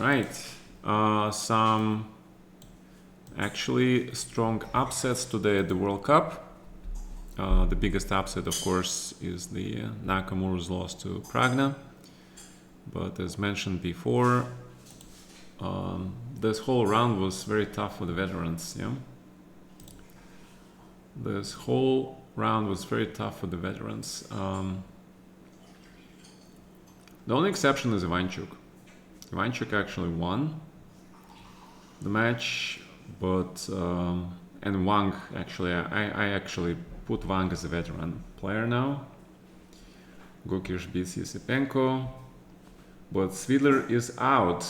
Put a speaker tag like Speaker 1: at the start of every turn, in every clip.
Speaker 1: Right. Some actually strong upsets today at the World Cup. The biggest upset, of course, is the Nakamura's loss to Pragna. But as mentioned before, this whole round was very tough for the veterans. Yeah. This whole round was very tough for the veterans. The only exception is Ivanchuk. Ivanchuk actually won the match, but and Wang actually, I actually put Wang as a veteran player now. Gokish beats Yesipenko, but Svidler is out.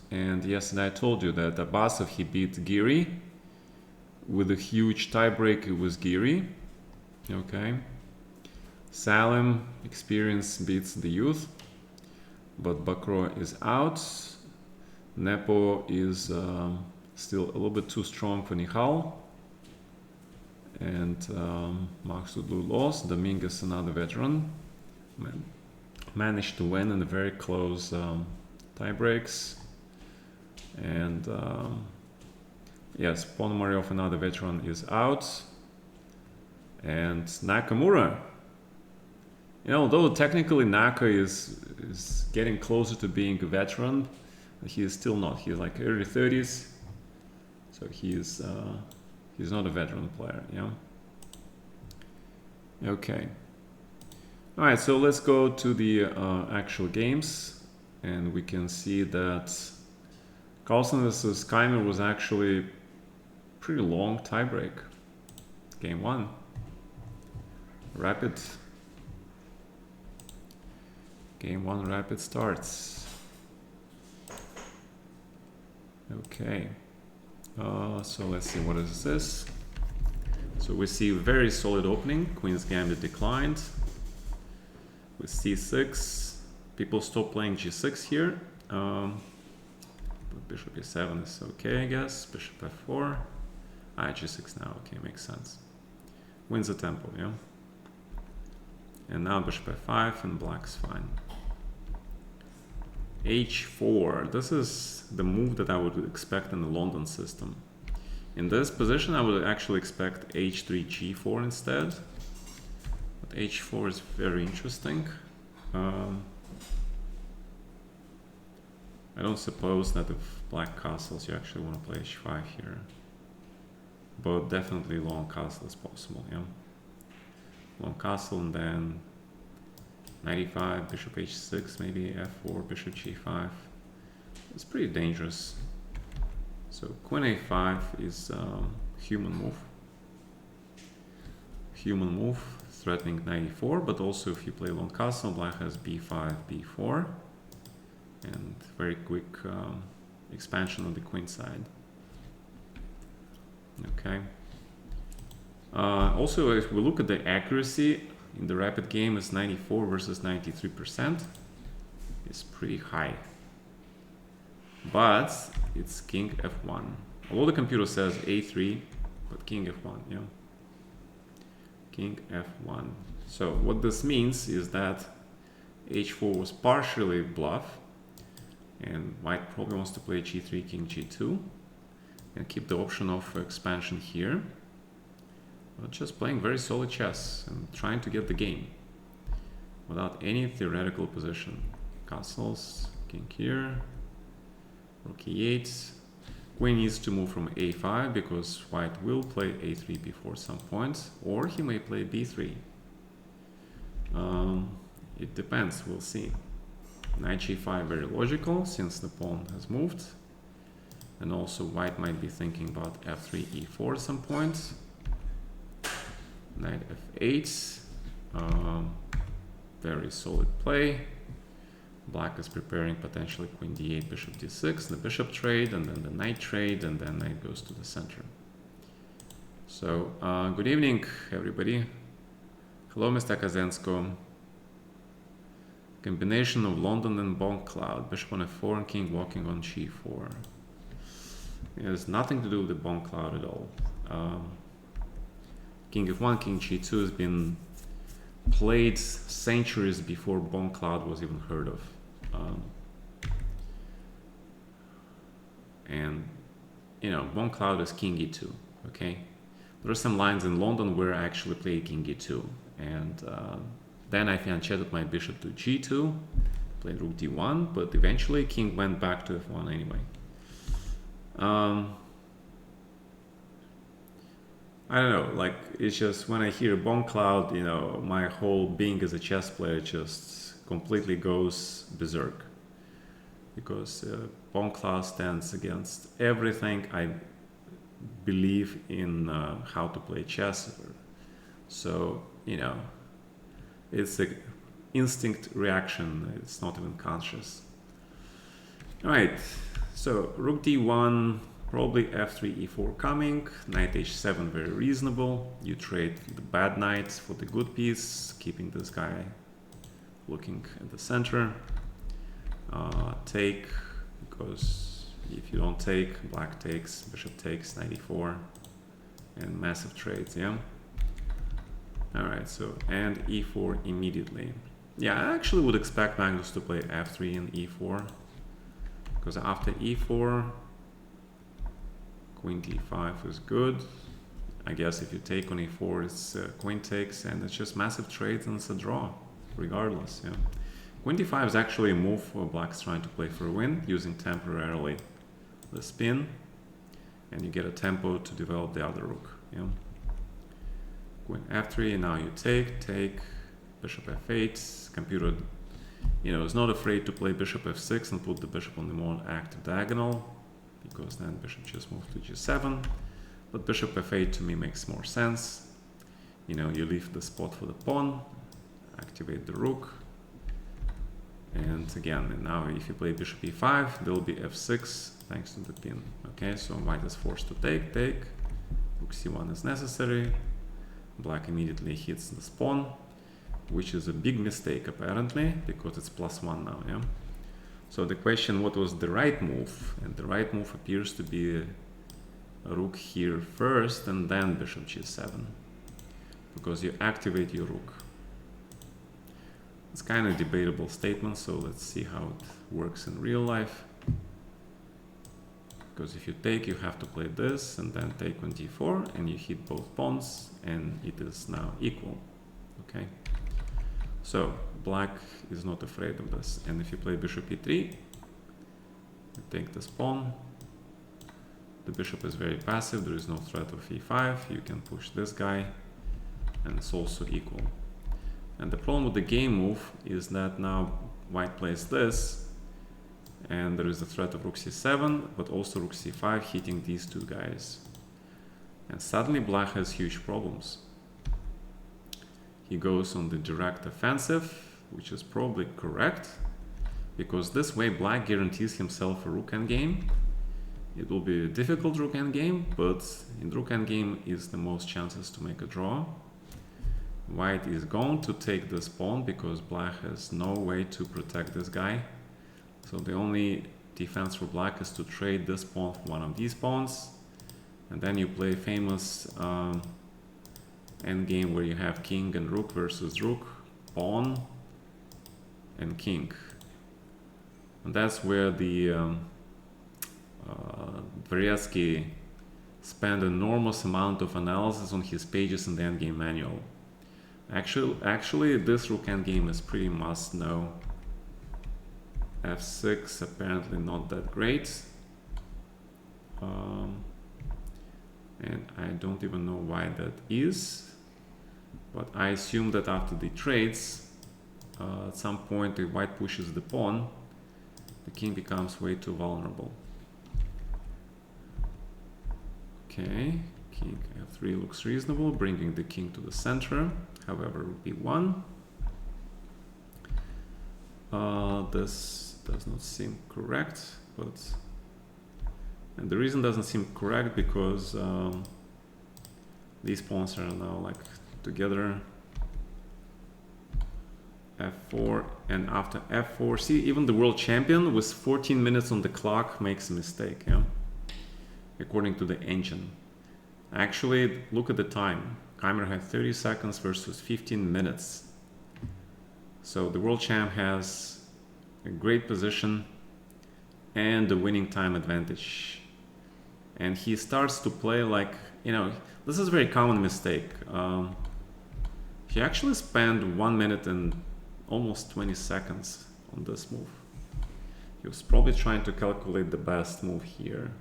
Speaker 1: And yesterday I told you that Abbasov, he beat Giri with a huge tiebreak. It was Giri. Okay. Salim, experience beats the youth, but Bakro is out. Nepo is still a little bit too strong for Nihal. And Maksudlu lost. Dominguez, another veteran, managed to win in the very close tiebreaks. And yes, Ponomaryov, another veteran, is out. And Nakamura, although technically Naka is getting closer to being a veteran, he is still not. He's like early 30s, so he's not a veteran player. Yeah. Okay. All right. So let's go to the actual games, and we can see that Carlsen vs. Keimer was actually pretty long tiebreak. Game 1. Rapid. Game 1 rapid starts. Okay. So let's see, what is this? So we see a very solid opening. Queen's Gambit declined. With c6. People stop playing g6 here. Bishop e7 is okay, I guess. Bishop f4. G6 now. Okay, makes sense. Wins the tempo, yeah. And now bishop f5 and black's fine. h4. This is the move that I would expect in the London system. In this position, I would actually expect h3, g4 instead. But h4 is very interesting. I don't suppose that if black castles, you actually want to play h5 here. But definitely long castle is possible, yeah. Long castle and then 95, bishop h6, maybe f4, bishop g5. It's pretty dangerous. So queen a5 is human move. Human move, threatening 94, but also if you play long castle, black has b5, b4. And very quick expansion on the queen side. Okay. Also, if we look at the accuracy in the rapid game, is 94 versus 93%. It's pretty high. But it's king f1. Although the computer says a3, but king f1, yeah. King f1. So what this means is that h4 was partially bluff, and white probably wants to play g3, king g2, and keep the option of expansion here. But just playing very solid chess and trying to get the game without any theoretical position. Castles, king here, rook e8. Queen needs to move from a5 because white will play a3 before some point, or he may play b3. It depends, we'll see. Knight g5 very logical since the pawn has moved, and also white might be thinking about f3, e4 at some point. Knight f8, very solid play. Black is preparing potentially queen d8, bishop d6, the bishop trade, and then the knight trade, and then knight goes to the center. So good evening, everybody. Hello, Mr. Kazensko. Combination of London and Bonk Cloud. Bishop on f4 and king walking on g4. It has nothing to do with the Bonk Cloud at all. King f1, king g2 has been played centuries before Bonk Cloud was even heard of. one cloud is king e2, okay? There are some lines in London where I actually play king e2, and then I fianchetted my bishop to g2, played rook d1, but eventually king went back to f1 anyway. I don't know, like, it's just when I hear Bon Cloud, my whole being as a chess player just completely goes berserk. Because Bon Cloud stands against everything I believe in how to play chess. So, it's an instinct reaction, it's not even conscious. All right, so rook d1, probably f3, e4 coming, knight h7 very reasonable. You trade the bad knight for the good piece, keeping this guy looking at the center. Take, because if you don't take, black takes, bishop takes, knight e4, and massive trades, yeah? All right, so, and e4 immediately. Yeah, I actually would expect Magnus to play f3 and e4, because after e4, queen d5 is good. I guess if you take on e4, it's queen takes, and it's just massive trades, and it's a draw, regardless, yeah. Queen d5 is actually a move for black's trying to play for a win, using temporarily the spin, and you get a tempo to develop the other rook, yeah. Queen f3, and now you take, bishop f8, computer, is not afraid to play bishop f6 and put the bishop on the more active diagonal, because then bishop just moves to g7, but bishop f8 to me makes more sense. You leave the spot for the pawn, activate the rook, and again, now if you play bishop e5, there will be f6 thanks to the pin. Okay, so white is forced to take, rook c1 is necessary, black immediately hits the pawn, which is a big mistake apparently, because it's +1 now, yeah? So the question, what was the right move? And the right move appears to be a rook here first, and then bishop g7, because you activate your rook. It's kind of a debatable statement, so let's see how it works in real life. Because if you take, you have to play this, and then take on d4, and you hit both pawns, and it is now equal, okay? So black is not afraid of this, and if you play bishop e3, you take this pawn, the bishop is very passive, there is no threat of e5, you can push this guy, and it's also equal. And the problem with the game move is that now white plays this, and there is a threat of rook c7, but also rook c5 hitting these two guys. And suddenly black has huge problems. He goes on the direct offensive, which is probably correct, because this way black guarantees himself a rook endgame. It will be a difficult rook endgame, but in rook endgame is the most chances to make a draw. White is going to take this pawn because black has no way to protect this guy. So the only defense for black is to trade this pawn for one of these pawns, and then you play famous endgame where you have king and rook versus rook, pawn and king. And that's where the Dvoretsky spent an enormous amount of analysis on his pages in the endgame manual. Actually, this rook endgame is pretty must know. f6 apparently not that great, and I don't even know why that is, but I assume that after the trades, at some point if white pushes the pawn, the king becomes way too vulnerable. Okay, king f3 looks reasonable, bringing the king to the center. However, rook b1. This does not seem correct, and the reason doesn't seem correct because these pawns are now like together. f4, and after f4, see, even the world champion with 14 minutes on the clock makes a mistake, yeah, according to the engine. Actually, look at the time. Timer had 30 seconds versus 15 minutes. So the world champ has a great position and the winning time advantage. and he starts to play like, this is a very common mistake. He actually spent 1 minute and almost 20 seconds on this move. He was probably trying to calculate the best move here.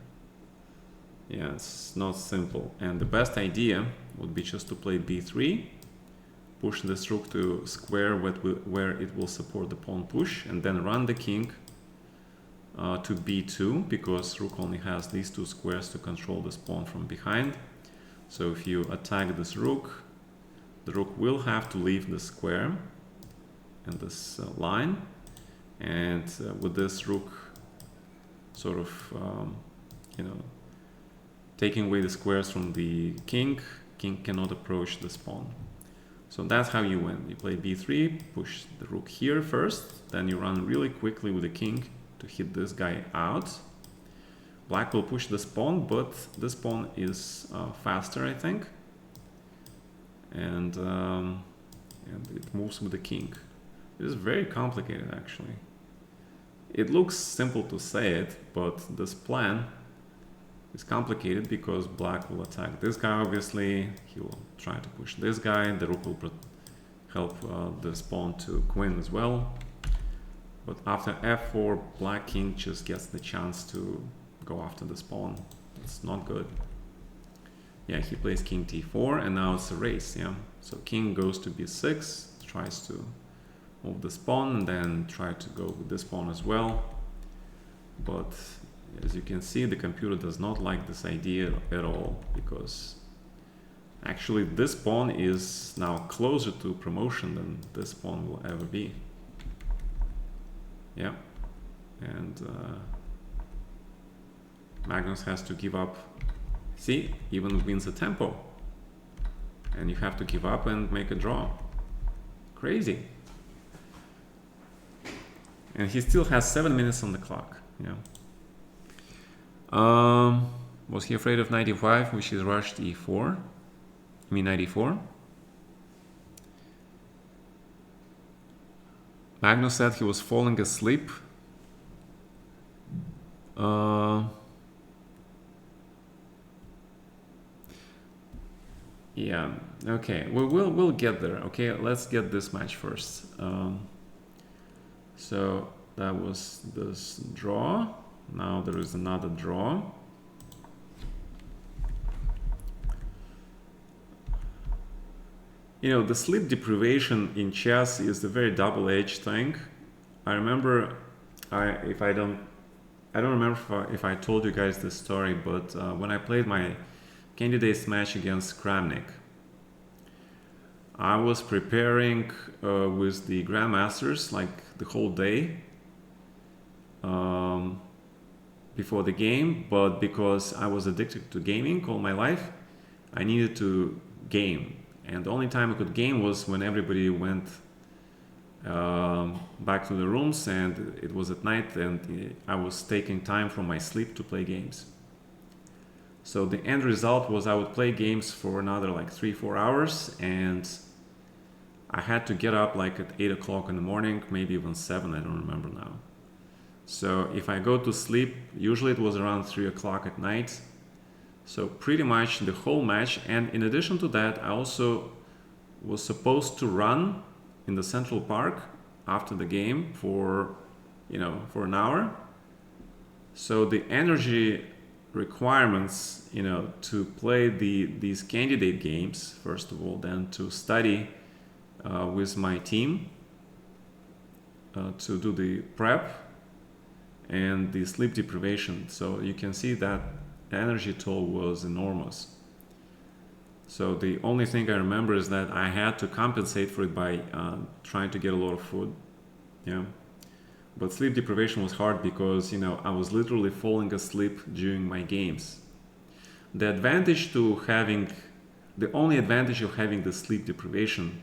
Speaker 1: Yeah, it's not simple. And the best idea would be just to play b3, push this rook to square where it will support the pawn push, and then run the king to b2, because rook only has these two squares to control this pawn from behind. So if you attack this rook, the rook will have to leave the square and this line, and with this rook sort of taking away the squares from the king cannot approach this pawn. So that's how you win. You play b3, push the rook here first, then you run really quickly with the king to hit this guy out. Black will push this pawn, but this pawn is faster, I think, and it moves with the king. It is very complicated, actually. It looks simple to say it, but this plan is complicated because black will attack this guy, obviously. He will try to push this guy. The rook will help this pawn to queen as well. But after f4, black king just gets the chance to go after this pawn. It's not good. Yeah, he plays king t4, and now it's a race, yeah. So king goes to b6, tries to move this pawn, and then try to go with this pawn as well. But as you can see, the computer does not like this idea at all, because actually this pawn is now closer to promotion than this pawn will ever be. Yeah, and Magnus has to give up. See, even wins a tempo, and you have to give up and make a draw. Crazy. And he still has 7 minutes on the clock. Yeah. Was he afraid of knight e5, which is rushed e4? I mean knight e4. Magnus said he was falling asleep. Yeah, okay, we'll get there. Okay, let's get this match first. So that was this draw. Now there is another draw. The sleep deprivation in chess is a very double-edged thing. I remember, I don't remember if I told you guys this story, but when I played my candidates match against Kramnik, I was preparing with the grandmasters like the whole day before the game, but because I was addicted to gaming all my life, I needed to game. And the only time I could game was when everybody went back to the rooms, and it was at night, and I was taking time from my sleep to play games. So the end result was I would play games for another like 3-4 hours, and I had to get up like at 8 o'clock in the morning, maybe even 7, I don't remember now. So if I go to sleep, usually it was around 3 o'clock at night. So pretty much the whole match, and in addition to that, I also was supposed to run in the Central Park after the game for an hour. So the energy requirements, to play these candidate games, first of all, then to study with my team, to do the prep, and the sleep deprivation. So you can see that the energy toll was enormous. So the only thing I remember is that I had to compensate for it by trying to get a lot of food. Yeah. But sleep deprivation was hard because, I was literally falling asleep during my games. The only advantage of having the sleep deprivation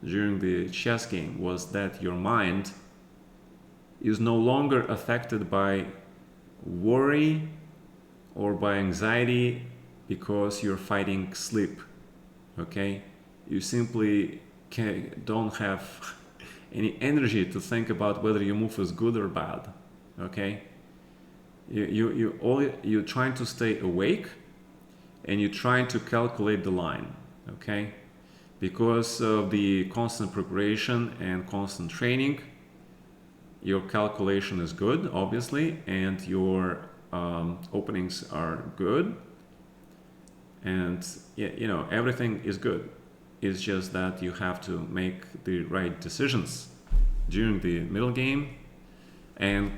Speaker 1: during the chess game was that your mind is no longer affected by worry or by anxiety because you're fighting sleep. Okay? You simply don't have any energy to think about whether your move is good or bad. Okay? you're trying to stay awake, and you're trying to calculate the line, okay? Because of the constant preparation and constant training, your calculation is good, obviously, and your openings are good, and everything is good. It's just that you have to make the right decisions during the middle game, and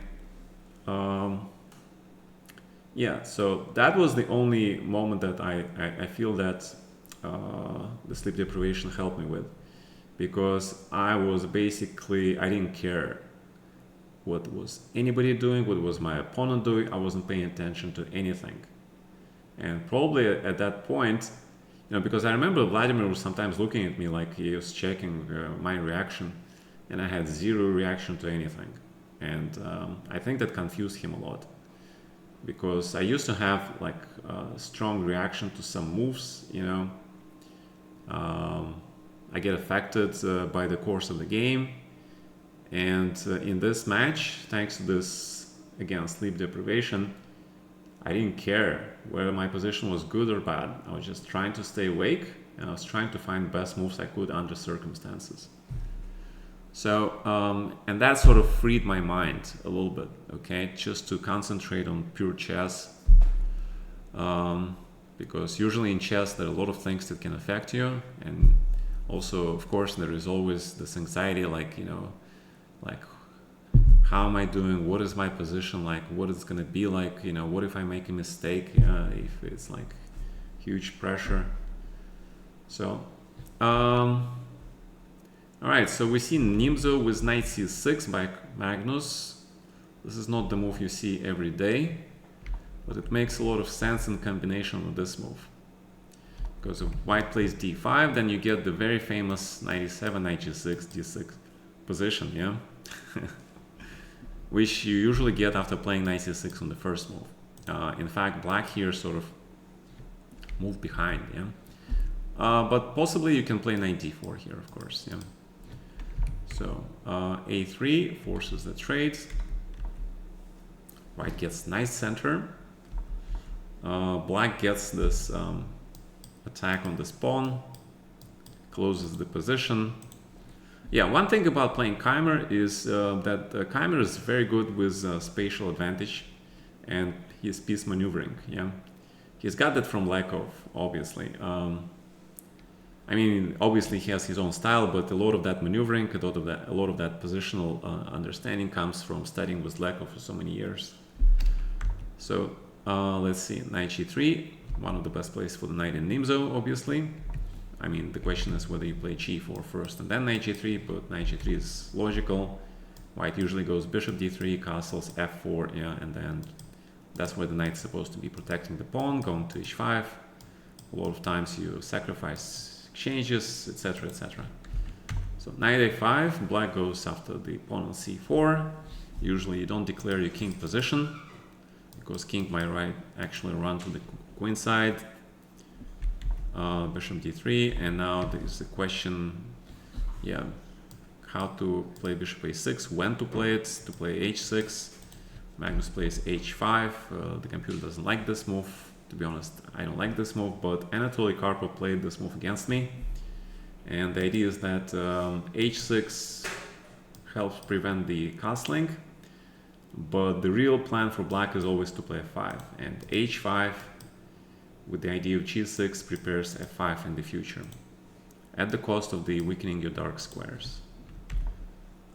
Speaker 1: so that was the only moment that I feel that the sleep deprivation helped me with, because I didn't care what was anybody doing, what was my opponent doing. I wasn't paying attention to anything. And probably at that point, because I remember Vladimir was sometimes looking at me like he was checking my reaction, and I had zero reaction to anything. And I think that confused him a lot, because I used to have like a strong reaction to some moves, I get affected by the course of the game. And in this match, thanks to this, again, sleep deprivation, I didn't care whether my position was good or bad. I was just trying to stay awake, and I was trying to find the best moves I could under circumstances. So, and that sort of freed my mind a little bit, okay, just to concentrate on pure chess. Because usually in chess there are a lot of things that can affect you, and also, of course, there is always this anxiety, like how am I doing? What is my position like? What is gonna be like? What if I make a mistake? If it's like huge pressure. So, all right. So we see Nimzo with knight c6 by Magnus. This is not the move you see every day, but it makes a lot of sense in combination with this move. Because if white plays d5, then you get the very famous knight e7, knight g6, d6 position, yeah? Which you usually get after playing knight c6 on the first move. In fact, black here sort of moved behind, yeah? But possibly you can play knight d4 here, of course, yeah? So a3 forces the trade. White gets nice center. Black gets this attack on this pawn, closes the position. Yeah, one thing about playing Keimer is that Keimer is very good with spatial advantage and his piece maneuvering. Yeah, he's got that from Lekov, obviously. I mean, obviously he has his own style, but a lot of that maneuvering, a lot of that positional understanding comes from studying with Lekov for so many years. So let's see, knight g3, one of the best plays for the knight in Nimzo, obviously. I mean, the question is whether you play g4 first and then knight g3, but knight g3 is logical. White usually goes bishop d3, castles f4, yeah, and then that's where the knight's supposed to be protecting the pawn, going to h5. A lot of times you sacrifice exchanges, etc., etc. So knight a5, black goes after the pawn on c4. Usually you don't declare your king position, because king might actually run to the queen side. Bishop d3, and now there's the question, yeah, how to play bishop a6, when to play it, to play h6. Magnus plays h5. The computer doesn't like this move. To be honest, I don't like this move, but Anatoly Karpov played this move against me, and the idea is that h6 helps prevent the castling, but the real plan for black is always to play f5, and h5 with the idea of g6 prepares f5 in the future, at the cost of the weakening your dark squares.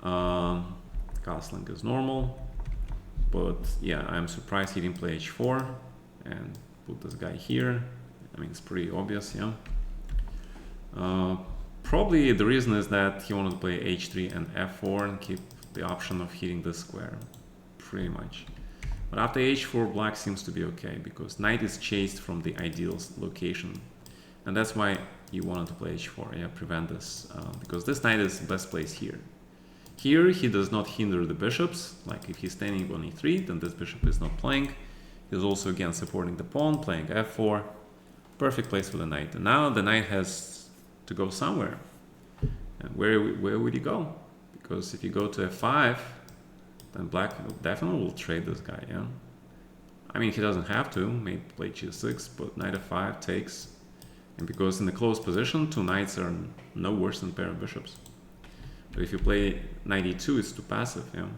Speaker 1: Castling is normal, but yeah, I'm surprised he didn't play h4 and put this guy here. I mean, it's pretty obvious, yeah. Probably the reason is that he wanted to play h3 and f4 and keep the option of hitting this square, pretty much. But after h4, black seems to be okay, because knight is chased from the ideal location. And that's why you wanted to play h4, yeah, prevent this, because this knight is best placed here. Here, he does not hinder the bishops, like if he's standing on e3, then this bishop is not playing. He's also, again, supporting the pawn, playing f4. Perfect place for the knight. And now the knight has to go somewhere. And where would he go? Because if you go to f5, then black definitely will trade this guy, yeah? I mean, he doesn't have to, maybe play g6, but knight f5 takes. And because in the closed position, two knights are no worse than a pair of bishops. But if you play knight e2, it's too passive, yeah.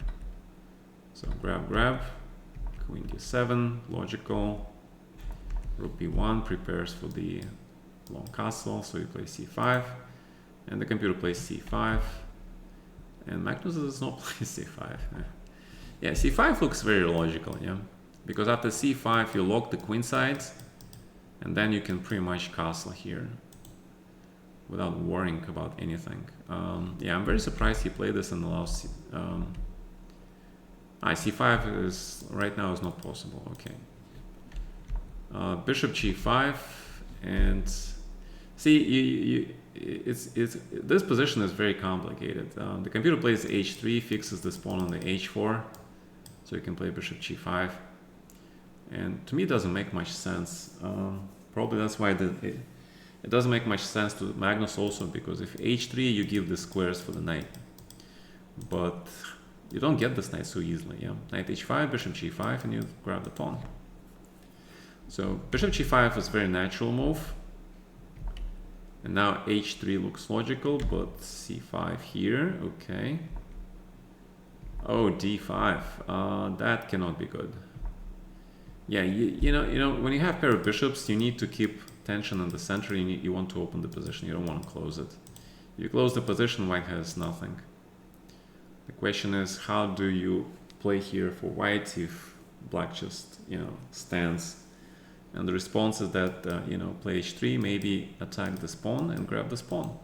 Speaker 1: So grab, queen d7, logical. Rook b1 prepares for the long castle, so you play c5. And the computer plays c5. And Magnus does not play c5. Yeah, c5 looks very logical, yeah. Because after c5 you lock the queen sides, and then you can pretty much castle here without worrying about anything. Yeah, I'm very surprised he played this in the last. c5 is right now is not possible. Okay. Bishop g5, and see, this position is very complicated. The computer plays h3, fixes this pawn on the h4, so you can play bishop g5. And to me, it doesn't make much sense. Probably that's why it doesn't make much sense to Magnus also, because if h3, you give the squares for the knight. But you don't get this knight so easily, yeah? Knight h5, bishop g5, and you grab the pawn. So bishop g5 is a very natural move. And now h3 looks logical, but c5 here, okay. Oh, d5, that cannot be good. Yeah, you know, when you have pair of bishops, you need to keep tension in the center. You want to open the position. You don't want to close it. If you close the position, white has nothing. The question is, how do you play here for white if black just, stands? And the response is that, play h3, maybe attack this pawn and grab this pawn.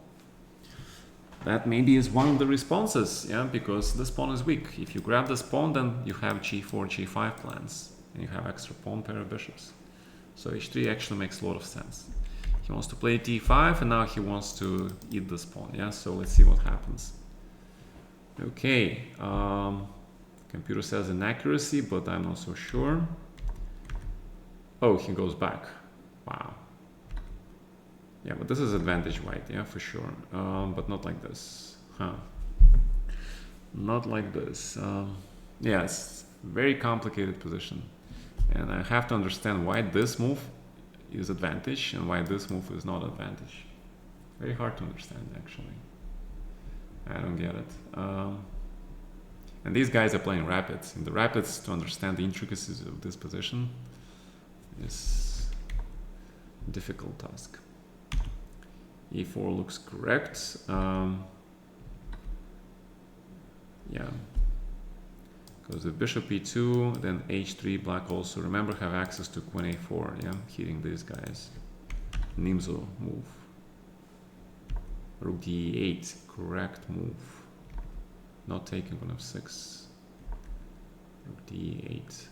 Speaker 1: That maybe is one of the responses, yeah, because this pawn is weak. If you grab this pawn, then you have g4, g5 plans, and you have extra pawn pair of bishops. So h3 actually makes a lot of sense. He wants to play d5, and now he wants to eat this pawn, yeah, so let's see what happens. Okay, computer says inaccuracy, but I'm not so sure. Oh, he goes back. Wow. Yeah, but this is advantage white, yeah, for sure. But not like this. Huh. Not like this. Yeah, it's very complicated position. And I have to understand why this move is advantage and why this move is not advantage. Very hard to understand, actually. I don't get it. And these guys are playing rapids. In the rapids, to understand the intricacies of this position is a difficult task. e4 looks correct. Yeah, because if bishop e2, then h3, black also, remember, have access to queen a4, yeah, hitting these guys. Nimzo move. Rook d8, correct move. Not taking on f6. Rook d8.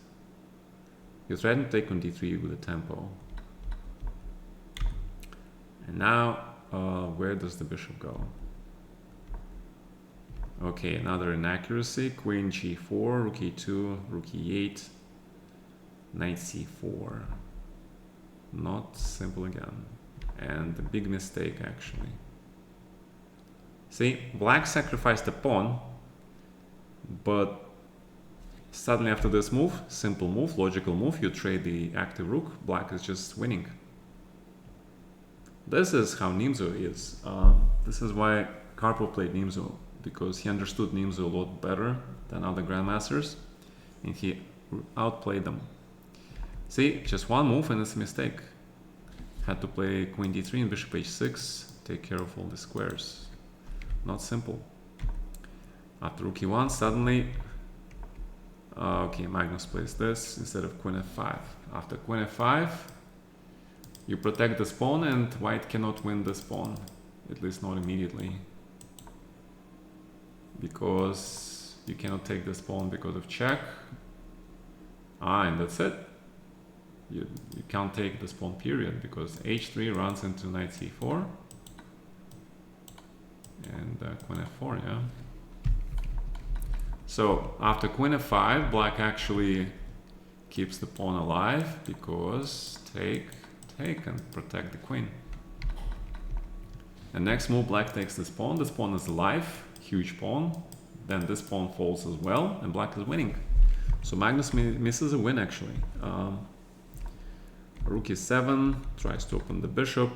Speaker 1: He was trying to take on d3 with a tempo. And now, where does the bishop go? Okay, another inaccuracy. Queen g4, rook e2, rook e8, knight c4. Not simple again. And a big mistake, actually. See, black sacrificed a pawn, but suddenly after this move, simple move, logical move, you trade the active rook, black is just winning. This is how Nimzo is. This is why Karpov played Nimzo, because he understood Nimzo a lot better than other grandmasters, and he outplayed them. See, just one move and it's a mistake. Had to play queen d3 and bishop h6, take care of all the squares. Not simple. After rook e1, suddenly, okay, Magnus plays this instead of queen f5. After queen f5, you protect this pawn and white cannot win this pawn, at least not immediately. Because you cannot take this pawn because of check. And that's it. You can't take this pawn, period, because h3 runs into knight c4. And queen f4, yeah. So after queen f5, black actually keeps the pawn alive because take and protect the queen. And next move, black takes this pawn. This pawn is alive, huge pawn. Then this pawn falls as well, and black is winning. So Magnus misses a win actually. Rook e7, tries to open the bishop.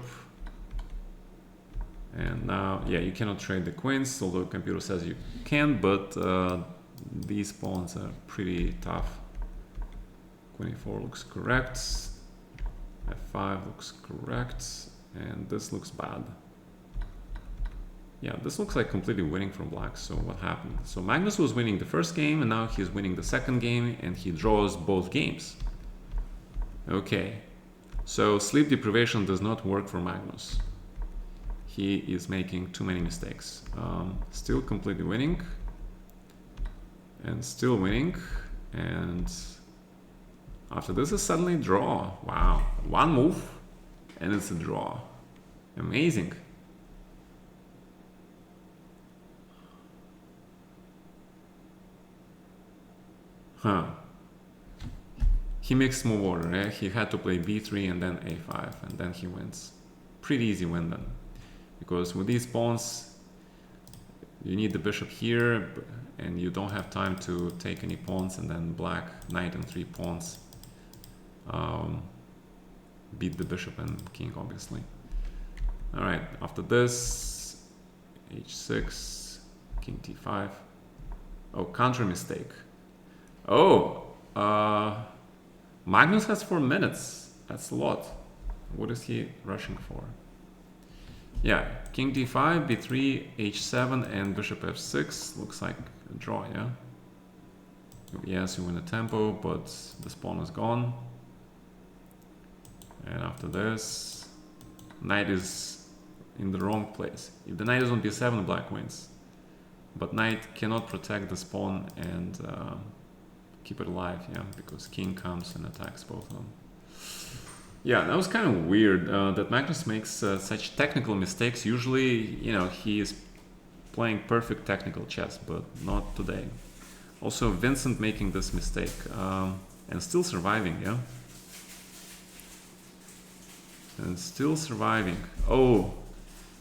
Speaker 1: And now, yeah, you cannot trade the queens, although the computer says you can, but these pawns are pretty tough. Queen e4 looks correct. f5 looks correct. And this looks bad. Yeah, this looks like completely winning from black. So what happened? So Magnus was winning the first game, and now he's winning the second game, and he draws both games. Okay. So sleep deprivation does not work for Magnus. He is making too many mistakes. Still completely winning. And still winning. And after this is suddenly draw. Wow. One move and it's a draw. Amazing. Huh. He mixed move order, eh? He had to play b3 and then a5, and then he wins. Pretty easy win then. Because with these pawns, you need the bishop here, and you don't have time to take any pawns, and then black, knight and 3 pawns beat the bishop and king, obviously. Alright, after this, h6, king t5. Oh, counter mistake. Oh, Magnus has 4 minutes. That's a lot. What is he rushing for? Yeah, king d5, b3, h7, and bishop f6. Looks like a draw, yeah? Yes, you win a tempo, but this pawn is gone. And after this, knight is in the wrong place. If the knight is on b7, black wins. But knight cannot protect this pawn and keep it alive, yeah? Because king comes and attacks both of them. Yeah, that was kind of weird that Magnus makes such technical mistakes. Usually, you know, he is playing perfect technical chess, but not today. Also, Vincent making this mistake and still surviving, yeah? And still surviving. Oh,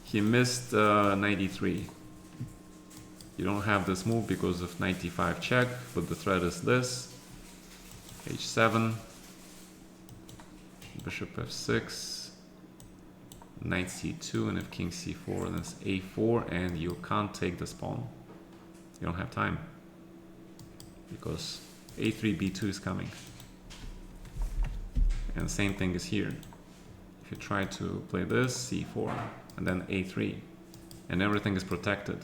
Speaker 1: he missed knight e3. You don't have this move because of knight e5 check, but the threat is this. h7. Bishop f6, knight c2, and if king c4, then it's a4, and you can't take this pawn. You don't have time because a3, b2 is coming. And same thing is here. If you try to play this, c4, and then a3, and everything is protected.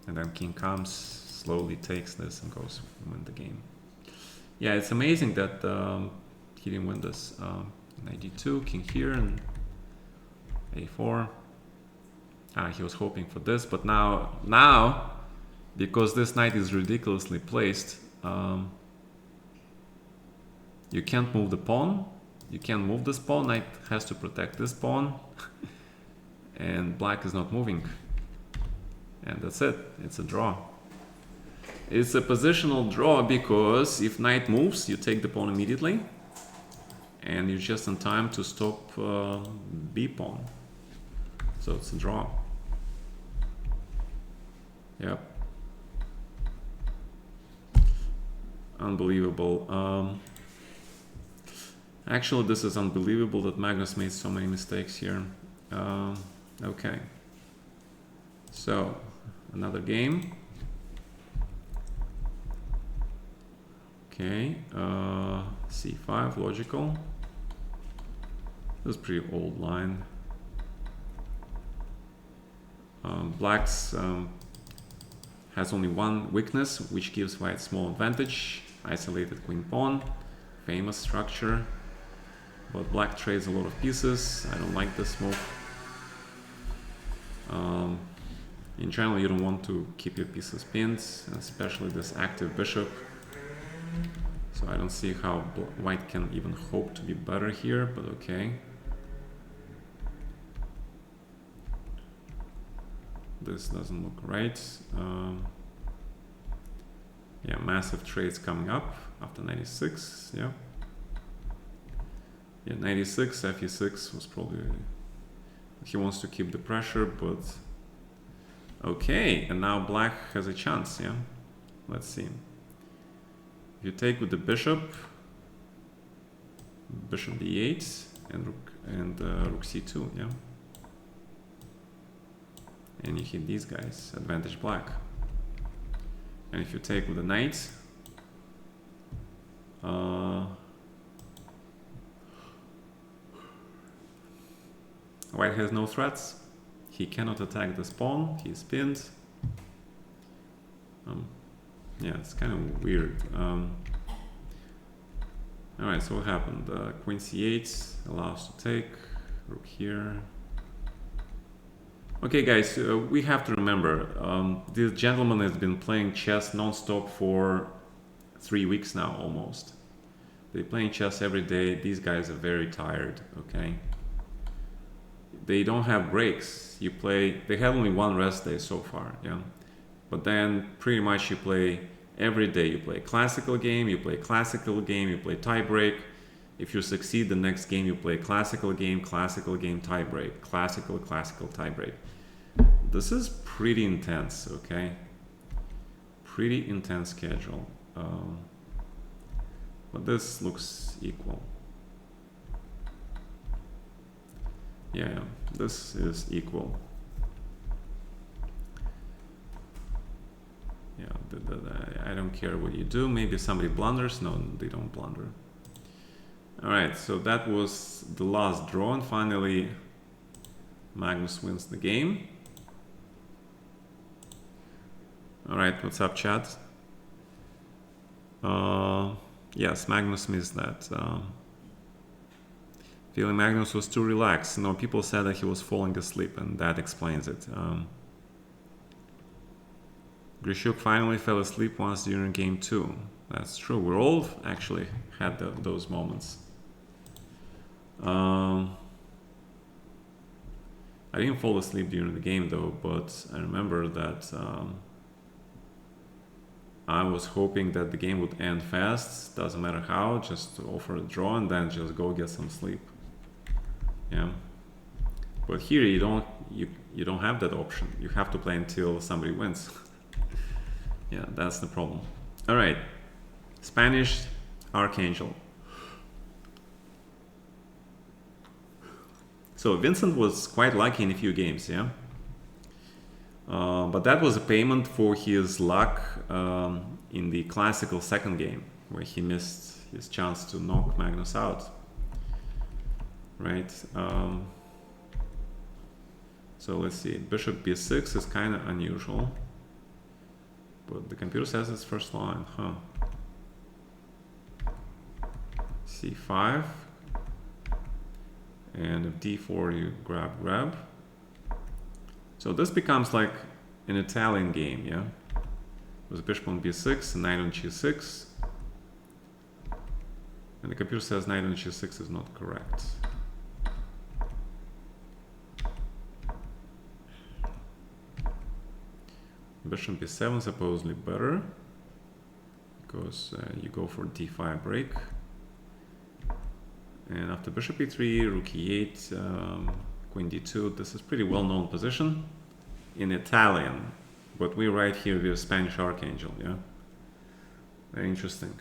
Speaker 1: And then king comes, slowly takes this, and goes win the game. Yeah, it's amazing that he didn't win this. Knight d2, king here, and a4. He was hoping for this, but now, because this knight is ridiculously placed, you can't move the pawn. You can't move this pawn. Knight has to protect this pawn, and black is not moving. And that's it. It's a draw. It's a positional draw because if knight moves, you take the pawn immediately, and you're just in time to stop b pawn. So it's a draw. Yep. Unbelievable. Actually, this is unbelievable that Magnus made so many mistakes here. Okay. So, another game. Okay, c5, logical. This is a pretty old line. Black's has only one weakness, which gives white small advantage. Isolated queen pawn, famous structure. But black trades a lot of pieces. I don't like this move. In general, you don't want to keep your pieces pinned, especially this active bishop. So I don't see how white can even hope to be better here, but okay. This doesn't look right. Yeah, massive trades coming up after 96, yeah. Yeah, 96, fe6 was probably... He wants to keep the pressure, but... Okay, and now black has a chance, yeah. Let's see. If you take with the bishop, bishop d8 and rook c2, yeah. And you hit these guys, advantage black. And if you take with the knight, white has no threats. He cannot attack this pawn. He is pinned. Yeah, it's kind of weird. Alright, so what happened? Queen c8 allows to take. Rook here. Okay, guys, we have to remember, this gentleman has been playing chess non-stop for 3 weeks now, almost. They're playing chess every day. These guys are very tired, okay? They don't have breaks. They have only one rest day so far, yeah? But then pretty much you play every day. You play classical game, you play classical game, you play tie break. If you succeed the next game, you play classical game, tie break, classical, tie break. This is pretty intense, okay? Pretty intense schedule. But this looks equal. Yeah, this is equal. Yeah, I don't care what you do. Maybe somebody blunders. No, they don't blunder. All right, so that was the last draw, and finally Magnus wins the game. All right, what's up, chat? Yes, Magnus missed that. Feeling Magnus was too relaxed. No, people said that he was falling asleep, and that explains it. Grishuk finally fell asleep once during game 2. That's true. We all actually had those moments. I didn't fall asleep during the game though, but I remember that I was hoping that the game would end fast. Doesn't matter how, just offer a draw and then just go get some sleep. Yeah. But here you don't have that option. You have to play until somebody wins. Yeah, that's the problem. All right, Spanish Archangel. So Vincent was quite lucky in a few games, yeah. But that was a payment for his luck in the classical second game, where he missed his chance to knock Magnus out. Right. So let's see. Bishop b6 is kind of unusual. But the computer says it's first line, huh? c5, and if d4 you grab. So this becomes like an Italian game, yeah? With bishop on b6, knight on g6, and the computer says knight on g6 is not correct. Bishop b7 supposedly better because you go for d5 break, and after bishop e3, rook e8, queen d2. This is pretty well-known position in Italian, but we write here with Spanish Archangel. Yeah, very interesting.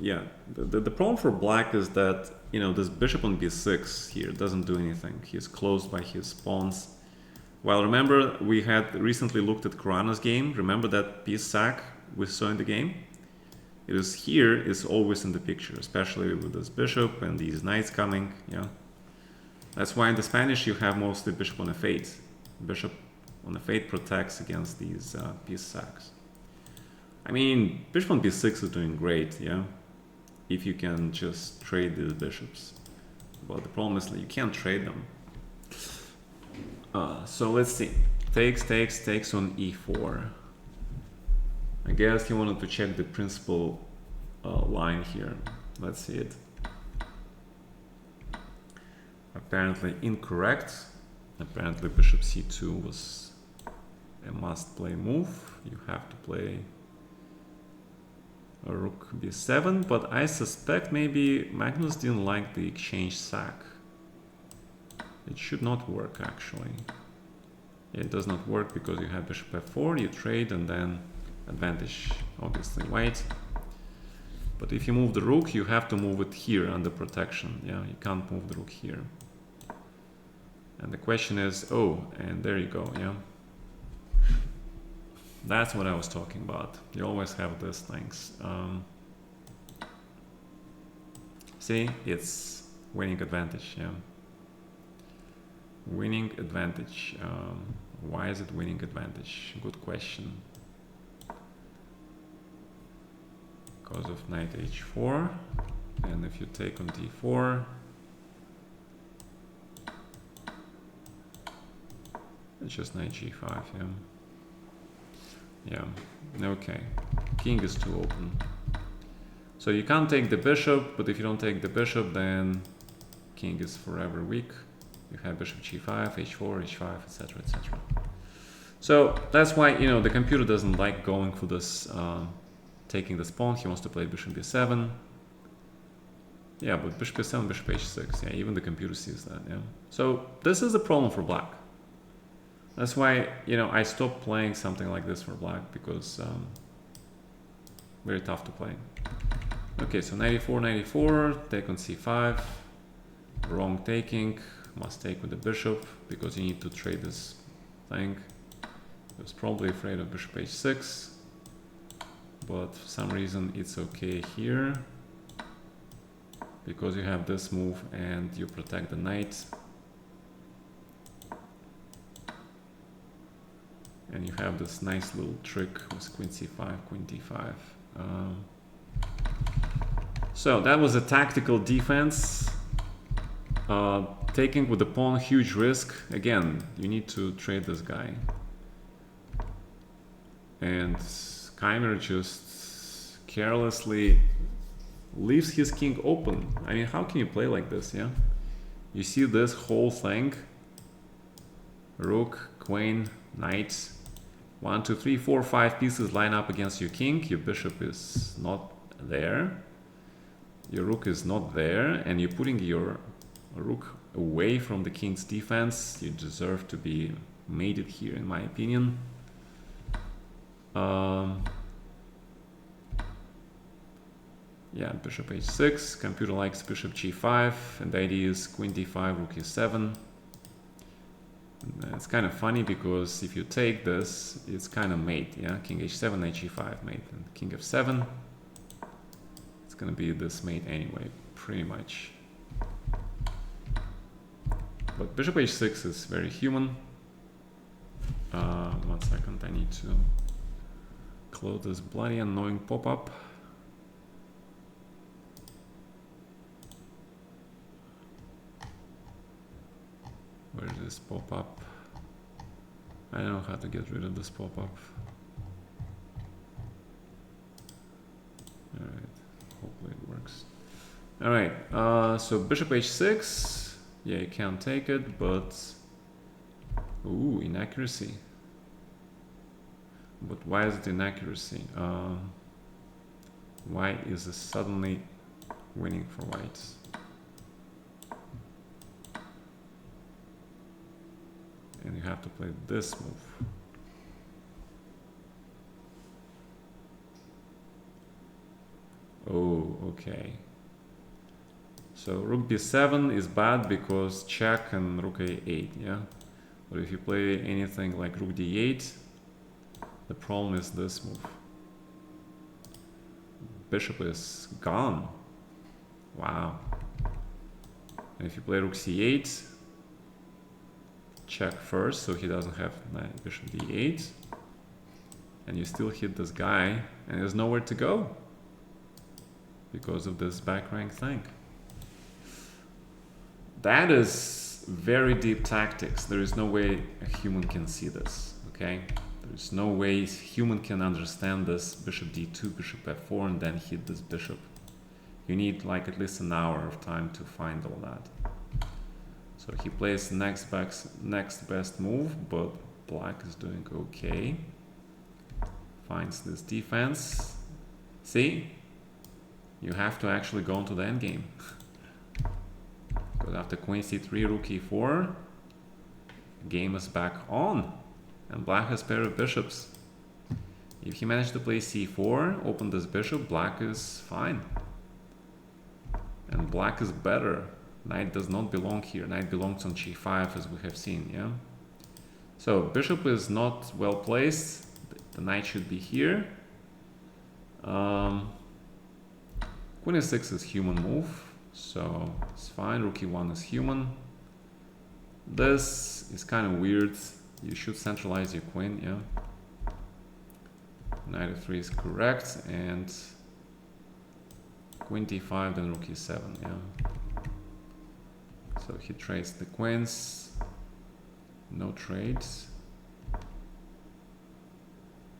Speaker 1: Yeah, the problem for black is that, you know, this bishop on b6 here doesn't do anything. He's closed by his pawns. Well, remember, we had recently looked at Corana's game. Remember that piece sack we saw in the game? It is here, is always in the picture, especially with this bishop and these knights coming. Yeah, that's why in the Spanish you have mostly bishop on f8. Bishop on f8 protects against these piece sacks. I mean, bishop on b6 is doing great, yeah, if you can just trade these bishops. But the problem is that you can't trade them. So let's see. Takes on e4. I guess he wanted to check the principal line here. Let's see it. Apparently incorrect. Apparently bishop c2 was a must-play move. You have to play a rook b7, but I suspect maybe Magnus didn't like the exchange sack. It should not work, actually. It does not work because you have bishop f4, you trade, and then advantage, obviously, white. But if you move the rook, you have to move it here under protection. Yeah, you can't move the rook here. And the question is, oh, and there you go, yeah. That's what I was talking about. You always have these things. See, it's winning advantage, yeah. Winning advantage. Why is it winning advantage? Good question. Because of knight h4, and if you take on d4, it's just knight g5, yeah. Okay, king is too open. So you can't take the bishop, but if you don't take the bishop, then king is forever weak. You have bishop g5, h4, h5, etc., etc. So that's why, you know, the computer doesn't like going for this, taking this pawn. He wants to play bishop b7. Yeah, but bishop b7, bishop h6. Yeah, even the computer sees that. Yeah. So this is a problem for black. That's why, you know, I stopped playing something like this for black, because very tough to play. Okay, so 94, 94, take on c5. Wrong taking. Must take with the bishop, because you need to trade this thing. He was probably afraid of bishop h6, but for some reason it's okay here, because you have this move and you protect the knight. And you have this nice little trick with queen c5, queen d5. So that was a tactical defense. Taking with the pawn, huge risk. Again, you need to trade this guy. And Keimer just carelessly leaves his king open. I mean, how can you play like this, yeah? You see this whole thing. Rook, queen, knight. 1, 2, 3, 4, 5 pieces line up against your king. Your bishop is not there. Your rook is not there. And you're putting your rook away from the king's defense. You deserve to be mated here, in my opinion. Yeah, bishop h6. Computer likes bishop g5, and the idea is queen d5, rook e7. And it's kind of funny, because if you take this, it's kind of mate. Yeah, king h7, knight g5 mate, and king f7. It's gonna be this mate anyway, pretty much. But bishop h6 is very human. 1 second, I need to close this bloody annoying pop-up. Where's this pop-up? I don't know how to get rid of this pop-up. Alright, hopefully it works. Alright, so bishop h6. Yeah, you can't take it, but... Ooh, inaccuracy. But why is it inaccuracy? Why is this suddenly winning for whites? And you have to play this move. Oh, okay. So rook b7 is bad because check and rook a8, yeah? But if you play anything like rook d8, the problem is this move. Bishop is gone. Wow. And if you play rook c8, check first, so he doesn't have bishop d8. And you still hit this guy, and there's nowhere to go because of this back rank thing. That is very deep tactics. There is no way a human can see this, okay? There's no way a human can understand this bishop d2, bishop f4, and then hit this bishop. You need like at least an hour of time to find all that. So he plays next best move, but black is doing okay. Finds this defense. See? You have to actually go into the endgame. Because after queen c3, rook e4, Game is back on. And black has pair of bishops. If he managed to play c4, open this bishop, black is fine. And black is better. Knight does not belong here. Knight belongs on g5, as we have seen, yeah? So bishop is not well placed. The knight should be here. Queen e6 is human move, so it's fine. Rook e1 is human. This is kind of weird. You should centralize your queen, yeah? Knight f3 is correct, and queen d5, then rook e7, yeah? So he trades the queens. No trades.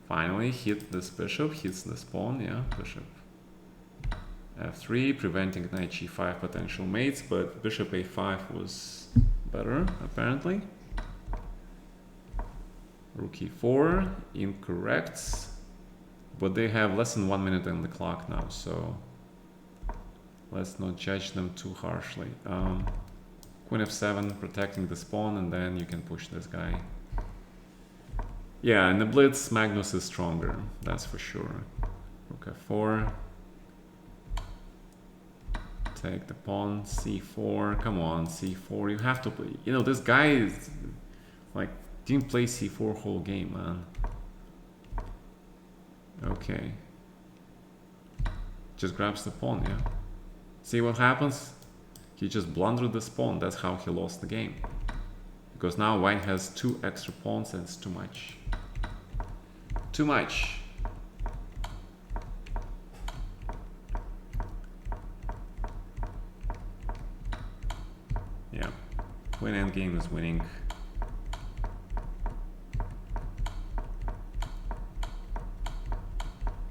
Speaker 1: Finally, hit this bishop, hits this pawn, yeah? Bishop f3, preventing knight g5 potential mates, but bishop a5 was better, apparently. Rook e4, incorrect. But they have less than 1 minute on the clock now, so let's not judge them too harshly. Queen f7, protecting this pawn, and then you can push this guy. Yeah, in the blitz, Magnus is stronger, that's for sure. Rook f4. Take the pawn, c4, come on, c4, you have to play. You know, this guy is, like, didn't play c4 whole game, man. Okay. Just grabs the pawn, yeah. See what happens? He just blundered this pawn, that's how he lost the game. Because now white has 2 extra pawns and it's too much. Too much. Yeah, queen endgame is winning.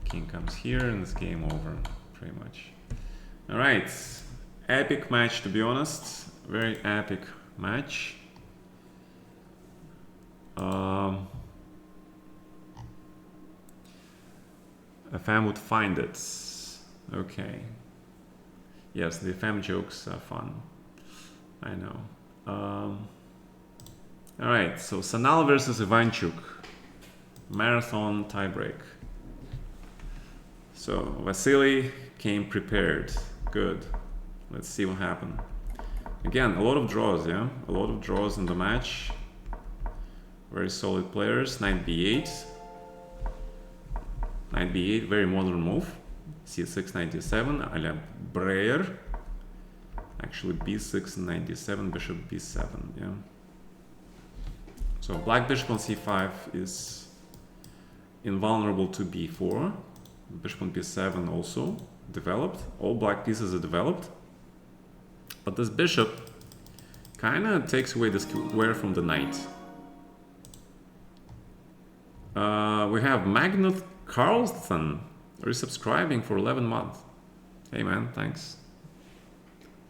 Speaker 1: King comes here and it's game over, pretty much. All right, epic match, to be honest. Very epic match. A fan would find it. Okay. Yes, the FM jokes are fun. I know. All right, so Sanal versus Ivanchuk. Marathon tiebreak. So Vasily came prepared. Good. Let's see what happened. Again, a lot of draws, yeah? A lot of draws in the match. Very solid players. Knight b8. Knight b8, very modern move. c6, knight d7, a la Breyer. Actually, b6 and knight d7, bishop b7, yeah? So black bishop on c5 is invulnerable to b4. Bishop on b7 also developed. All black pieces are developed. But this bishop kind of takes away the square from the knight. We have Magnus Carlson resubscribing for 11 months. Hey man, thanks.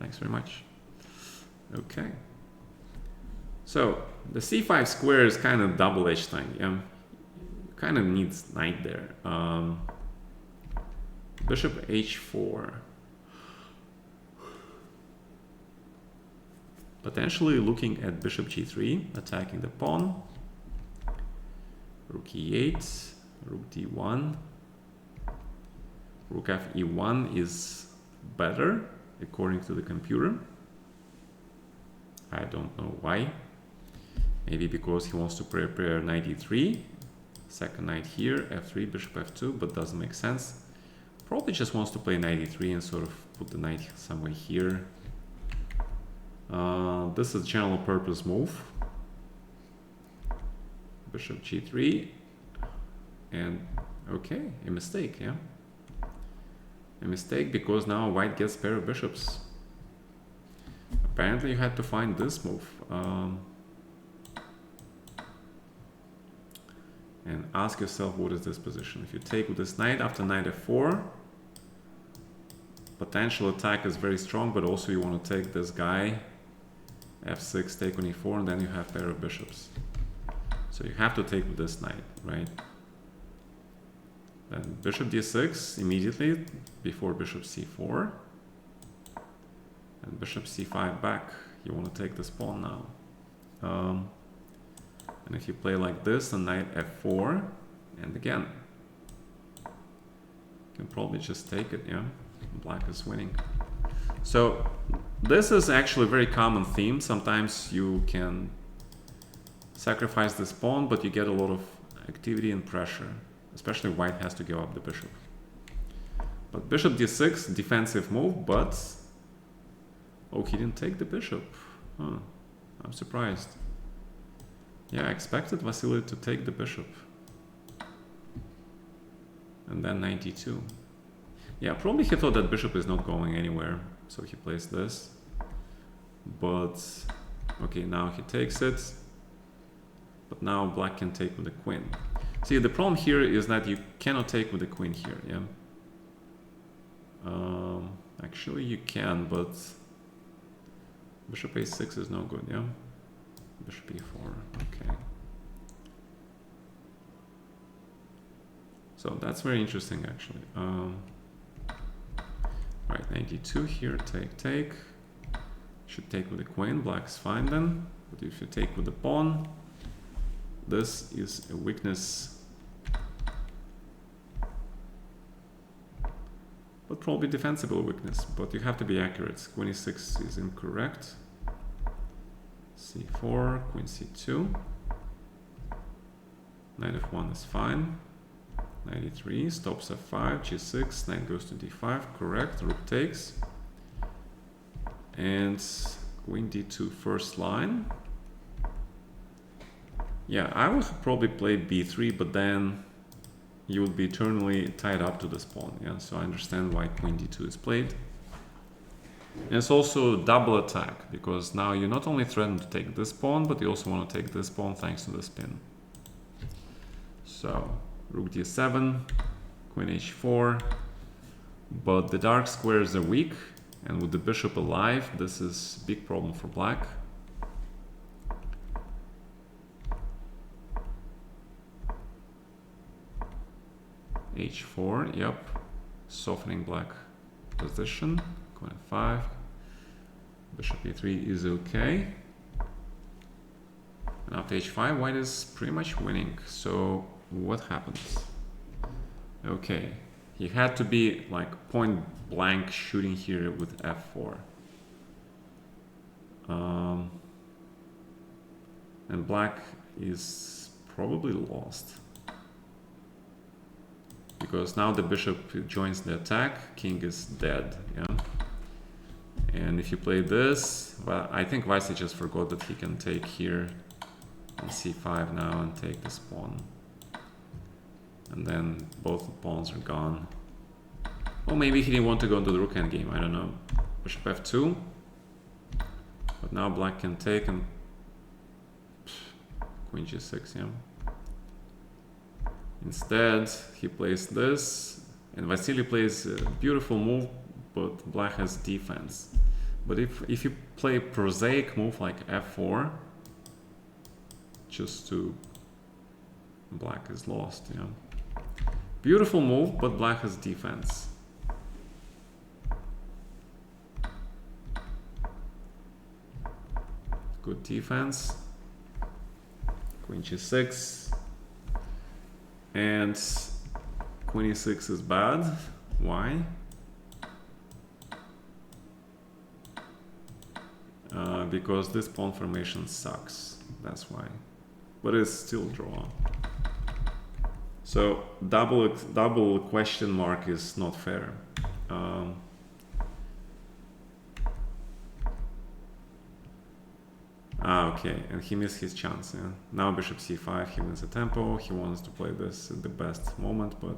Speaker 1: Thanks very much. Okay. So the c5 square is kind of double-edged thing, yeah? Kind of needs knight there. Bishop h4. Potentially looking at bishop g3, attacking the pawn. Rook e8, rook d1. Rook f e1 is better, according to the computer. I don't know why. Maybe because he wants to prepare knight e3. Second knight here, f3, bishop f2, but doesn't make sense. Probably just wants to play knight e3 and sort of put the knight somewhere here. This is a general purpose move. Bishop g3. And okay, a mistake, yeah? A mistake because now white gets pair of bishops. Apparently you had to find this move. And ask yourself, what is this position? If you take with this knight after knight f4, potential attack is very strong, but also you want to take this guy, f6, take on e4, and then you have pair of bishops. So you have to take with this knight, right? Then bishop d6 immediately before bishop c4. And bishop c5 back. You want to take this pawn now. And if you play like this on knight f4, and again, you can probably just take it, yeah? Black is winning. So this is actually a very common theme. Sometimes you can sacrifice this pawn, but you get a lot of activity and pressure. Especially white has to give up the bishop. But bishop d6, defensive move, but... Oh, he didn't take the bishop. Huh. I'm surprised. Yeah, I expected Vasily to take the bishop. And then 92. Yeah, probably he thought that bishop is not going anywhere. So he plays this. But... Okay, now he takes it. But now black can take with the queen. See, the problem here is that you cannot take with the queen here, yeah? Actually, you can, but... Bishop a6 is no good, yeah? Bishop e4, okay. So that's very interesting, actually. Right, 92 here, take. Should take with the queen, black's fine then. But if you take with the pawn, this is a weakness. But probably defensible weakness, but you have to be accurate. Queen e6 is incorrect. c4, queen c2. Knight f1 is fine. Knight e3, stops f5, g6, knight goes to d5, correct, rook takes. And queen d2 first line. Yeah, I would probably play b3, but then you would be eternally tied up to this pawn, yeah? So I understand why queen d2 is played. And it's also double attack, because now you're not only threatened to take this pawn, but you also want to take this pawn thanks to this pin. So, rook d7, queen h4, but the dark squares are weak, and with the bishop alive, this is a big problem for black. h4, yep, softening black position, queen f5, bishop e3 is okay. And after h5, white is pretty much winning. So what happens? Okay, he had to be like point blank shooting here with f4. And black is probably lost. Because now the bishop joins the attack, king is dead, yeah? And if you play this, well, I think Vasily just forgot that he can take here on c5 now and take this pawn. And then both pawns are gone. Or maybe he didn't want to go into the rook endgame, I don't know. Bishop f2. But now black can take and... Queen g6, yeah? Instead, he plays this, and Vasily plays a beautiful move, but black has defense. But if you play prosaic move like f4, just to... Black is lost, yeah. Beautiful move, but black has defense. Good defense. Queen g6. And queen e6 is bad. Why? Because this pawn formation sucks. That's why. But it's still draw. So double question mark is not fair. Okay, and he missed his chance. Yeah? Now bishop c5, he wins the tempo. He wants to play this at the best moment, but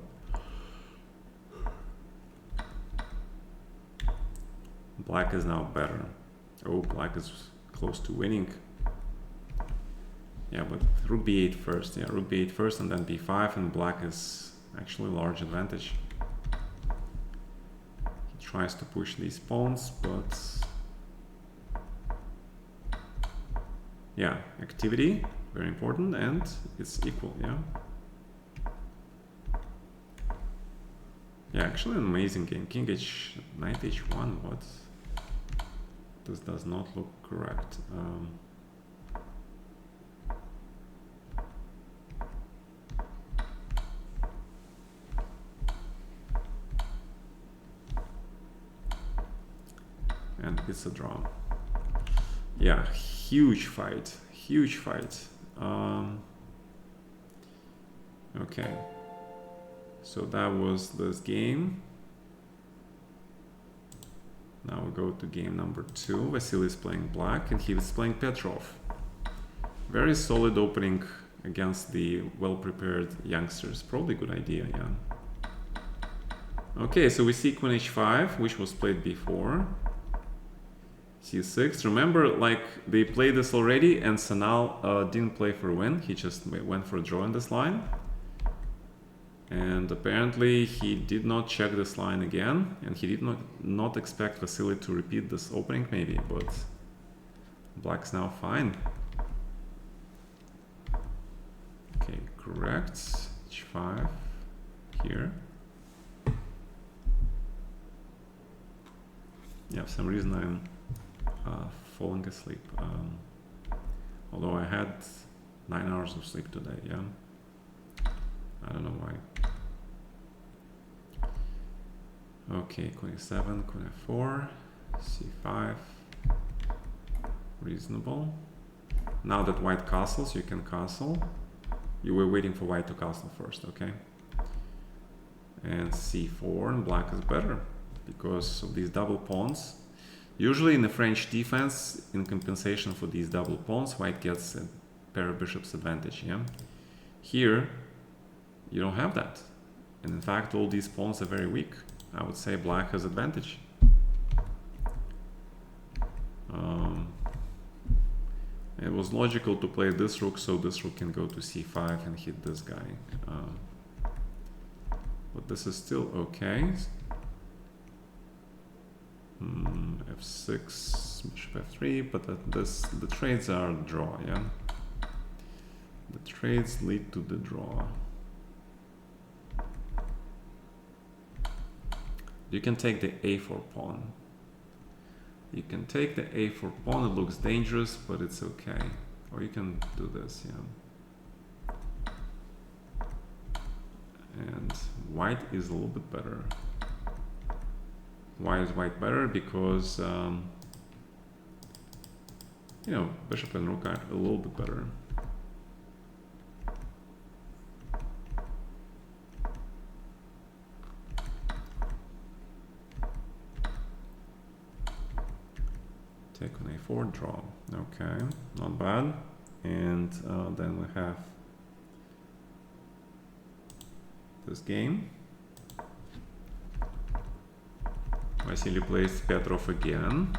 Speaker 1: black is now better. Oh, black is close to winning. Yeah, but rook b8 first. Yeah, rook b8 first, and then b5, and black is actually a large advantage. He tries to push these pawns, but yeah, activity, very important, and it's equal, yeah? Yeah, actually an amazing game. King h, knight h1, what? This does not look correct. it's a draw. Yeah, huge fight, huge fight. Okay, so that was this game. Now we go to game number 2. Vasily is playing black and he was playing Petrov. Very solid opening against the well-prepared youngsters. Probably a good idea, yeah. Okay, so we see queen h5, which was played before. c6. Remember, like, they played this already and Sanal didn't play for a win. He just went for a draw in this line. And apparently he did not check this line again, and he did not expect Vasily to repeat this opening maybe, but black's now fine. Okay, correct. h5 here. Yeah, for some reason I'm falling asleep. Although I had 9 hours of sleep today, yeah. I don't know why. Okay, queen e7, queen f4, c5. Reasonable. Now that white castles, you can castle. You were waiting for white to castle first, okay? And c4, and black is better because of these double pawns. Usually in the French defense, in compensation for these double pawns, white gets a pair of bishops advantage, yeah? Here, you don't have that. And in fact, all these pawns are very weak. I would say black has advantage. It was logical to play this rook, so this rook can go to c5 and hit this guy. But this is still okay. f6, bishop f3, but the trades are draw, yeah? The trades lead to the draw. You can take the a4 pawn. You can take the a4 pawn. It looks dangerous, but it's okay. Or you can do this, yeah. And white is a little bit better. Why is white better? Because, you know, bishop and rook are a little bit better. Take on a4, draw. Okay, not bad. And then we have this game. Vasily plays Petrov again.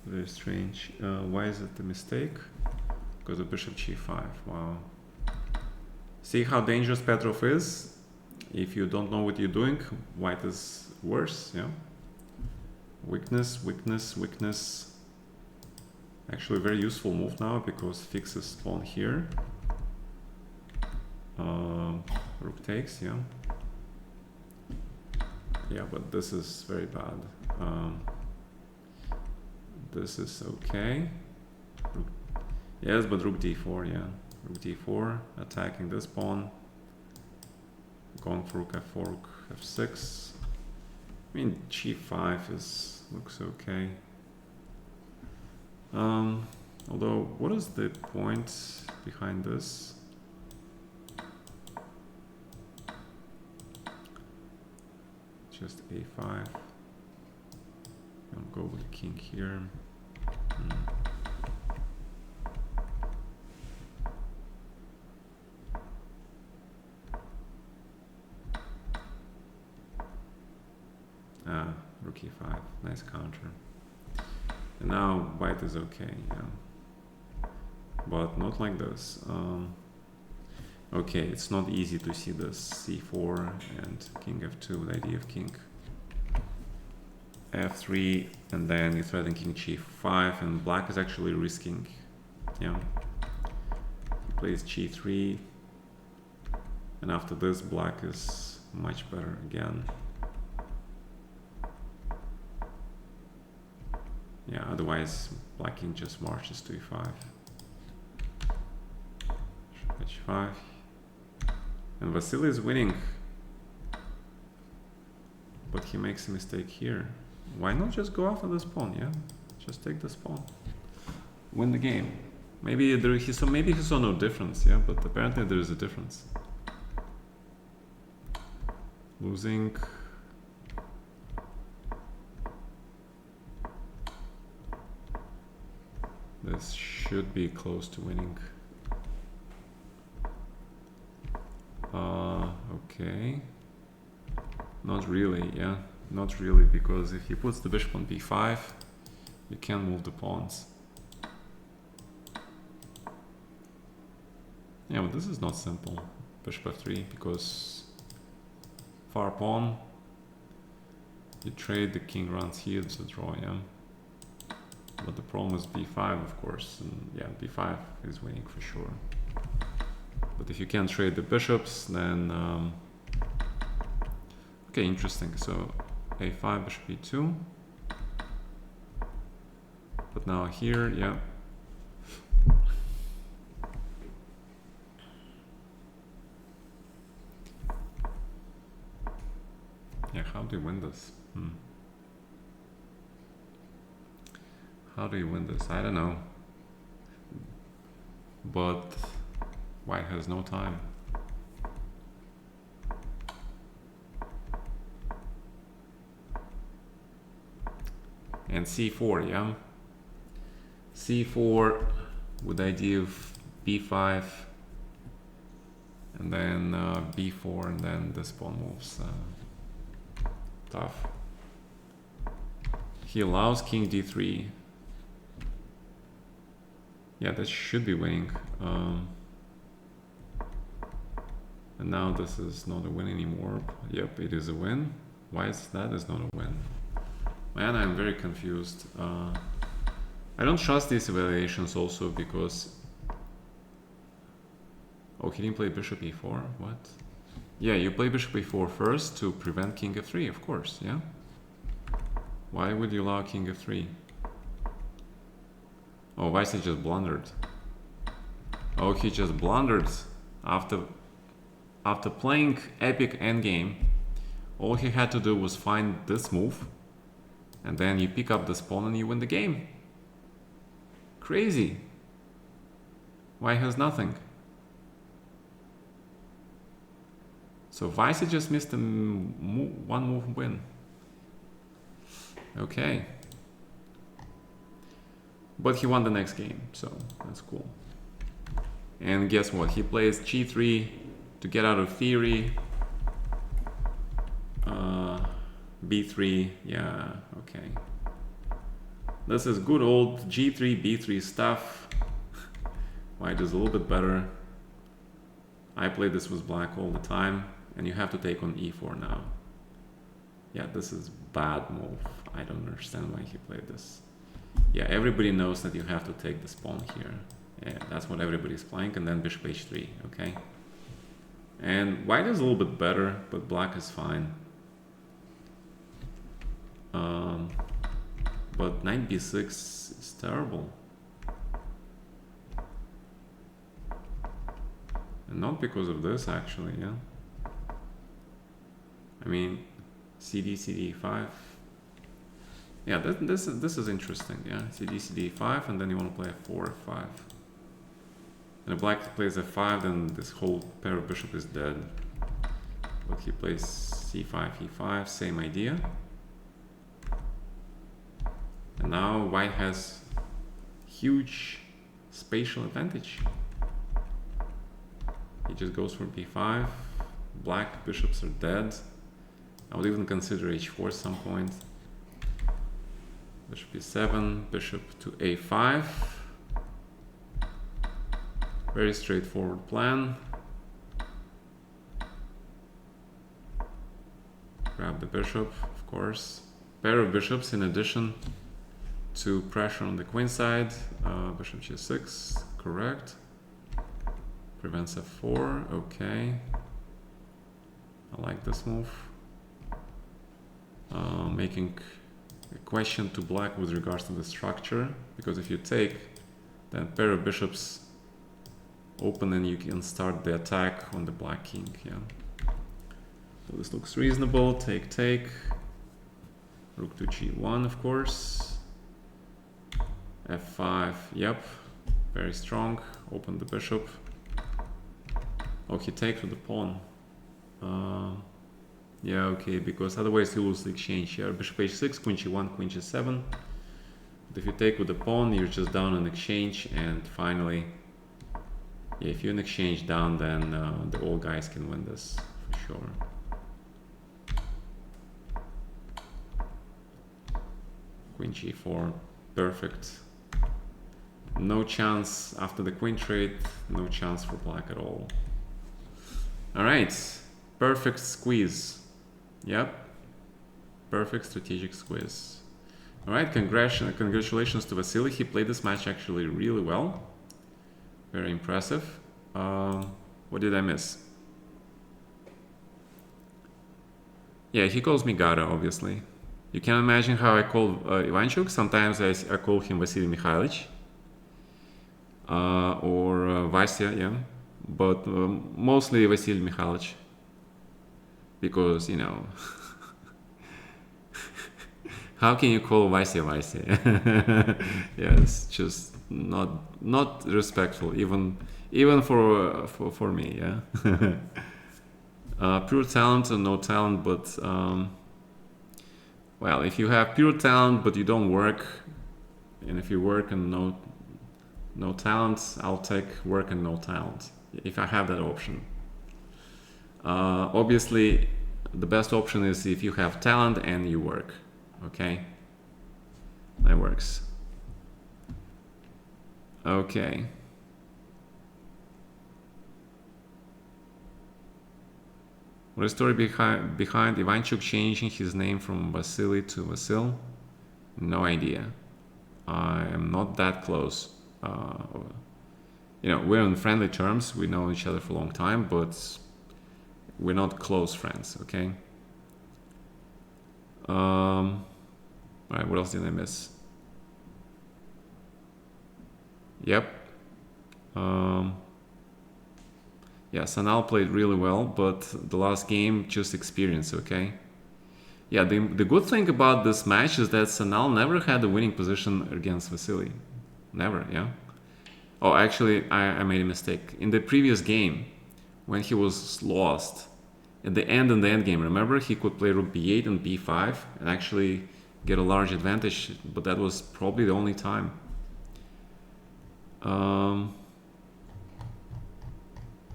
Speaker 1: Very strange. Why is it a mistake? Because of bishop g5. Wow. See how dangerous Petrov is? If you don't know what you're doing, white is worse, yeah? Weakness, weakness, weakness. Actually a very useful move now because fixes pawn here. Rook takes, yeah. Yeah, but this is very bad. This is okay. Yes, but rook d4, yeah. Rook d4, attacking this pawn. Going for rook f4, rook f6. I mean, g5 looks okay. Although, what is the point behind this? Just a5. I'll go with king here. Rook e5, nice counter. And now white is okay, yeah. But not like this. Okay, it's not easy to see this c4 and king f2, the idea of king f3, and then you threaten king g5, and black is actually risking, yeah. He plays g3, and after this black is much better again. Yeah, otherwise black king just marches to e5. H5. And Vasily is winning. But he makes a mistake here. Why not just go after this pawn, yeah? Just take this pawn. Win the game. Maybe he saw no difference, yeah? But apparently there is a difference. Losing. This should be close to winning. Okay. Not really, yeah. Not really, because if he puts the bishop on b5, you can't move the pawns. Yeah, but this is not simple. Bishop f3, because far pawn, you trade, the king runs here, it's a draw, yeah. But the problem is b5, of course, and yeah, b5 is winning for sure. But if you can't trade the bishops, then okay, interesting. So a5, bishop e2. But now here, yeah. Yeah, how do you win this? How do you win this? I don't know. But white has no time. And c4, yeah? c4 with the idea of b5 and then b4 and then this pawn moves. Tough. He allows king d3. Yeah, that should be winning. And now this is not a win anymore. Yep, it is a win. Why is that is not a win? Man, I'm very confused. I don't trust these evaluations also because... Oh, he didn't play bishop e4? What? Yeah, you play bishop e4 first to prevent king f3, of course, yeah? Why would you allow king f3? Oh, Vaisy just blundered. Oh, he just blundered after playing epic endgame. All he had to do was find this move, and then you pick up this pawn and you win the game. Crazy. White has nothing. So Vaisy just missed a one move win. Okay. But he won the next game, so that's cool. And guess what? He plays g3 to get out of theory. b3, yeah, okay. This is good old g3, b3 stuff. White is a little bit better. I play this with black all the time, and you have to take on e4 now. Yeah, this is bad move. I don't understand why he played this. Yeah, everybody knows that you have to take this pawn here. Yeah, that's what everybody's playing, and then bishop h3, okay? And white is a little bit better, but black is fine. But knight b6 is terrible. And not because of this, actually, yeah? I mean, cd, cd5. Yeah, this is interesting, yeah? cd, cd5, and then you want to play f4, f5. And if black plays f5, then this whole pair of bishop is dead. But he plays c5, e5, same idea. And now white has huge spatial advantage. He just goes for b5. Black bishops are dead. I would even consider h4 at some point. Bishop e7, bishop to a5. Very straightforward plan. Grab the bishop, of course. Pair of bishops in addition to pressure on the queen side. Bishop g6, correct. Prevents f4, okay. I like this move. Making a question to black with regards to the structure, because if you take, then pair of bishops open and you can start the attack on the black king. Yeah. So this looks reasonable. Take. Rook to g1, of course. f5. Yep. Very strong. Open the bishop. Oh, he takes with the pawn. Yeah, okay, because otherwise you lose the exchange here. Bishop h6, queen g1, queen g7. But if you take with the pawn, you're just down in exchange, and finally, yeah, if you're in exchange down, then the old guys can win this for sure. Queen g4, perfect. No chance after the queen trade, no chance for black at all. All right, perfect squeeze. Yep, perfect strategic squeeze. All right, congratulations to Vasily. He played this match actually really well. Very impressive. What did I miss? Yeah, he calls me Gata, obviously. You can imagine how I call Ivanchuk. Sometimes I call him Vasily Mikhailich. Or Vasya, yeah. But mostly Vasily Mikhailich. Because, you know, how can you call Vasya Vasya? Yeah, it's just not respectful, even for me, yeah. Pure talent or no talent, but well, if you have pure talent but you don't work, and if you work and no talent, I'll take work and no talent if I have that option. Obviously, the best option is if you have talent and you work. Okay, that works. Okay. What is the story behind Ivanchuk changing his name from Vasily to Vasil? No idea. I am not that close. You know, we're on friendly terms. We know each other for a long time, but we're not close friends. Okay. All right. What else did I miss? Yep. Yeah, Sanal played really well, but the last game, just experience, okay? Yeah, the good thing about this match is that Sanal never had a winning position against Vasily. Never, yeah? Oh, actually, I made a mistake. In the previous game, when he was lost, at the end game, remember, he could play rook b8 and b5 and actually get a large advantage, but that was probably the only time.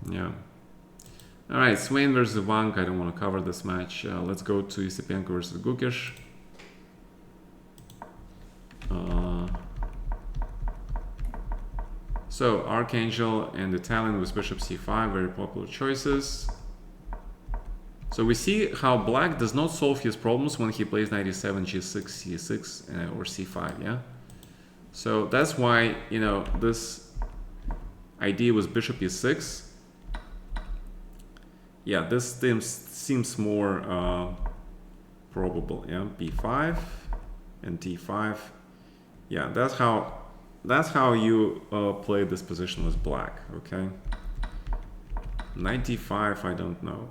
Speaker 1: Yeah. All right, Swain versus Wang. I don't want to cover this match. Let's go to Isipenko versus Gukesh. So Archangel and Italian with Bishop c5, very popular choices. So we see how Black does not solve his problems when he plays knight e7, g6, c6, or c5. Yeah. So that's why, you know, this idea with Bishop e6. Yeah, this seems more probable. Yeah, b5 and d5. Yeah, that's how you play this position with Black. Okay. Knight d5, I don't know.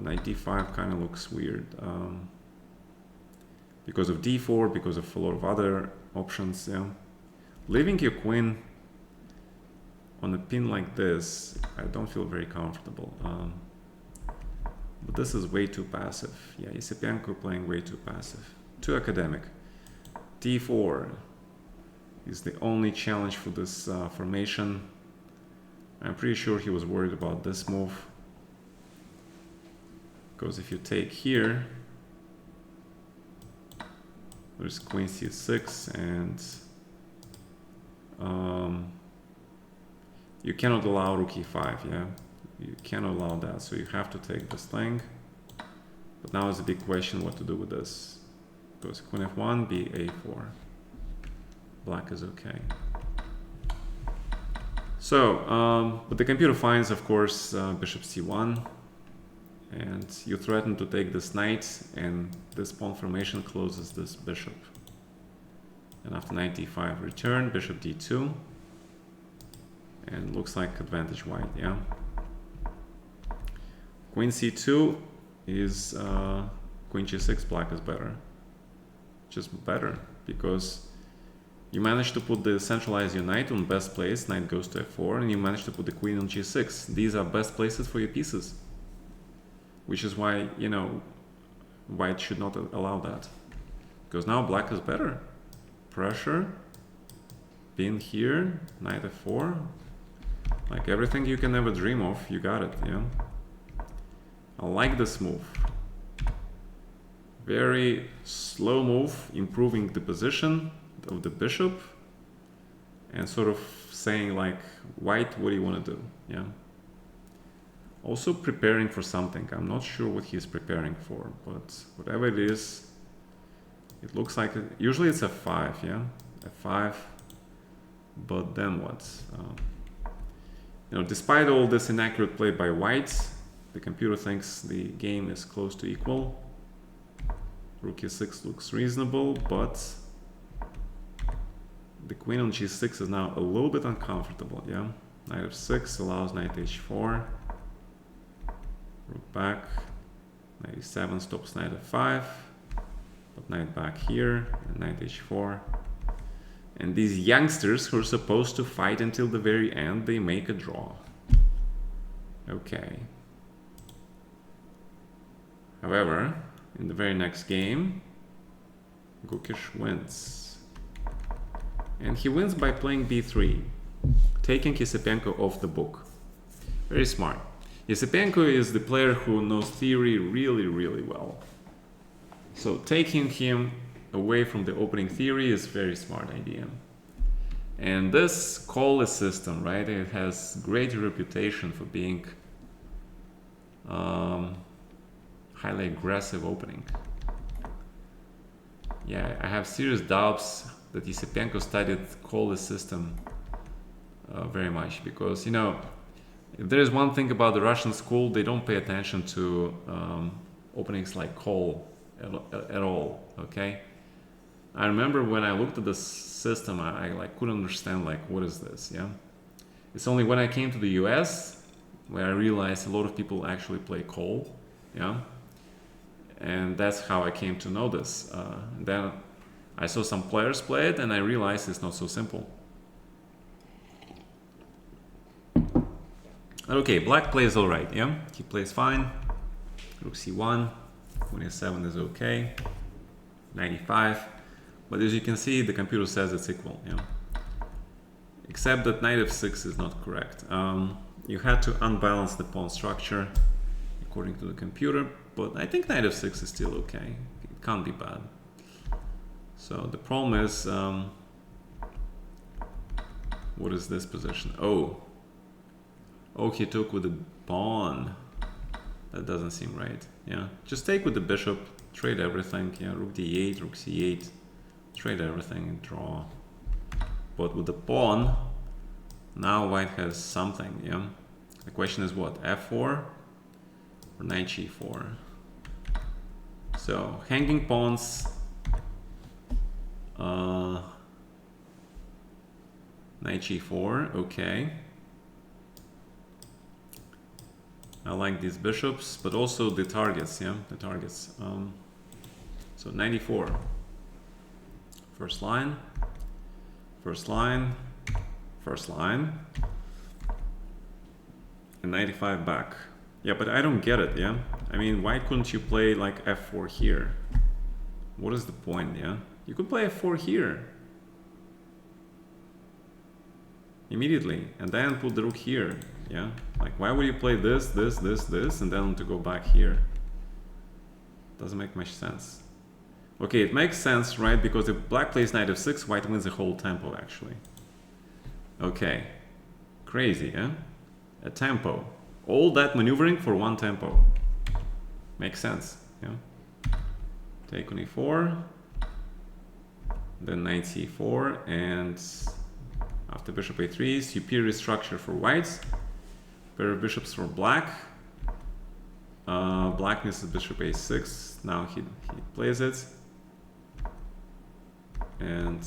Speaker 1: Knight d5 kind of looks weird because of d4, because of a lot of other options. Yeah, leaving your queen on a pin like this, I don't feel very comfortable. But this is way too passive. Yeah, Isipenko playing way too passive. Too academic. d4 is the only challenge for this formation. I'm pretty sure he was worried about this move. Because if you take here, there's queen c6 and you cannot allow rook e5, yeah? You cannot allow that, so you have to take this thing. But now is a big question what to do with this. Because queen f1, b4. Black is okay. So, but the computer finds, of course, bishop c1. And you threaten to take this knight, and this pawn formation closes this bishop. And after knight d5, return, bishop d2. And looks like advantage white, yeah. Queen c2 is queen g6, black is better. Just better, because you managed to centralize your knight on best place, knight goes to f4, and you managed to put the queen on g6. These are best places for your pieces. Which is why, you know, white should not allow that. Because now black is better. Pressure, pin here, knight f4. Like everything you can ever dream of, you got it, yeah. I like this move. Very slow move, improving the position of the bishop and sort of saying like, white, what do you want to do, yeah. Also preparing for something. I'm not sure what he's preparing for, but whatever it is, it looks like usually it's f5, yeah, f5. But then what? You know, despite all this inaccurate play by white, the computer thinks the game is close to equal. Rook e6 looks reasonable, but the queen on g6 is now a little bit uncomfortable, yeah. Knight f6 allows knight h4. Rook back, knight e7 stops knight f5, but knight back here, and knight h4. And these youngsters who are supposed to fight until the very end, they make a draw. Okay. However, in the very next game, Gukish wins. And he wins by playing b3, taking Yesipenko off the book. Very smart. Yesipenko is the player who knows theory really, really well. So taking him away from the opening theory is a very smart idea. And this call system, right, it has great reputation for being highly aggressive opening. Yeah, I have serious doubts that Yesipenko studied call system very much, because, you know, if there is one thing about the Russian school, they don't pay attention to openings like call at all, okay? I remember when I looked at the system, I like couldn't understand like, what is this, yeah? It's only when I came to the US where I realized a lot of people actually play call, yeah? And that's how I came to know this. Then I saw some players play it and I realized it's not so simple. Okay, black plays all right, yeah? He plays fine. Rook c1, queen e7 is okay. 95. But as you can see, the computer says it's equal, yeah? Except that knight f6 is not correct. You had to unbalance the pawn structure according to the computer, but I think knight f6 is still okay. It can't be bad. So the problem is, what is this position? Oh, he took with the pawn. That doesn't seem right, yeah? Just take with the bishop, trade everything, yeah? Rook d8, rook c8, trade everything and draw. But with the pawn, now white has something, yeah? The question is what, f4 or knight g4? So, hanging pawns, knight g4, okay. I like these bishops, but also the targets, yeah, the targets. So 94. First line, first line, first line, and 95 back. Yeah, but I don't get it, yeah? I mean, why couldn't you play like f4 here? What is the point, yeah? You could play f4 here. Immediately, and then put the rook here, yeah? Like, why would you play this, this, this, this, and then to go back here? Doesn't make much sense. Okay, it makes sense, right? Because if black plays knight f6, white wins the whole tempo, actually. Okay. Crazy, yeah? A tempo. All that maneuvering for one tempo. Makes sense, yeah? Take on e4. Then knight c4, and after bishop a3, superior structure for whites. Pair of bishops for black. Black misses bishop a6. Now he plays it. And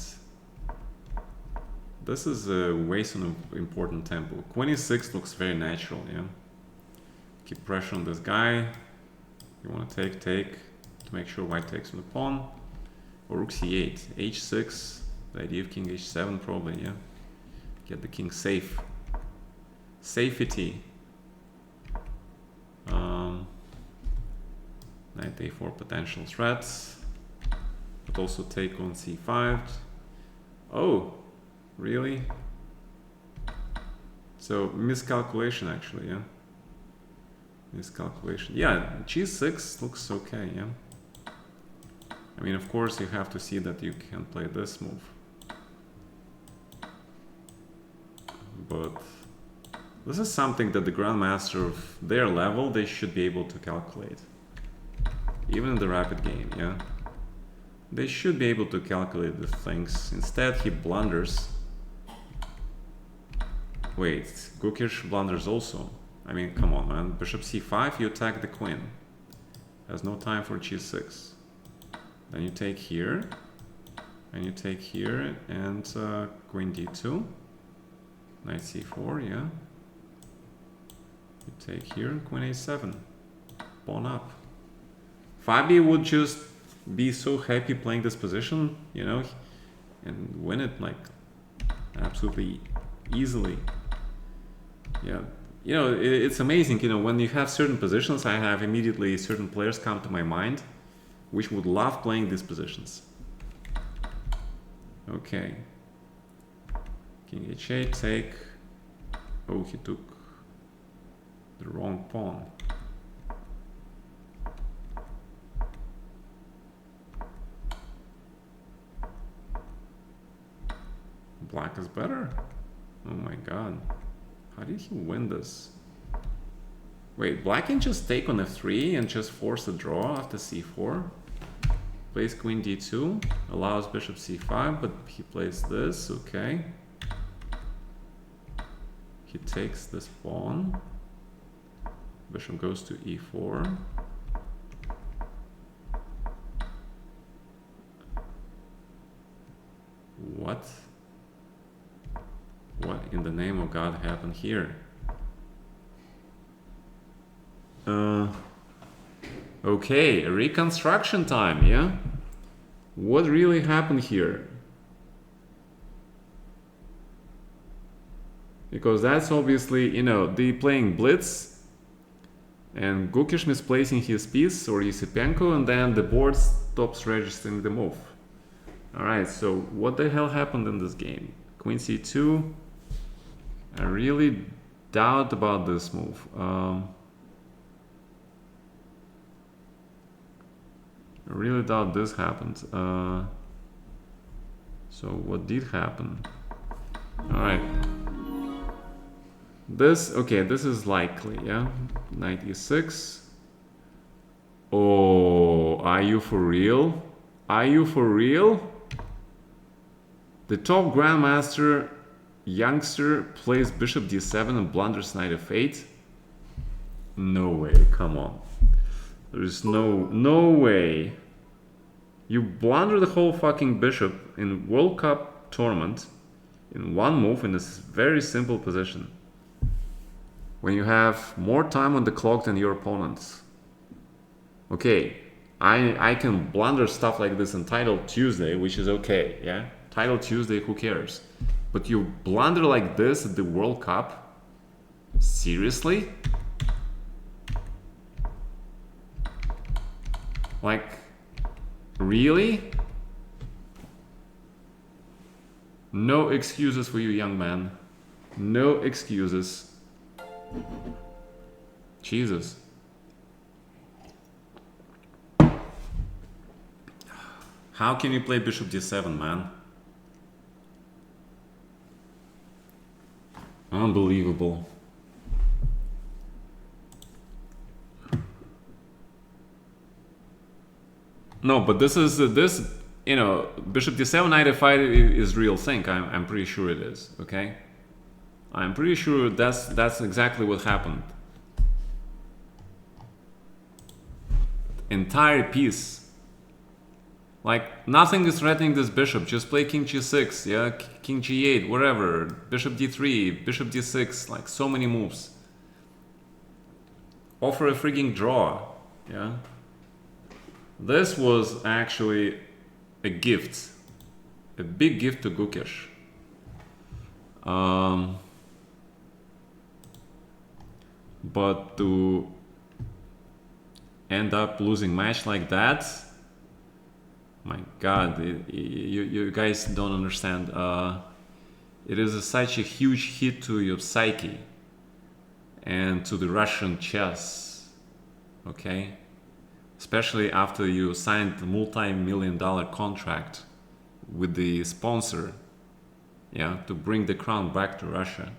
Speaker 1: This is a waste of important tempo. Queen e6 looks very natural, yeah. Keep pressure on this guy. You want to take to make sure white takes on the pawn. Or rook c8, h6. The idea of king h7 probably, yeah. Get the king safe. Safety. Knight a4 potential threats. But also take on c5. Oh, really? So miscalculation actually, yeah. Miscalculation. Yeah, g6 looks okay, yeah. I mean, of course, you have to see that you can play this move. But this is something that the grandmaster of their level, they should be able to calculate. Even in the rapid game, yeah. They should be able to calculate the things. Instead, he blunders. Wait, Gukish blunders also. I mean, come on, man. Bishop c5, you attack the queen. Has no time for g6. Then you take here. And you take here. And queen d2. Knight c4, yeah. You take here, queen a7. Pawn up. Fabi would just be so happy playing this position, you know, and win it like absolutely easily. Yeah, you know, it's amazing, you know, when you have certain positions, I have immediately certain players come to my mind which would love playing these positions. Okay. King h8, take. Oh, he took the wrong pawn. Black is better? Oh my god. How did he win this? Wait, black can just take on f3 and just force a draw after c4? Plays queen d2, allows bishop c5, but he plays this, okay. He takes this pawn. Bishop goes to e4. What? What in the name of God happened here? Okay, reconstruction time, yeah? What really happened here? Because that's obviously, you know, they playing blitz and Gukish misplacing his piece or Yesipenko, and then the board stops registering the move. Alright, so what the hell happened in this game? Queen c2. I really doubt about this move. I really doubt this happened. So what did happen? Alright. This, okay, this is likely, yeah? Knight e6. Oh, are you for real? Are you for real? The top grandmaster youngster plays bishop d7 and blunders knight f8. No way, come on. There's no way. You blunder the whole fucking bishop in World Cup tournament in one move in this very simple position. When you have more time on the clock than your opponents. Okay, I can blunder stuff like this in Title Tuesday, which is okay, yeah? Title Tuesday, who cares? But you blunder like this at the World Cup? Seriously? Like, really? No excuses for you, young man. No excuses. Jesus. How can you play bishop d7, man? Unbelievable. No, but this is this, you know, bishop d7 knight f5 is real thing. I'm pretty sure it is. Okay, I'm pretty sure that's exactly what happened. Entire piece. Like, nothing is threatening this bishop. Just play king g6, yeah? King g8, whatever. Bishop d3, bishop d6. Like, so many moves. Offer a freaking draw, yeah? This was actually a gift. A big gift to Gukesh. But to end up losing match like that, my god, you guys don't understand. It is such a huge hit to your psyche and to the Russian chess, okay? Especially after you signed a multi-million-dollar contract with the sponsor, yeah, to bring the crown back to Russia.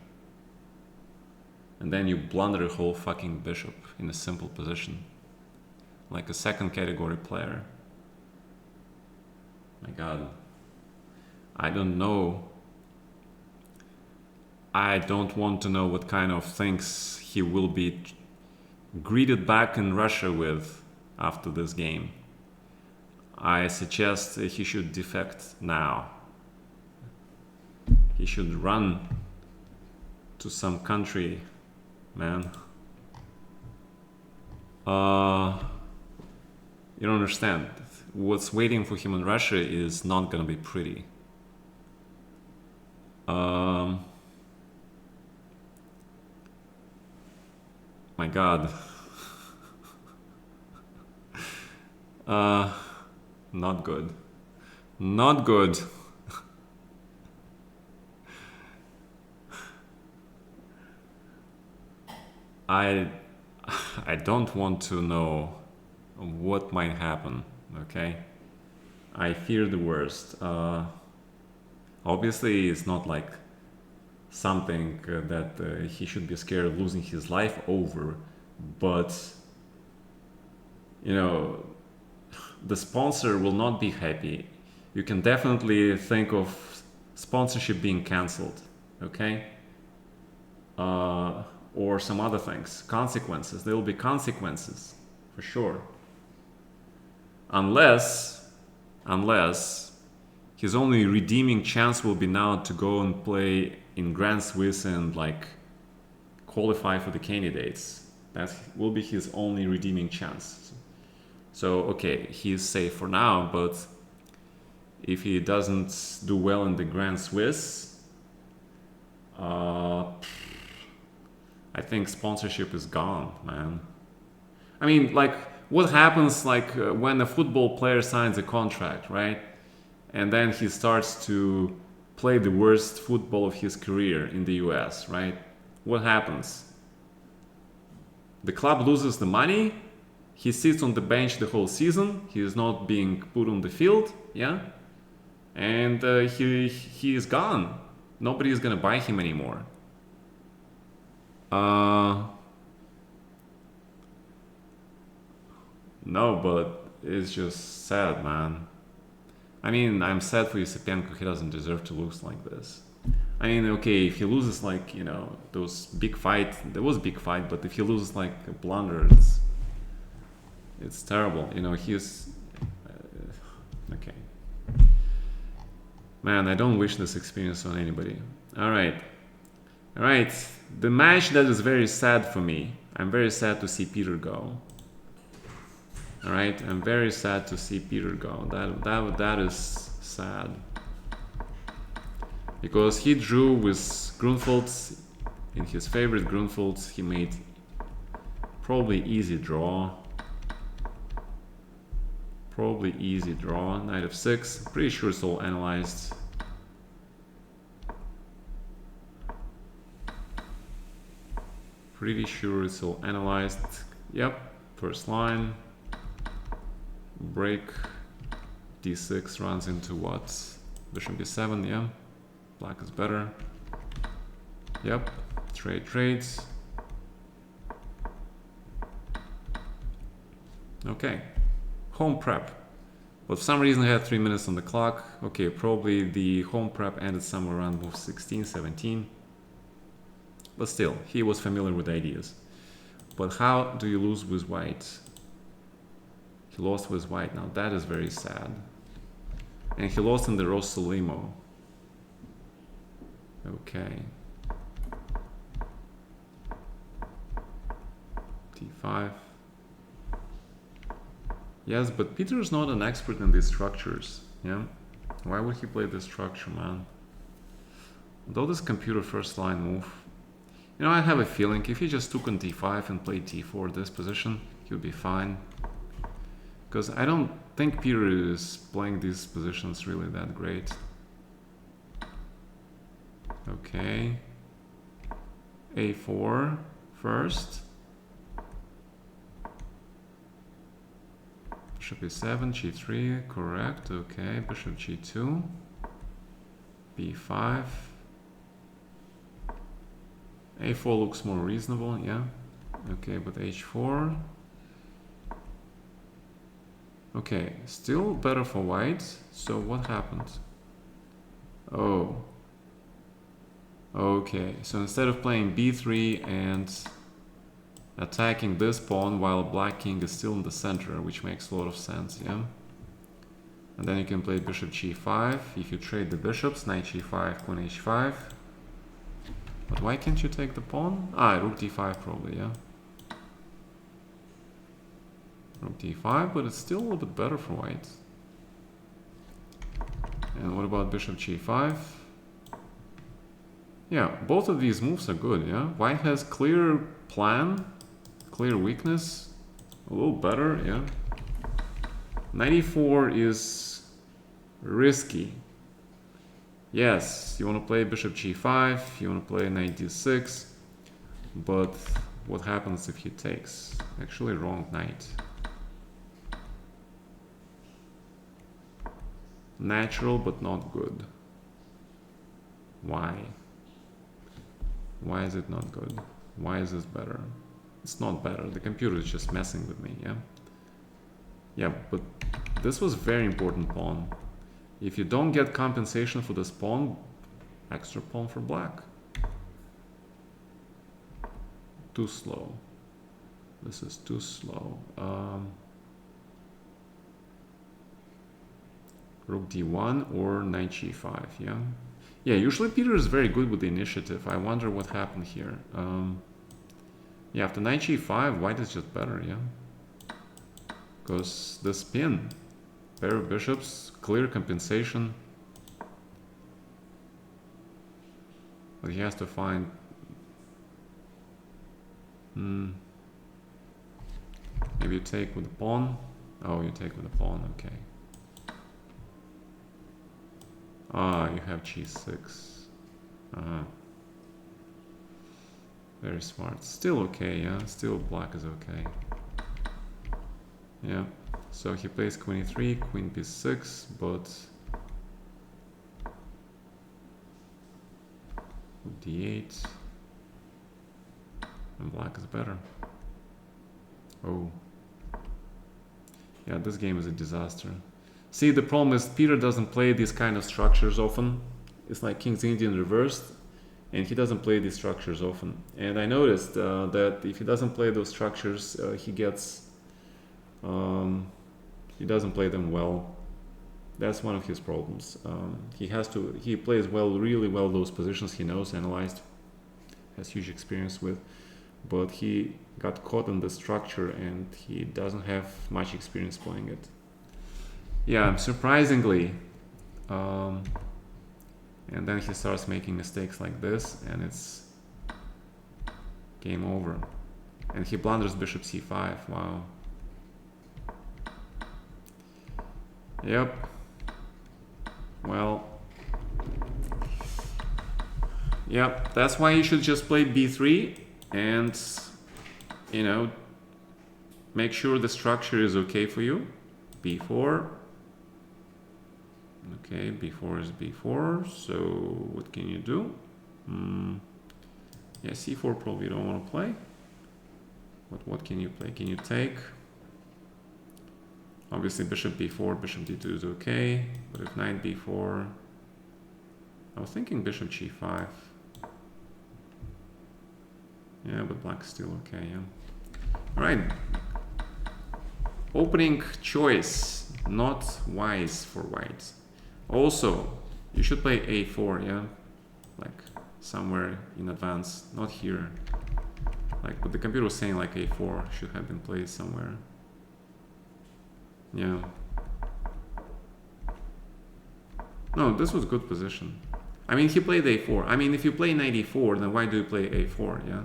Speaker 1: And then you blunder a whole fucking bishop in a simple position, like a second category player. My god. I don't know. I don't want to know what kind of things he will be greeted back in Russia with after this game. I suggest he should defect now. He should run to some country, man. You don't understand. What's waiting for him in Russia is not gonna be pretty. My god. Not good. Not good. I don't want to know what might happen, okay? I fear the worst. Obviously, it's not like something that he should be scared of losing his life over, but you know, the sponsor will not be happy. You can definitely think of sponsorship being cancelled, okay? Or some other things, consequences. There will be consequences for sure, unless his only redeeming chance will be now to go and play in Grand Swiss and like qualify for the candidates. That will be his only redeeming chance. So okay, he's safe for now, but if he doesn't do well in the Grand Swiss, I think sponsorship is gone, man. I mean, like, what happens like when a football player signs a contract, right? And then he starts to play the worst football of his career in the US, right? What happens? The club loses the money, he sits on the bench the whole season, he is not being put on the field, yeah? And he is gone. Nobody is gonna buy him anymore. No, but it's just sad, man. I mean, I'm sad for Yusepenko. He doesn't deserve to lose like this. I mean, okay, if he loses like, you know, those big fight, there was a big fight, but if he loses like a blunder, it's terrible. You know, he's okay. Man, I don't wish this experience on anybody. All right. The match that is very sad for me. I'm very sad to see Peter go. All right, I'm very sad to see Peter go. That is sad, because he drew with Grunfelds in his favorite Grunfelds. He made probably easy draw. Knight f6. Pretty sure it's all analyzed. Yep, first line. Break. d6 runs into what? Bishop b7, yeah. Black is better. Yep, trades. Okay, home prep. But for some reason I had 3 minutes on the clock. Okay, probably the home prep ended somewhere around move 16, 17. But still, he was familiar with the ideas. But how do you lose with white? He lost with white. Now that is very sad. And he lost in the Rossolimo. Okay. T5. Yes, but Peter is not an expert in these structures. Yeah. Why would he play this structure, man? Though this computer first line move. You know, I have a feeling if he just took on d5 and played d4 this position, he would be fine. Because I don't think Peter is playing these positions really that great. Okay. a4 first. Bishop e7, g3, correct. Okay, bishop g2. b5. a4 looks more reasonable, yeah. Okay, but h4. Okay, still better for white. So what happened? Oh. Okay, so instead of playing b3 and attacking this pawn while black king is still in the center, which makes a lot of sense, yeah. And then you can play bishop g5. If you trade the bishops, knight g5, queen h5. But why can't you take the pawn? Ah, rook d5 probably, yeah. Rook d5, but it's still a little bit better for white. And what about bishop g5? Yeah, both of these moves are good, yeah. White has clear plan, clear weakness, a little better, yeah. 94 is risky. Yes, you want to play bishop g5, you want to play knight d6, but what happens if he takes? Actually, wrong knight. Natural, but not good. Why? Why is it not good? Why is this better? It's not better. The computer is just messing with me, yeah? Yeah, but this was very important pawn. If you don't get compensation for this pawn, extra pawn for black. Too slow. This is too slow. Rook d1 or knight g5, yeah? Yeah, usually Peter is very good with the initiative. I wonder what happened here. Yeah, after knight g5, white is just better, yeah? Because the spin, pair of bishops, clear compensation. But he has to find... Maybe you take with the pawn. Oh, you take with the pawn, okay. Ah, you have g6. Very smart. Still okay, yeah? Still black is okay. Yeah. So he plays queen e3, queen b6, but... d8. And black is better. Oh. Yeah, this game is a disaster. See, the problem is Peter doesn't play these kind of structures often. It's like King's Indian reversed, and he doesn't play these structures often. And I noticed that if he doesn't play those structures, he doesn't play them well. That's one of his problems. He plays really well those positions he knows, analyzed, has huge experience with, but he got caught in the structure and he doesn't have much experience playing it. Yeah, surprisingly. And then he starts making mistakes like this, and it's game over. And he blunders bishop c5. Wow. Yep. Well. Yep. That's why you should just play b3 and, you know, make sure the structure is okay for you. b4. Okay, b4 is b4, so what can you do? Yeah, c4 probably you don't want to play. But what can you play? Can you take? Obviously bishop b4, bishop d2 is okay, but if knight b4... I was thinking bishop g5. Yeah, but black's still okay, yeah. Alright. Opening choice, not wise for white. Also, you should play a4, yeah? Like somewhere in advance, not here. Like, but the computer was saying like a4 should have been played somewhere. Yeah. No, this was good position. I mean, he played a4. I mean, if you play knight e4, then why do you play a4, yeah?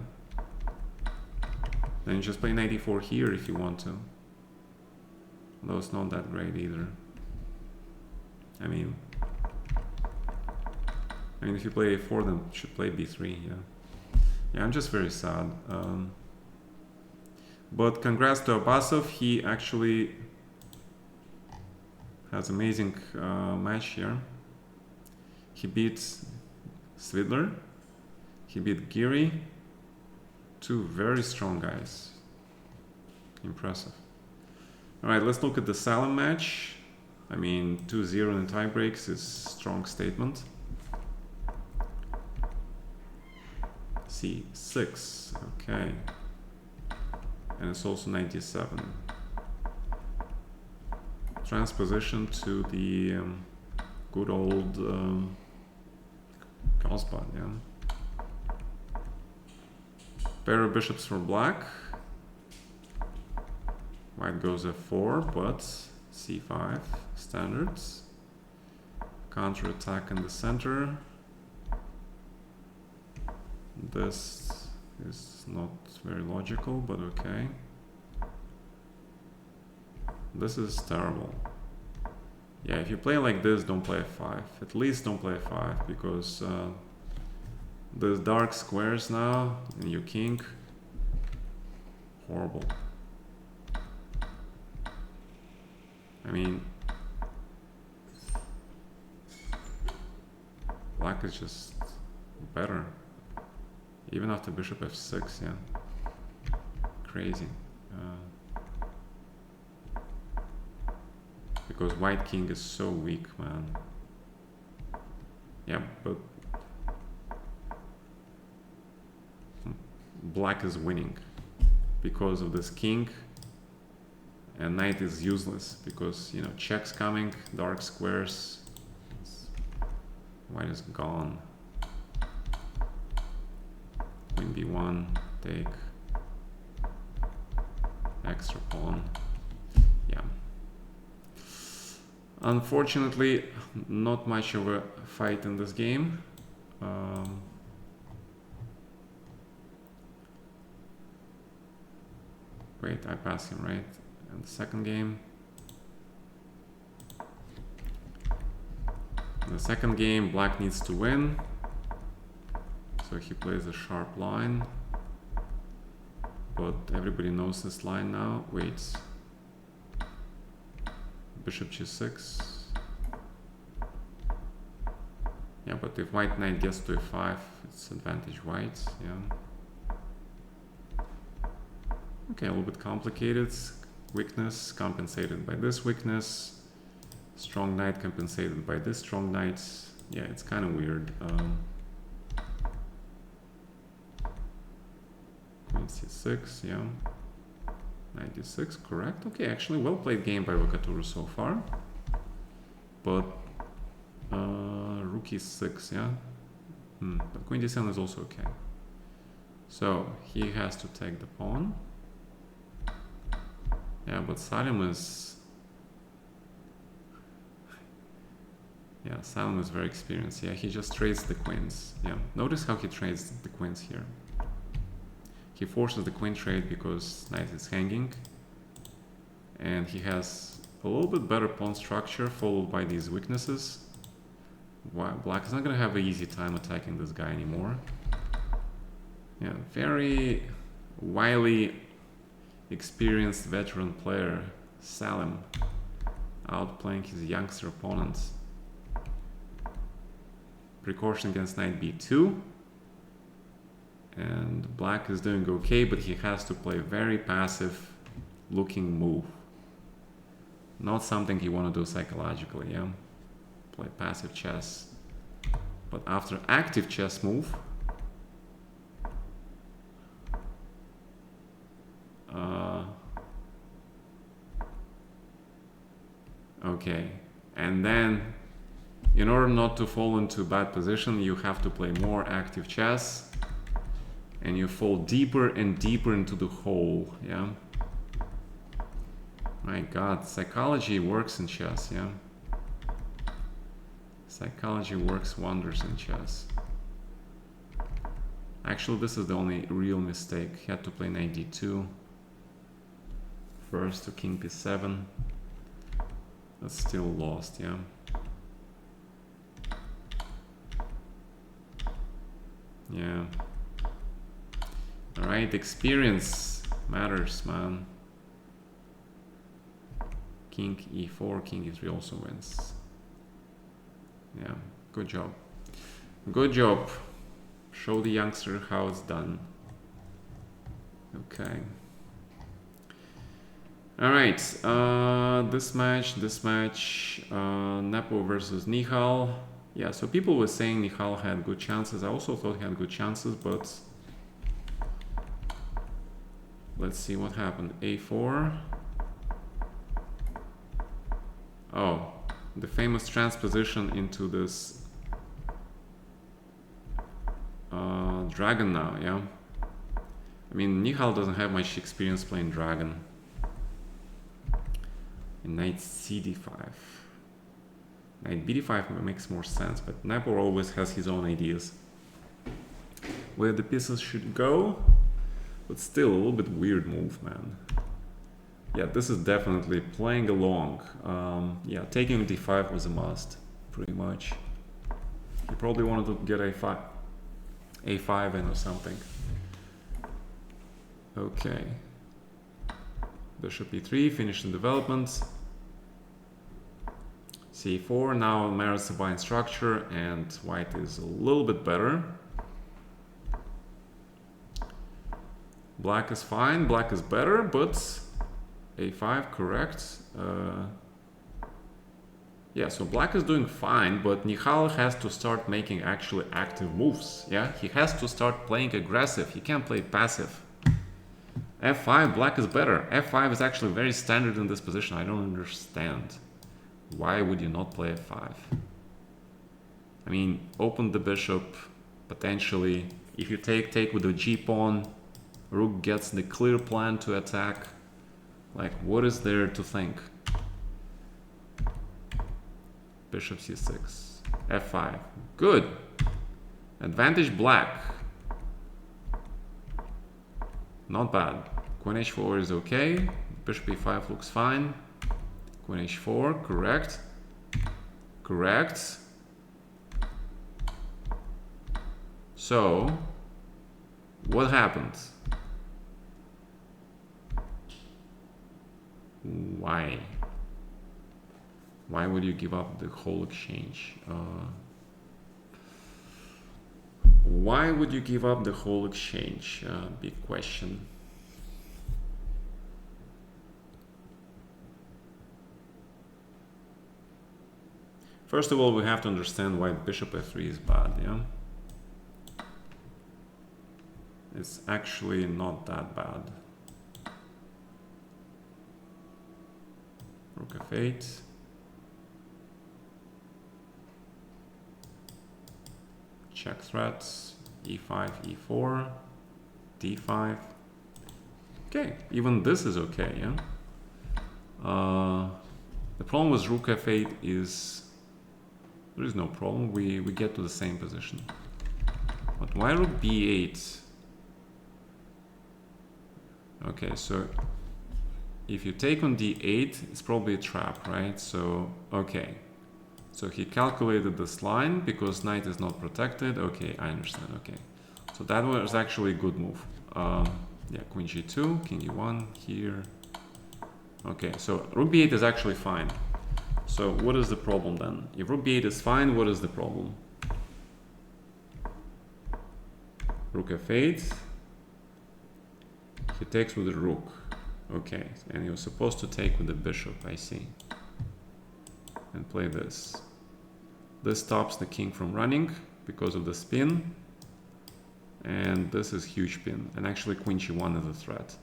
Speaker 1: Then you just play knight e4 here if you want to. Though it's not that great either. I mean, if you play a4, then you should play b3, yeah. Yeah, I'm just very sad. But congrats to Abbasov, he actually has amazing match here. He beat Svidler, he beat Giri, two very strong guys. Impressive. Alright, let's look at the Salem match. I mean, 2-0 in tie breaks is a strong statement. C6, okay. And it's also 97. Transposition to the good old Karlsbad, yeah. Pair of bishops for black. White goes f4, but c5 standards. Counter attack in the center. This is not very logical, but okay. This is terrible. Yeah, if you play like this, don't play f5. At least don't play f5, because there's dark squares now, and your king. Horrible. I mean, black is just better. Even after bishop f6, yeah. Crazy. Because white king is so weak, man. Yeah, but black is winning because of this king, and knight is useless because, you know, check's coming, dark squares, white is gone. Queen b1, take, extra pawn. Yeah. Unfortunately, not much of a fight in this game. Wait, I pass him, right? And the second game. In the second game, black needs to win. So he plays a sharp line. But everybody knows this line now. Wait. Bishop g6. Yeah, but if white knight gets to e5, it's advantage white, yeah. Okay, a little bit complicated. Weakness compensated by this weakness. Strong knight compensated by this strong knight. Yeah, it's kind of weird. Queen c6, yeah. Knight d6, correct. Okay, actually, well played game by Vakaturu so far. But rook e6, yeah. But queen d7 is also okay. So he has to take the pawn. Yeah, but Salim is... Yeah, Salim is very experienced. Yeah, he just trades the queens. Yeah, notice how he trades the queens here. He forces the queen trade because knight is hanging. And he has a little bit better pawn structure followed by these weaknesses. Black is not going to have an easy time attacking this guy anymore. Yeah, very wily, experienced veteran player, Salim, outplaying his youngster opponents. Precaution against knight b2. And black is doing okay, but he has to play very passive looking move. Not something you want to do psychologically, yeah? Play passive chess. But after active chess move, okay, and then In order not to fall into a bad position, you have to play more active chess, and you fall deeper and deeper into the hole, yeah? My God, psychology works in chess, yeah? Psychology works wonders in chess. Actually, this is the only real mistake. He had to play knight d2. First to king p7. That's still lost, yeah? Yeah. Alright, experience matters, man. King e4, king e3 also wins. Yeah, good job. Good job. Show the youngster how it's done. Okay. Alright, this match, Nepo versus Nihal. Yeah, so people were saying Nihal had good chances. I also thought he had good chances, but let's see what happened. A4. Oh, the famous transposition into this dragon now, yeah? I mean, Nihal doesn't have much experience playing dragon. And knight cd5. Knight bd5 makes more sense, but Nepo always has his own ideas where the pieces should go. But still a little bit weird move, man. Yeah, this is definitely playing along. Yeah, taking d5 was a must, pretty much. He probably wanted to get a5 in or something. Okay. Bishop e3, finishing development. c4, now mirrors the bind structure, and white is a little bit better. Black is fine, black is better, but a5, correct. Yeah, so black is doing fine, but Nihal has to start making actually active moves. Yeah, he has to start playing aggressive. He can't play passive. f5, black is better. f5 is actually very standard in this position. I don't understand. Why would you not play f5? I mean, open the bishop, potentially. If you take with the g-pawn, rook gets the clear plan to attack. Like, what is there to think? Bishop c6, f5, good. Advantage black. Not bad. Queen h4 is okay. Bishop e5 looks fine. Queen h4, correct. Correct. So, what happened? Why? Why would you give up the whole exchange? Why would you give up the whole exchange? Big question. First of all, we have to understand why bishop f3 is bad, yeah? It's actually not that bad. Rook f8. Check threats, e5, e4, d5. Okay, even this is okay, yeah? The problem with rook f8 is there is no problem, we get to the same position. But why rook b8? Okay, so if you take on d8, it's probably a trap, right? So, okay. So he calculated this line because knight is not protected. Okay, I understand. Okay, so that was actually a good move. Yeah, queen g2, king e1 here. Okay, so rook b8 is actually fine. So what is the problem then? If rook b8 is fine, what is the problem? Rook f8. He takes with the rook. Okay, and he was supposed to take with the bishop, I see. And play this. This stops the king from running because of the spin. And this is huge pin. And actually queen g1 is a threat.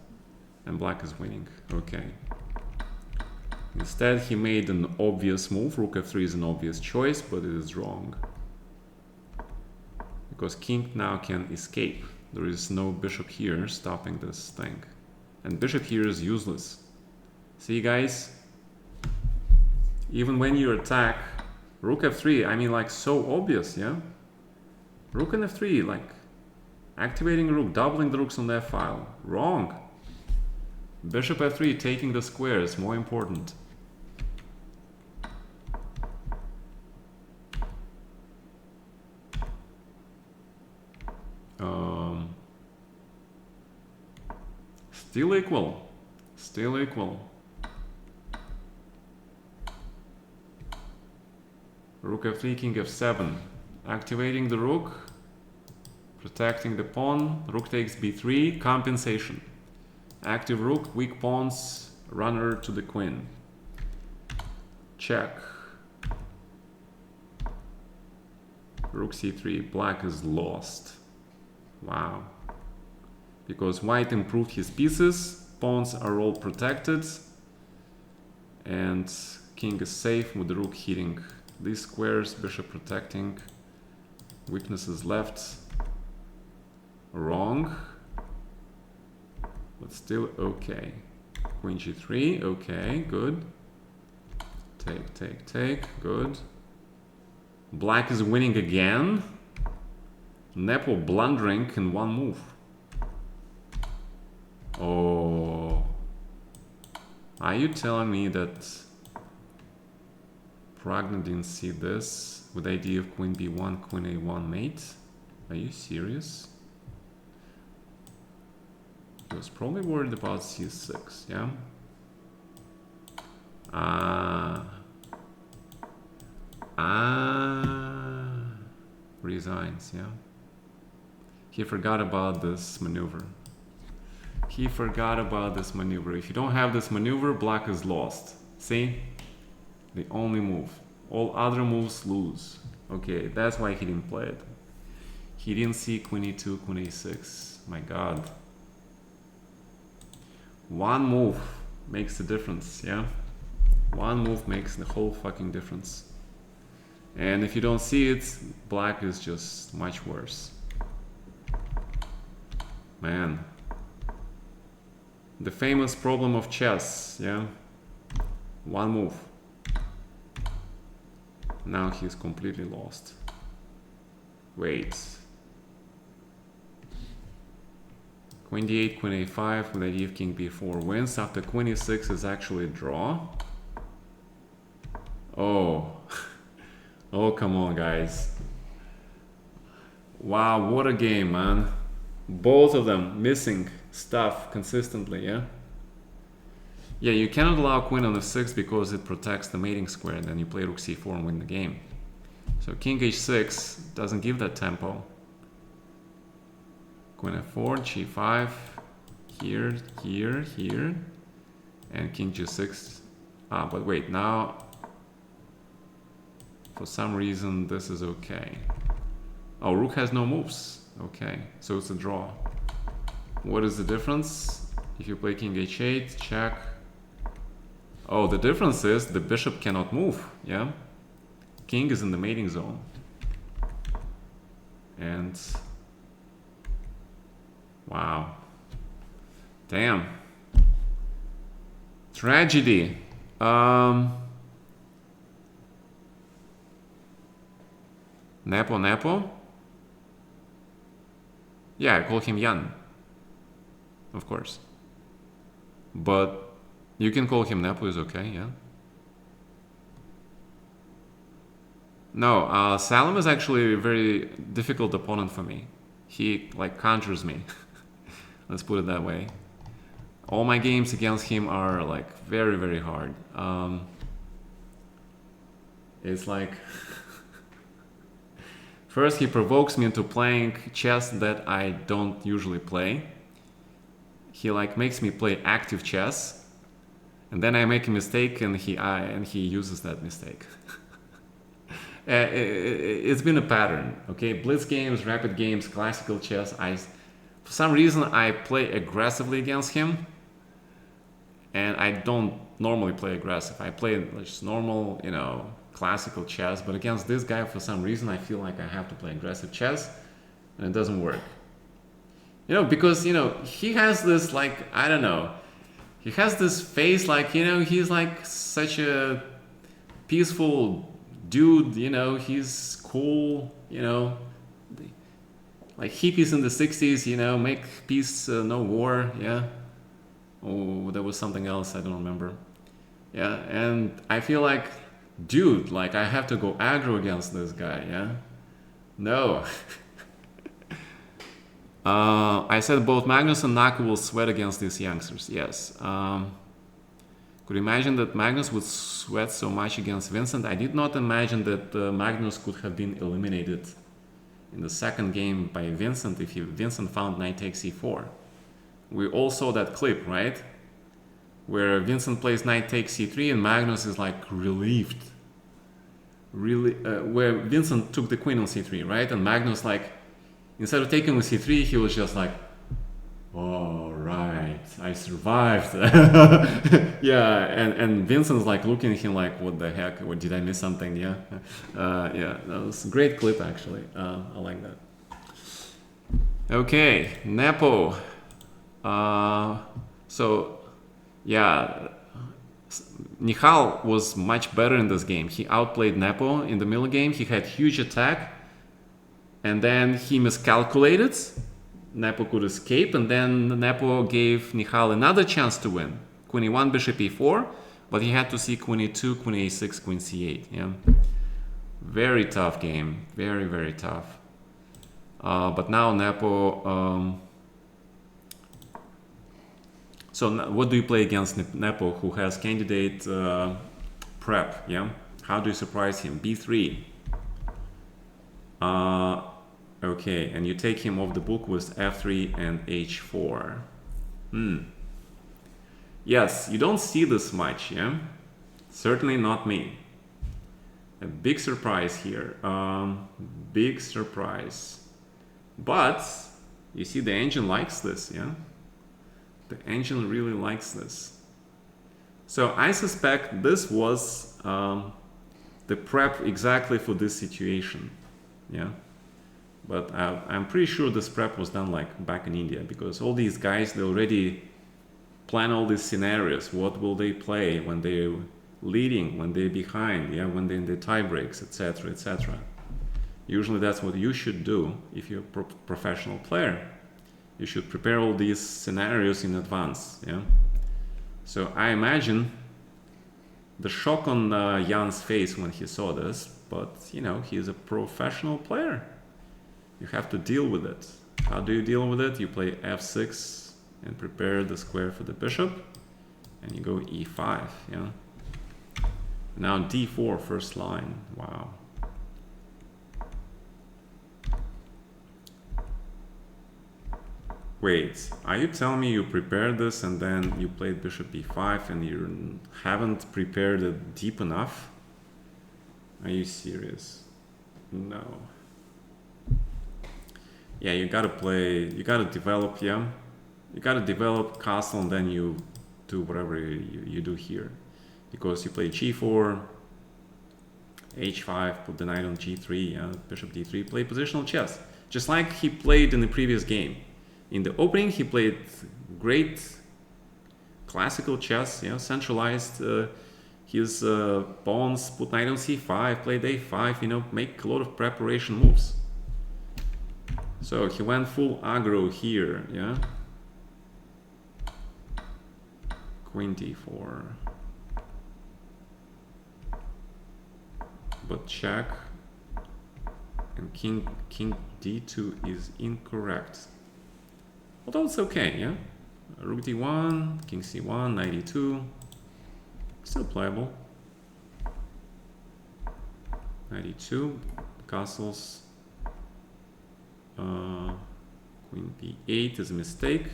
Speaker 1: And black is winning. Okay. Instead, he made an obvious move. Rook f3 is an obvious choice, but it is wrong. Because king now can escape. There is no bishop here stopping this thing. And bishop here is useless. See, guys? Even when you attack, rook f3, I mean, like, so obvious, yeah? Rook and f3, like, activating rook, doubling the rooks on the f file. Wrong. Bishop f3, taking the square is more important. Still equal. Still equal. Rook f3, king f7. Activating the rook. Protecting the pawn. Rook takes b3. Compensation. Active rook, weak pawns, runner to the queen. Check. Rook c3. Black is lost. Wow. Because white improved his pieces, pawns are all protected, and king is safe with the rook hitting these squares, bishop protecting, weaknesses left. Wrong, but still okay. Queen g3, okay, good. Take, good. Black is winning again. Nepo blundering in one move. Oh, are you telling me that Pragna didn't see this with the idea of queen b1, queen a1 mate? Are you serious? He was probably worried about c6, yeah? Resigns, yeah? He forgot about this maneuver. He forgot about this maneuver. If you don't have this maneuver, black is lost. See? The only move. All other moves lose. Okay, that's why he didn't play it. He didn't see queen e2, queen a6. My god. One move makes the difference, yeah? One move makes the whole fucking difference. And if you don't see it, black is just much worse. Man. The famous problem of chess, yeah? One move. Now he's completely lost. Wait. Queen d8, queen a5 with the idea of king b4 wins. After queen e6 is actually a draw. Oh. Oh, come on, guys. Wow, what a game, man. Both of them missing stuff consistently, yeah? Yeah, you cannot allow queen on f6 because it protects the mating square, and then you play rook c4 and win the game. So king h6 doesn't give that tempo. Queen f4, g5, here, here, here, and king g6. But wait, now, for some reason, this is okay. Oh, rook has no moves. Okay, so it's a draw. What is the difference? If you play king h8, check. Oh, the difference is the bishop cannot move, yeah? King is in the mating zone. And... wow. Damn. Tragedy. Nepo? Yeah, I call him Jan. Of course. But you can call him Nepo, is okay, yeah? No, Salim is actually a very difficult opponent for me. He, like, conjures me. Let's put it that way. All my games against him are, like, very, very hard. It's like... First, he provokes me into playing chess that I don't usually play. He, like, makes me play active chess. And then I make a mistake, and he uses that mistake. It's been a pattern, okay? Blitz games, rapid games, classical chess. For some reason, I play aggressively against him, And I don't normally play aggressive. I play just normal, you know, classical chess. But against this guy, for some reason, I feel like I have to play aggressive chess, and it doesn't work. You know, because, you know, he has this, like, I don't know, he has this face like, you know, he's like such a peaceful dude, you know, he's cool, you know, like hippies in the 60s, you know, make peace, no war, yeah. Oh, there was something else, I don't remember. Yeah, and I feel like, dude, like I have to go aggro against this guy, yeah? No. I said both Magnus and Naku will sweat against these youngsters, yes. Could you imagine that Magnus would sweat so much against Vincent? I did not imagine that Magnus could have been eliminated in the second game by Vincent if Vincent found knight takes e4. We all saw that clip, right? Where Vincent plays knight takes c3 and Magnus is like relieved. Really, where Vincent took the queen on c3, right? And Magnus, like, instead of taking on c3, he was just like, all right, I survived. Yeah, and Vincent's like looking at him like, what the heck? What, did I miss something? Yeah, yeah, that was a great clip actually. I like that. Okay, Nepo. So, yeah, Nihal was much better in this game. He outplayed Nepo in the middle game. He had huge attack, and then he miscalculated. Nepo could escape, and then Nepo gave Nihal another chance to win. Queen e1, bishop e4, but he had to see queen e2, queen a6, queen c8. Yeah, very tough game. Very, very tough. But now Nepo. So what do you play against Nepo, who has candidate prep? Yeah, how do you surprise him? b3. Okay, and you take him off the book with f3 and h4. Yes, you don't see this much, yeah? Certainly not me. A big surprise here. Big surprise. But you see, the engine likes this, yeah? The engine really likes this. So I suspect this was the prep exactly for this situation, yeah? But I'm pretty sure this prep was done like back in India, because all these guys, they already plan all these scenarios. What will they play when they're leading, when they're behind, yeah, when they're in the tie breaks, etc., etc. Usually that's what you should do if you're a professional player. You should prepare all these scenarios in advance, yeah. So I imagine the shock on Jan's face when he saw this, but you know, he's a professional player. You have to deal with it. How do you deal with it? You play f6 and prepare the square for the bishop, and you go e5, yeah. Now d4, first line. Wow. Wait, are you telling me you prepared this and then you played bishop b5 and you haven't prepared it deep enough? Are you serious? No. Yeah, you gotta play, you gotta develop, yeah? You gotta develop castle and then you do whatever you do here. Because you play g4, h5, put the knight on g3, yeah? Bishop d3, play positional chess. Just like he played in the previous game. In the opening, he played great classical chess, you know, centralized his pawns, put knight on c5, played a5, you know, make a lot of preparation moves. So he went full aggro here, yeah. Queen d4. But check. And king d2 is incorrect. Although it's okay, yeah? Rook d1, king c1, knight e2. Still playable. Knight e2, castles. Queen b8 is a mistake.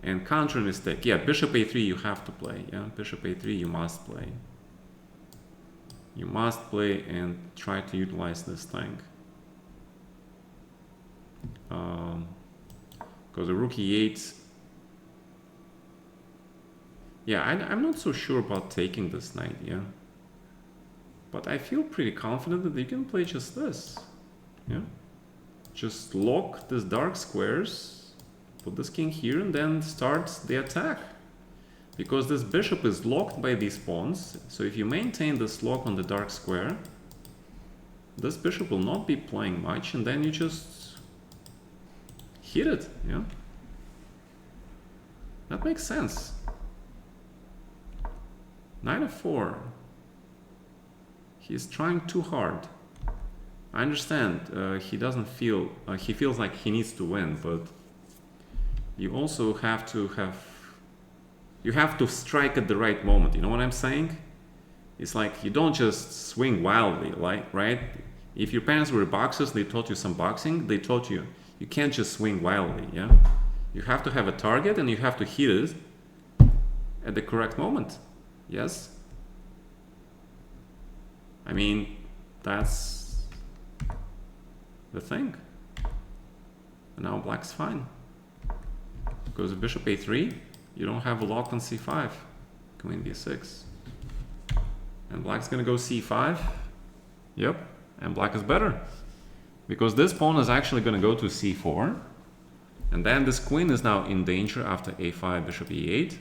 Speaker 1: And counter mistake. Yeah, bishop a3 you have to play. Yeah, bishop a3 you must play. You must play and try to utilize this thing. Because the rook e8, Yeah, I'm not so sure about taking this knight, yeah. But I feel pretty confident that you can play just this, yeah. Just lock these dark squares, put this king here, and then start the attack. Because this bishop is locked by these pawns, so if you maintain this lock on the dark square, this bishop will not be playing much, and then you just hit it, yeah? That makes sense. Knight f4. He's trying too hard. I understand he doesn't feel, he feels like he needs to win, but you also have to strike at the right moment. You know what I'm saying? It's like you don't just swing wildly, like, right? If your parents were boxers, they taught you some boxing, they taught you can't just swing wildly, yeah? You have to have a target and you have to hit it at the correct moment. Yes? I mean, that's the thing. And now black's fine. Goes bishop a3, you don't have a lock on c5. Queen b6. And black's gonna go c5. Yep, and black is better. Because this pawn is actually gonna go to c4. And then this queen is now in danger after a5, bishop e8.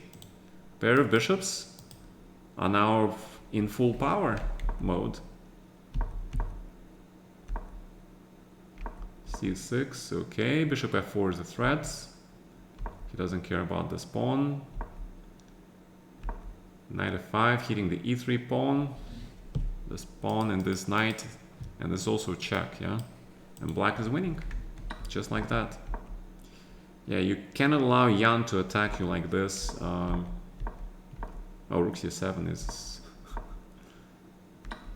Speaker 1: Pair of bishops are now in full power mode. c6, okay, bishop f4 is a threat. He doesn't care about this pawn. Knight f5, hitting the e3 pawn. This pawn and this knight, and this also check, yeah? And black is winning, just like that. Yeah, you cannot allow Jan to attack you like this. Oh, rook c7 is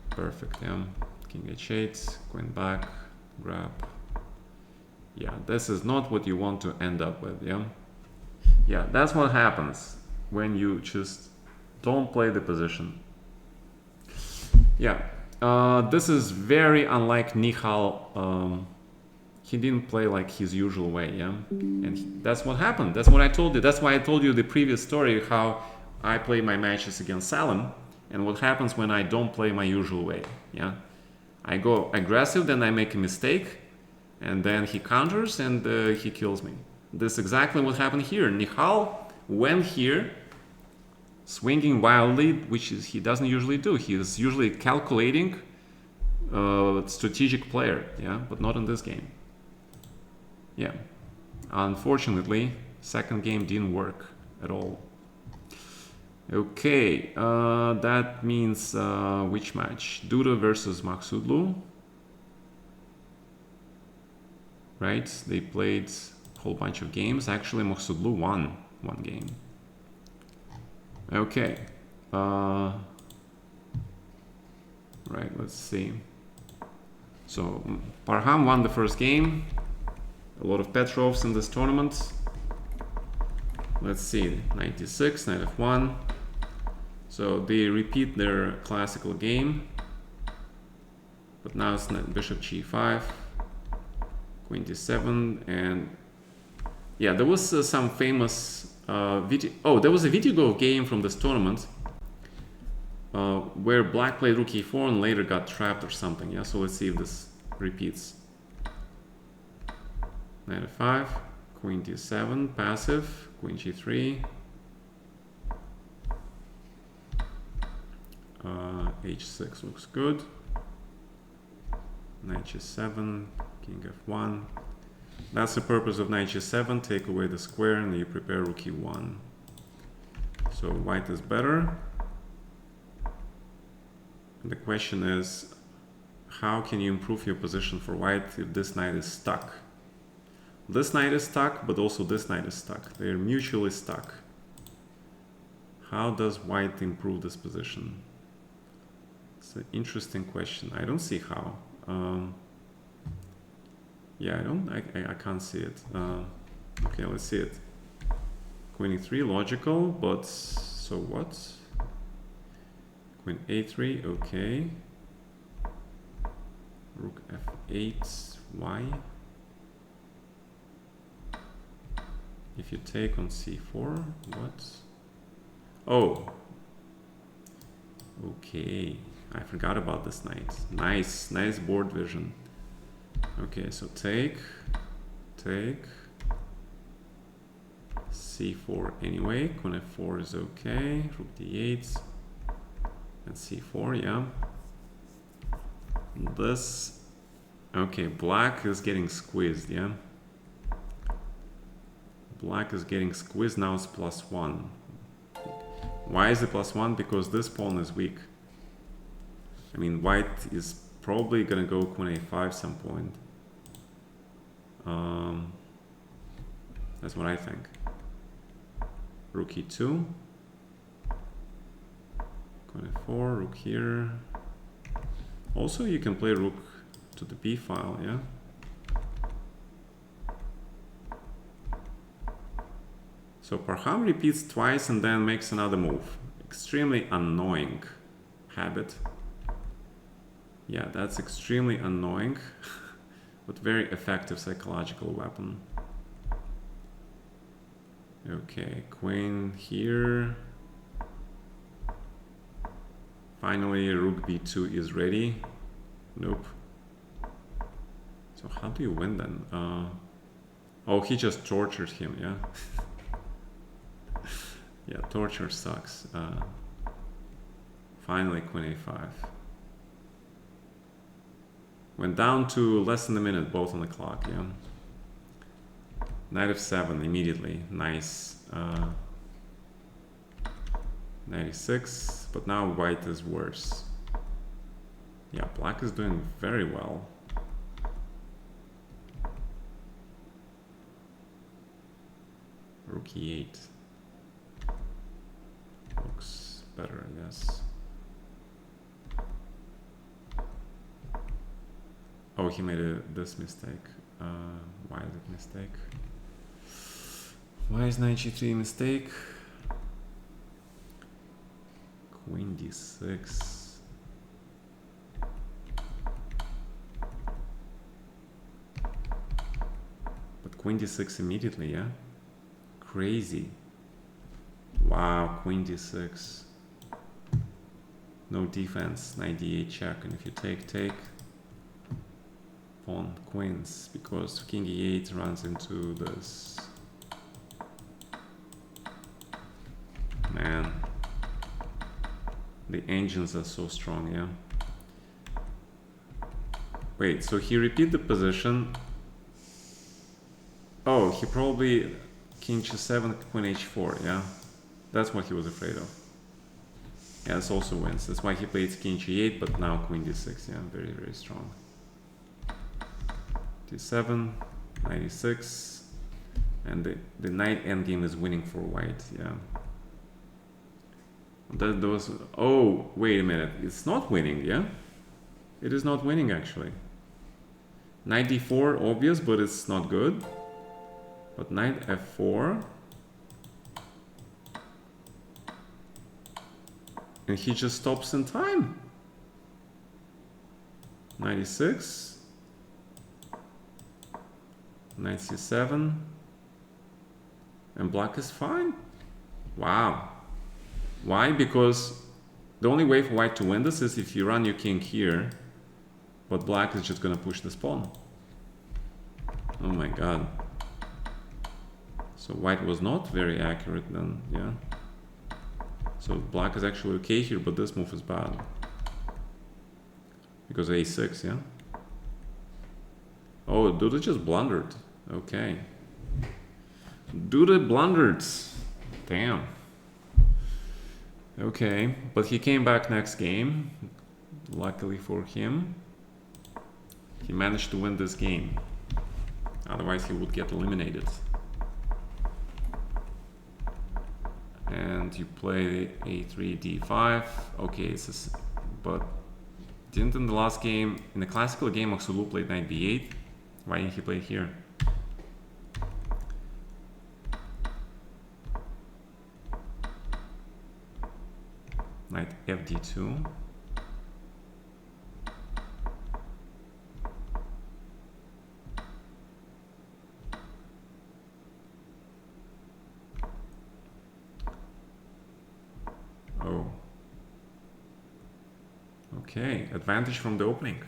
Speaker 1: perfect, yeah. King h8, queen back, grab. Yeah, this is not what you want to end up with, yeah? Yeah, that's what happens when you just don't play the position. Yeah, this is very unlike Nihal. He didn't play like his usual way, yeah? And that's what happened. That's what I told you. That's why I told you the previous story, how I play my matches against Salim, and what happens when I don't play my usual way, yeah? I go aggressive, then I make a mistake, and then he counters and he kills me. This is exactly what happened here. Nihal went here, swinging wildly, which is, he doesn't usually do. He is usually calculating, strategic player, yeah, but not in this game. Yeah, unfortunately, second game didn't work at all. Okay, that means which match? Duda versus Maksudlu. Right, they played a whole bunch of games. Actually, Maksudlu won one game. Okay. Right, let's see. So, Parham won the first game. A lot of Petrovs in this tournament. Let's see, 96, knight f1. So they repeat their classical game. But now it's bishop g5, queen d7, and yeah, there was some famous video. Oh, there was a video game from this tournament where black played rook e4 and later got trapped or something. Yeah, so let's see if this repeats. Knight f5, queen d7, passive, queen g3, h6 looks good, knight g7, king f1. That's the purpose of knight g7, take away the square and you prepare rook e1. So white is better. And the question is, how can you improve your position for white if this knight is stuck? This knight is stuck, but also this knight is stuck. They're mutually stuck. How does white improve this position? It's an interesting question. I don't see how. Yeah, I can't see it. Okay, let's see it. Queen e3, logical, but so what? Queen a3, okay. Rook f8, why? If you take on c4, what? Oh, okay. I forgot about this knight. Nice board vision. Okay, so take, c4 anyway. Queen f4 is okay. Rook d8 and c4. Yeah. This. Okay, black is getting squeezed. Yeah. Black is getting squeezed. Now it's +1. Why is it +1? Because this pawn is weak. I mean, white is probably gonna go queen a5 some point. That's what I think. Rook e2. Queen a4, rook here. Also, you can play rook to the b file, yeah? So Parham repeats twice and then makes another move. Extremely annoying habit. Yeah, that's extremely annoying, but very effective psychological weapon. Okay, queen here. Finally, rook b2 is ready. Nope. So how do you win then? Oh, he just tortured him, yeah? Yeah, torture sucks. Finally, queen a5. Went down to less than a minute, both on the clock, yeah? Knight f7 immediately, nice. Knight e6, but now white is worse. Yeah, black is doing very well. Rook e8. Looks better, I guess. Oh, he made this mistake. Why is it mistake? Why is knight g3 a mistake? Queen d6. But queen d6 immediately, yeah? Crazy. Wow, queen d6. No defense, knight d8 check, and if you take, pawn queens, because king e8 runs into this. Man, the engines are so strong, yeah? Wait, so he repeat the position. Oh, he probably king g7, queen h4, yeah? That's what he was afraid of. Yeah, this also wins. That's why he played king g8, but now queen d6, yeah? Very, very strong. d7, knight e6, and the knight endgame is winning for white, yeah? That was, oh, wait a minute, it's not winning, yeah? It is not winning, actually. Knight d4, obvious, but it's not good. But knight f4. And he just stops in time. Knight e6. Knight c7. And black is fine. Wow. Why? Because the only way for white to win this is if you run your king here, but black is just gonna push this pawn. Oh my god. So white was not very accurate then, yeah? So black is actually okay here, but this move is bad. Because a6, yeah? Oh, Duda just blundered. Okay. Duda blundered. Damn. Okay, but he came back next game. Luckily for him. He managed to win this game. Otherwise he would get eliminated. And you play a3, d5. Okay, it's just, but didn't in the last game, in the classical game, Oksulu played knight b8. Why didn't he play here? Knight fd2. Okay, advantage from the opening.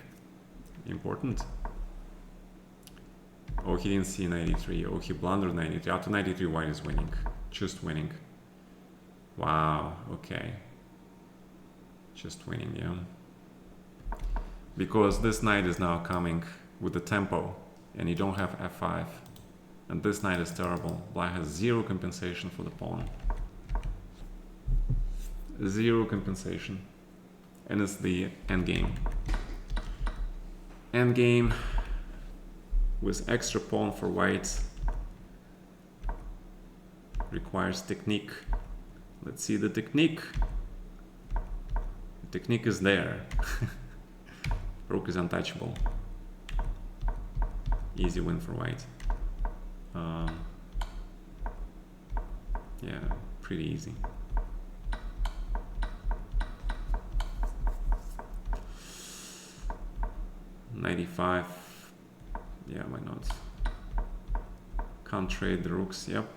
Speaker 1: Important. Oh, he didn't see 93. Oh, he blundered 93. After 93, white is winning. Just winning. Wow, okay. Just winning, yeah. Because this knight is now coming with the tempo, and you don't have f5. And this knight is terrible. Black has zero compensation for the pawn. Zero compensation. And it's the endgame. Endgame with extra pawn for white requires technique. Let's see the technique. The technique is there. Rook is untouchable. Easy win for white. Yeah, pretty easy. $95. Yeah, why not? Can't trade the rooks. Yep.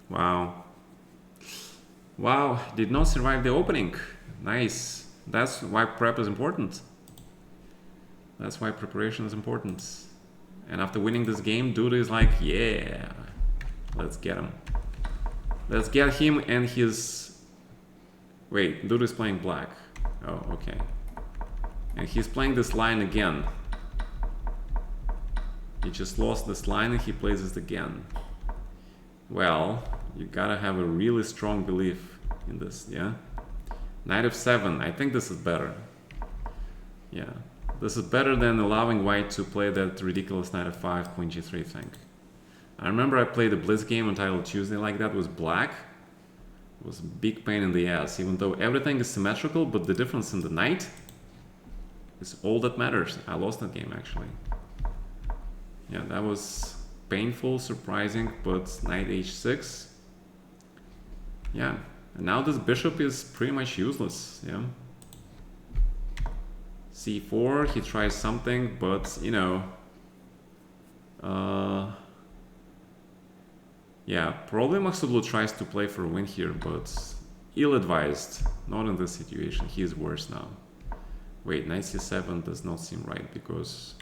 Speaker 1: Wow. Wow, did not survive the opening. Nice. That's why prep is important. That's why preparation is important. And after winning this game, dude is like, yeah, let's get him. Let's get him and his... Wait, dude is playing black. Oh, okay. And he's playing this line again. He just lost this line and he plays it again. Well, you gotta have a really strong belief in this, yeah? Knight f7, I think this is better. Yeah, this is better than allowing white to play that ridiculous knight f5, queen g3 thing. I remember I played a blitz game on Title Tuesday like that with black. It was a big pain in the ass, even though everything is symmetrical, but the difference in the knight is all that matters. I lost that game actually. Yeah, that was painful, surprising, but knight h6. Yeah, and now this bishop is pretty much useless, yeah. c4, he tries something, but, you know, yeah, probably Maksudlu tries to play for a win here, but ill-advised. Not in this situation, he is worse now. Wait, knight c7 does not seem right, because...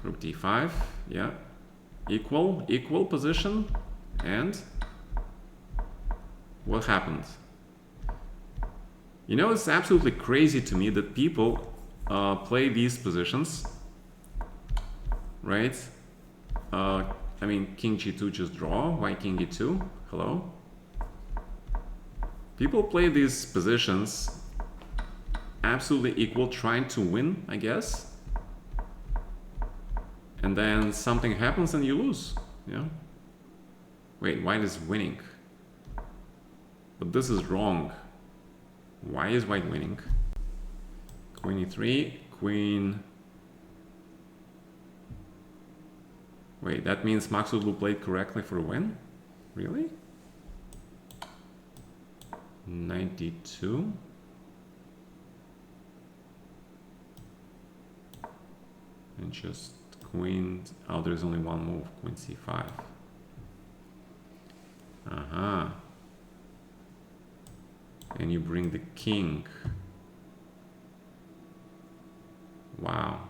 Speaker 1: Rook d5, yeah. Equal position, and... What happened? You know, it's absolutely crazy to me that people play these positions, right? I mean, king g2 just draw, white king e2, hello? People play these positions absolutely equal, trying to win, I guess. And then something happens and you lose, yeah? Wait, white is winning. But this is wrong. Why is white winning? Queen e3, queen... Wait, that means Maksudlu played correctly for a win? Really? 92? And just queen... Oh, there's only one move, queen c5. Aha. And you bring the king. Wow.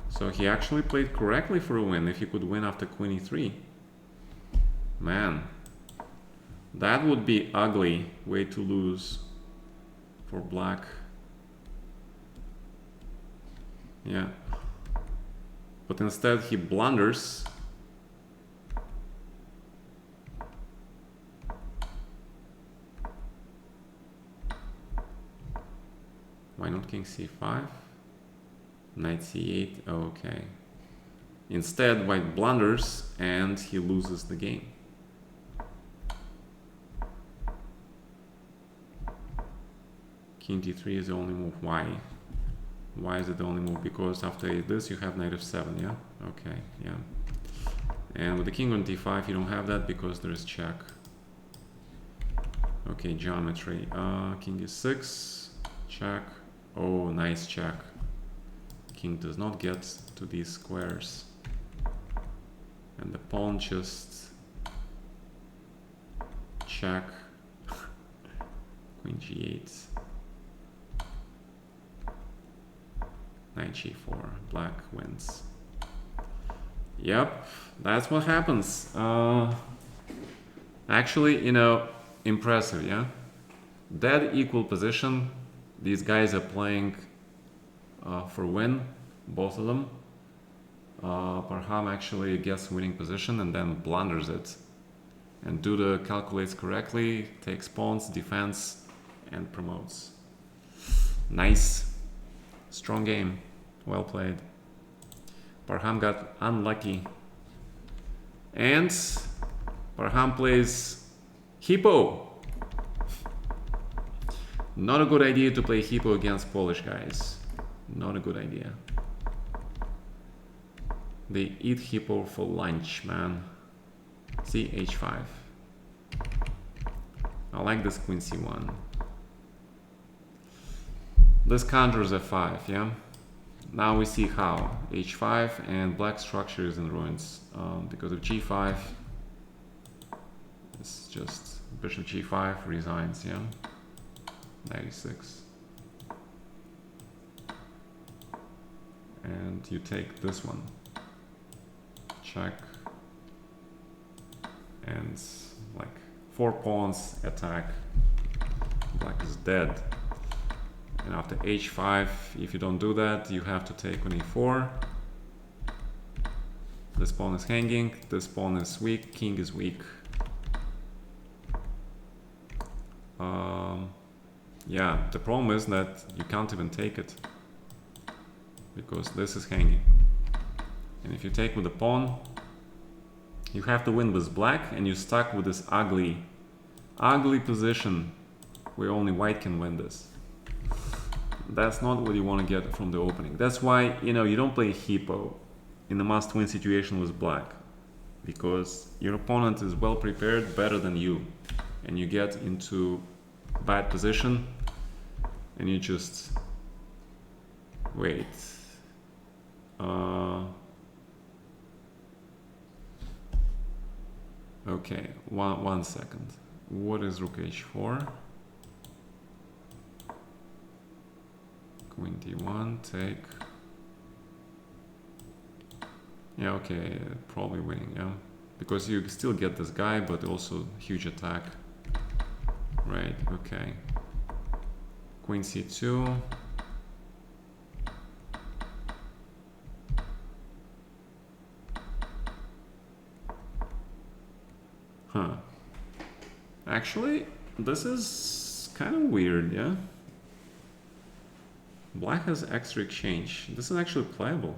Speaker 1: So he actually played correctly for a win if he could win after queen e3. Man. That would be ugly way to lose for black. Yeah. But instead he blunders. Why not king c5? Knight c8, okay. Instead, white blunders and he loses the game. King d3 is the only move. Why? Why is it the only move? Because after this you have knight f7, yeah? Okay, yeah. And with the king on d5 you don't have that because there is check. Okay, geometry. King e6, check. Oh, nice check. King does not get to these squares. And the pawn just check. Queen g8. Knight g4. Black wins. Yep, that's what happens. Actually, you know, impressive, yeah? Dead equal position. These guys are playing for win, both of them. Parham actually gets winning position and then blunders it. And Duda calculates correctly, takes pawns, defends, and promotes. Nice. Strong game. Well played. Parham got unlucky. And Parham plays Hippo. Not a good idea to play Hippo against Polish guys. Not a good idea. They eat Hippo for lunch, man. See, h5. I like this Queen c1. This counters f5, yeah? Now we see how. h5 and black structure is in ruins. Because of g5. It's just bishop g5 resigns, yeah? 96. And you take this one. Check. And like 4 pawns attack. Black is dead. And after h5, if you don't do that, you have to take on e4. This pawn is hanging, this pawn is weak, king is weak. Yeah, the problem is that you can't even take it because this is hanging. And if you take with the pawn, you have to win with black and you're stuck with this ugly position where only white can win this. That's not what you want to get from the opening. That's why, you know, you don't play Hippo in a must-win situation with black, because your opponent is well prepared, better than you, and you get into bad position and you just wait. Okay, one second. What is rook h4? Queen d1, take. Yeah, okay, probably winning, yeah. Because you still get this guy, but also huge attack. Right, okay. Queen c2. Huh. Actually, this is kind of weird, yeah? Black has extra exchange. This is actually playable.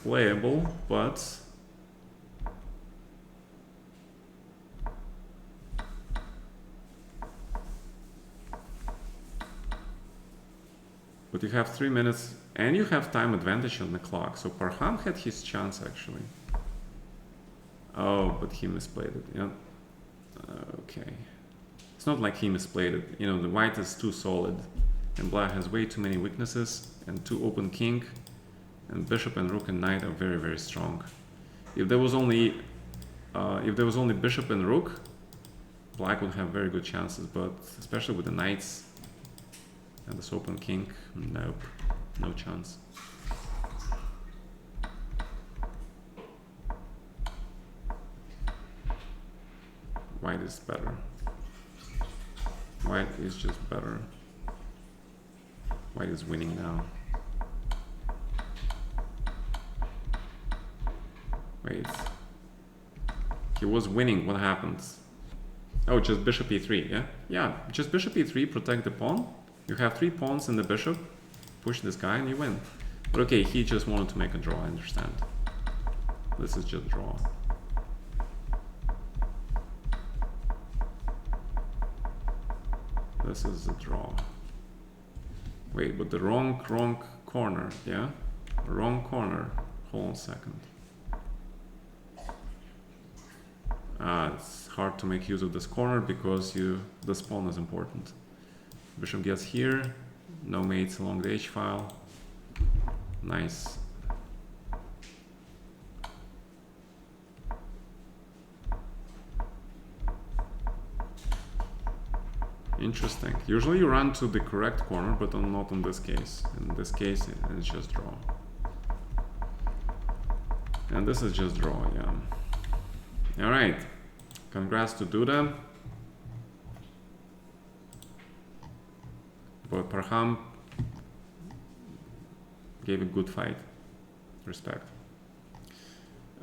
Speaker 1: Playable, but you have 3 minutes and you have time advantage on the clock. So Parham had his chance actually. Oh, but he misplayed it. Yeah. Okay. It's not like he misplayed it. You know, the white is too solid and black has way too many weaknesses and too open king. And bishop and rook and knight are very, very strong. If there was only bishop and rook, black would have very good chances, but especially with the knights and this open king, nope, no chance. White is better. White is just better. White is winning now. Wait. He was winning. What happens? Oh, just bishop e3, yeah? Yeah, just bishop e3, protect the pawn. You have 3 pawns and the bishop. Push this guy and you win. But okay, he just wanted to make a draw, I understand. This is just draw. This is a draw. Wait, but the wrong corner, yeah? Wrong corner. Hold on a second. It's hard to make use of this corner because this pawn is important. Bishop gets here, no mates along the h-file. Nice. Interesting. Usually you run to the correct corner, but not in this case. In this case, it's just draw. And this is just draw, yeah. All right. Congrats to Duda. But Parham gave a good fight. Respect.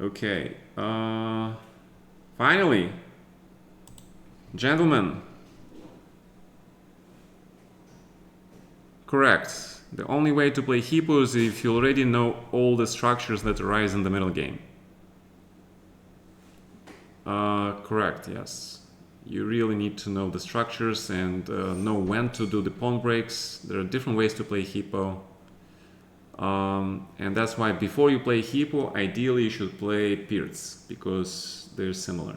Speaker 1: Okay. Finally, gentlemen. Correct. The only way to play Hippo is if you already know all the structures that arise in the middle game. Correct, yes. You really need to know the structures and know when to do the pawn breaks. There are different ways to play Hippo. And that's why before you play Hippo, ideally you should play Pirts, because they're similar,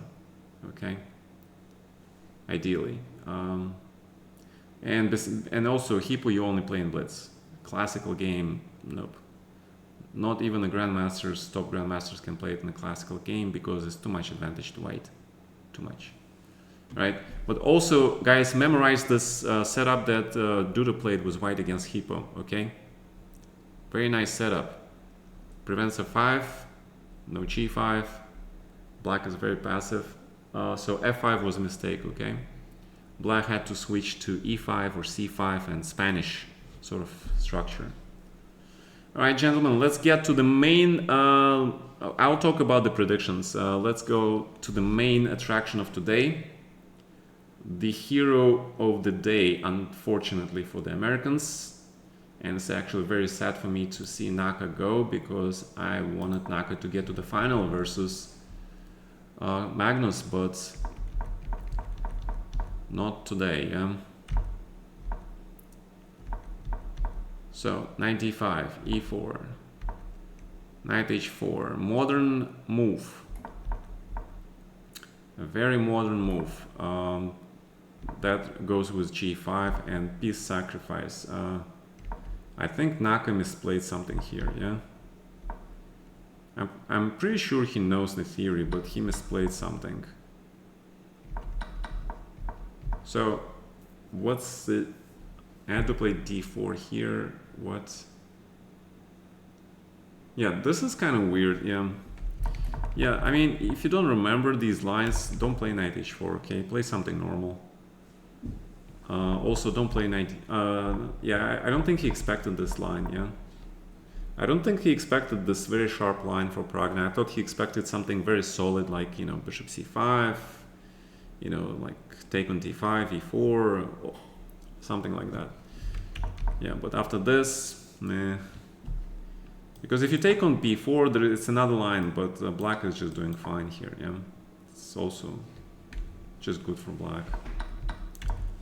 Speaker 1: okay? Ideally. And also Hippo you only play in Blitz. Classical game, nope. Not even the grandmasters, top grandmasters can play it in a classical game because it's too much advantage to white. Too much. Right? But also, guys, memorize this setup that Duda played with white against Hippo, okay? Very nice setup. Prevents f5, no g5. Black is very passive. So f5 was a mistake, okay? Black had to switch to e5 or c5 and Spanish sort of structure. All right, gentlemen, let's get to the main. I'll talk about the predictions. Let's go to the main attraction of today. The hero of the day, unfortunately for the Americans. And it's actually very sad for me to see Naka go, because I wanted Naka to get to the final versus Magnus, but not today, yeah? So, knight d5, e4, knight h4, modern move. A very modern move. That goes with g5 and piece sacrifice. I think Naka misplayed something here, yeah? I'm pretty sure he knows the theory, but he misplayed something. So, what's the... I had to play d4 here. What? Yeah, this is kind of weird, yeah. Yeah, I mean, if you don't remember these lines, don't play knight h4, okay? Play something normal. Also, don't play knight... yeah, I don't think he expected this line, yeah? I don't think he expected this very sharp line for Pragna. I thought he expected something very solid, like, you know, bishop c5, you know, like take on d5, e4, something like that. Yeah, but after this, meh. Because if you take on b4, it's another line, but black is just doing fine here, yeah? It's also just good for black.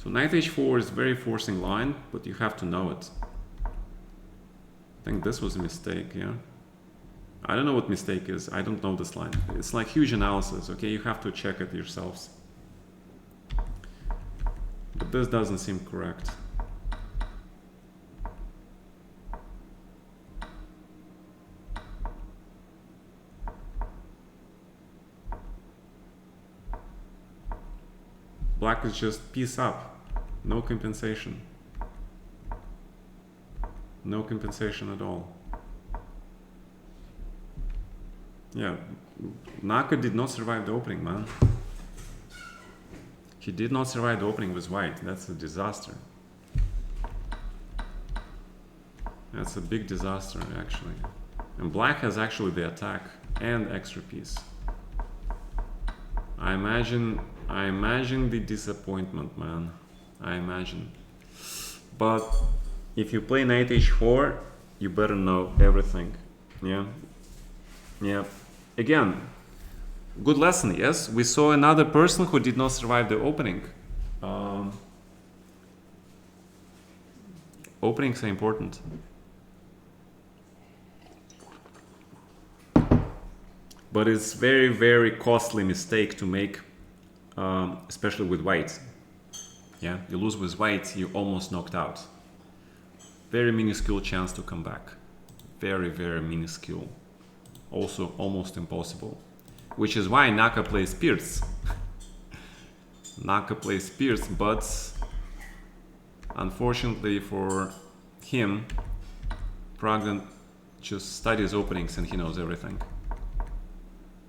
Speaker 1: So knight h4 is a very forcing line, but you have to know it. I think this was a mistake, yeah? I don't know what mistake is. I don't know this line. It's like huge analysis, okay? You have to check it yourselves. But this doesn't seem correct. Black is just piece up. No compensation. No compensation at all. Yeah, Naka did not survive the opening, man. He did not survive the opening with white. That's a disaster. That's a big disaster, actually. And black has actually the attack and extra piece. I imagine the disappointment, man. I imagine. But if you play knight h4, you better know everything. Yeah? Yeah. Again, good lesson, yes? We saw another person who did not survive the opening. Openings are important. But it's very, very costly mistake to make, especially with white. Yeah, you lose with white, you're almost knocked out. Very minuscule chance to come back. Very, very minuscule. Also almost impossible. Which is why Naka plays Pierce. Naka plays Pierce, but unfortunately for him, Prague just studies openings and he knows everything.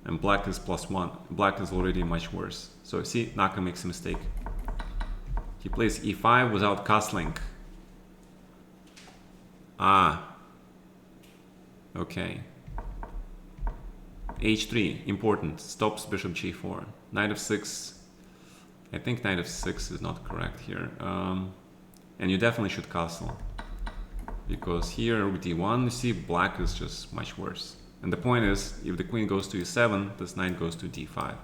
Speaker 1: And black is +1. Black is already much worse. So see, Naka makes a mistake. He plays e5 without castling. Ah. Okay. h3, important. Stops bishop g4. Knight f6. I think knight f6 is not correct here. And you definitely should castle. Because here, rook d1, you see black is just much worse. And the point is, if the queen goes to e7, this knight goes to d5.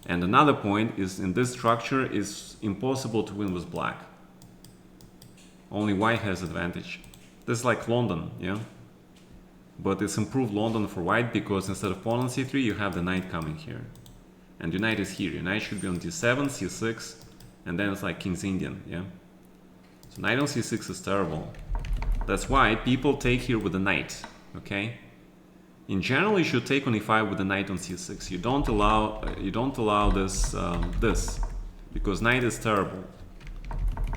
Speaker 1: And another point is, in this structure, it's impossible to win with black. Only white has advantage. This is like London, yeah? But it's improved London for white because instead of pawn on c3, you have the knight coming here. And your knight is here. Your knight should be on d7, c6, and then it's like King's Indian, yeah? So knight on c6 is terrible. That's why people take here with the knight, okay? In general, you should take on e5 with the knight on c6. You don't allow this because knight is terrible.